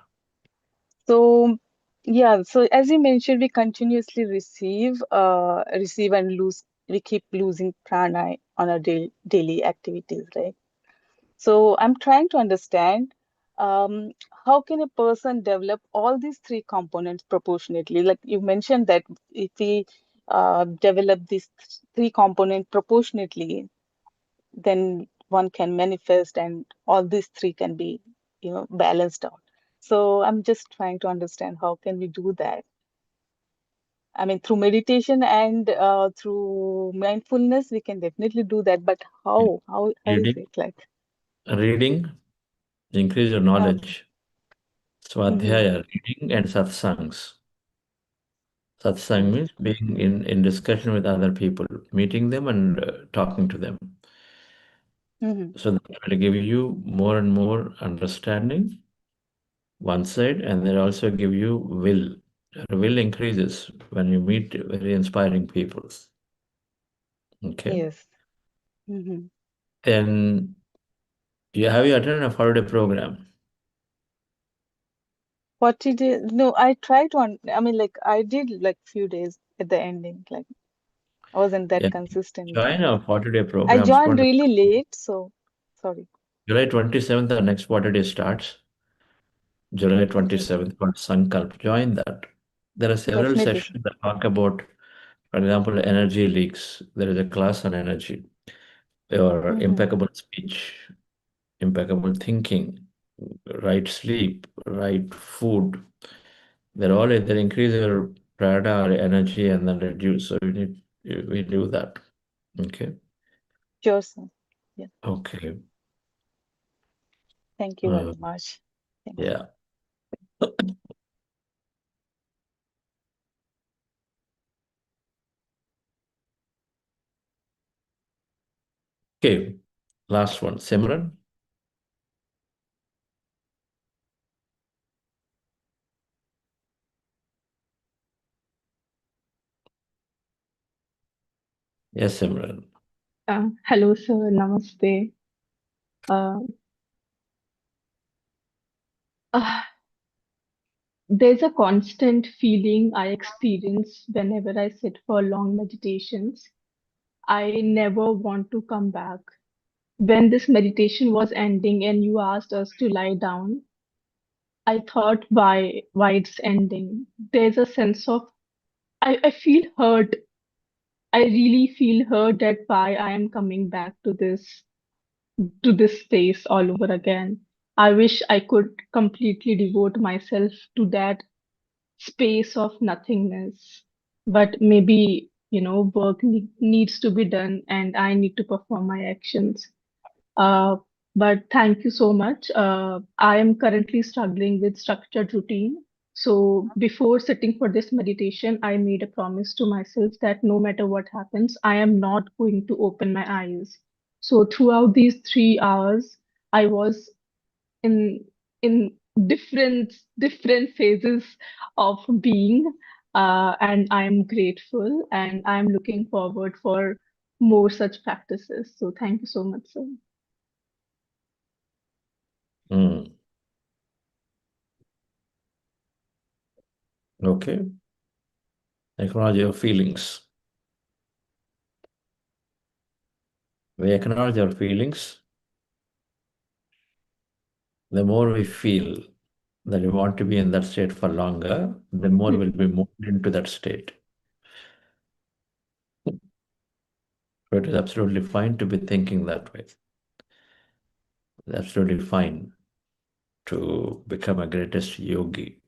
So yeah, so as you mentioned, we continuously receive and lose. We keep losing prana on our daily activities, right? So I'm trying to understand um, how can a person develop all these three components proportionately? Like you mentioned that if we develop these three components proportionately, then one can manifest and all these three can be balanced out. So I'm just trying to understand how can we do that. I mean, through meditation and through mindfulness we can definitely do that, but how is Reading, it like? reading, increase your uh, knowledge. mhm, Swadhyaya, reading and satsangs. Satsang yes. means being in discussion with other people, meeting them and talking to them. Mhm. So that will give you more and more understanding, one side, and they also give you will. Your will increases when you meet very inspiring people. Okay. Yes. Mhm. Then you attended a 4-day program. What did you, no, I tried one. I mean, like I did like few days at the ending, like I wasn't that Yeah. consistent. Join a 40-day I program joined from really late, so sorry. July 27th, the next 40-day starts. July Okay, 27th called Sankalp. Join that. There are several definitely, sir. sessions that talk about, for example, energy leaks. There is a class on energy, or Mm-hmm. impeccable speech, impeccable thinking, right sleep, right food. They're all either increase your prana or energy and then reduce. So we do that. Okay. Sure, sir. Yeah. Okay. Thank you Uh, very much. Thanks. yeah. Okay. Last one. Simran. Yes, Simran. Hello, sir. Namaste. Uh, uh, there's a constant feeling I experience whenever I sit for long meditations. I never want to come back. When this meditation was ending and you asked us to lie down, I thought, why it's ending? There's a sense of, I feel hurt. I really feel hurt at why I am coming back to this space all over again. I wish I could completely devote myself to that space of nothingness. But maybe, work needs to be done and I need to perform my actions. Uh, but thank you so much. I am currently struggling with structured routine. So before sitting for this meditation, I made a promise to myself that no matter what happens, I am not going to open my eyes. So throughout these 3 hours, I was in in different phases of being, and I am grateful and I am looking forward for more such practices. So thank you so much, sir. Mm. Okay. Acknowledge your feelings. We acknowledge our feelings. The more we feel that we want to be in that state for longer, the more we'll be moved into that state. So it is absolutely fine to be thinking that way. It's absolutely fine to become a greatest yogi.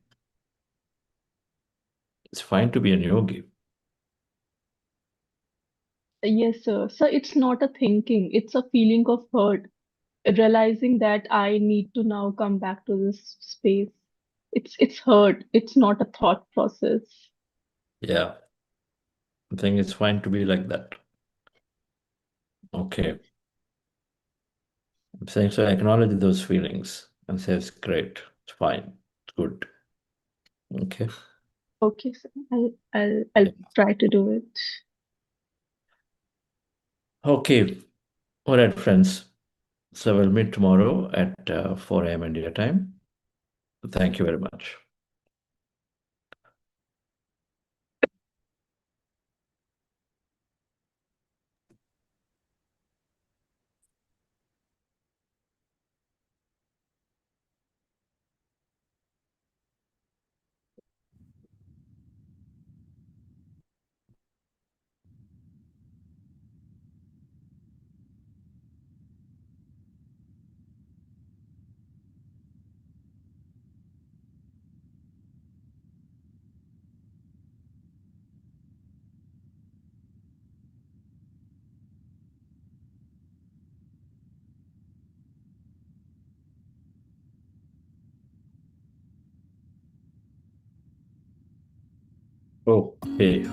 It's fine to be a yogi. Yes, sir. So it's not a thinking, it's a feeling of hurt, realizing that I need to now come back to this space. It's hurt. It's not a thought process. Yeah. I think it's fine to be like that. Okay. I'm saying so acknowledge those feelings and say it's great, it's fine, it's good. Okay. Okay, sir. I'll try to do it. Okay. All right, friends. So we'll meet tomorrow at 4 a.m. India time. Thank you very much. Okay.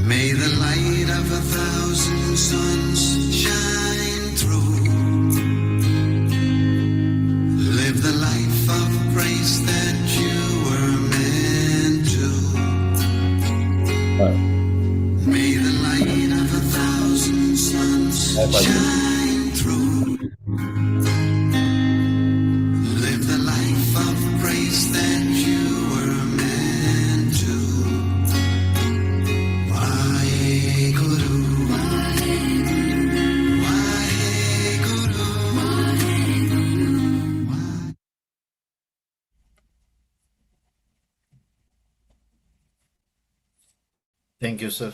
May the light of 1,000 suns shine through. Live the life of grace that you were meant to. May the light of 1,000 suns shine through. Live the life of grace that you were meant to. Waheguru, Waheguru, Waheguru. Thank you, sir.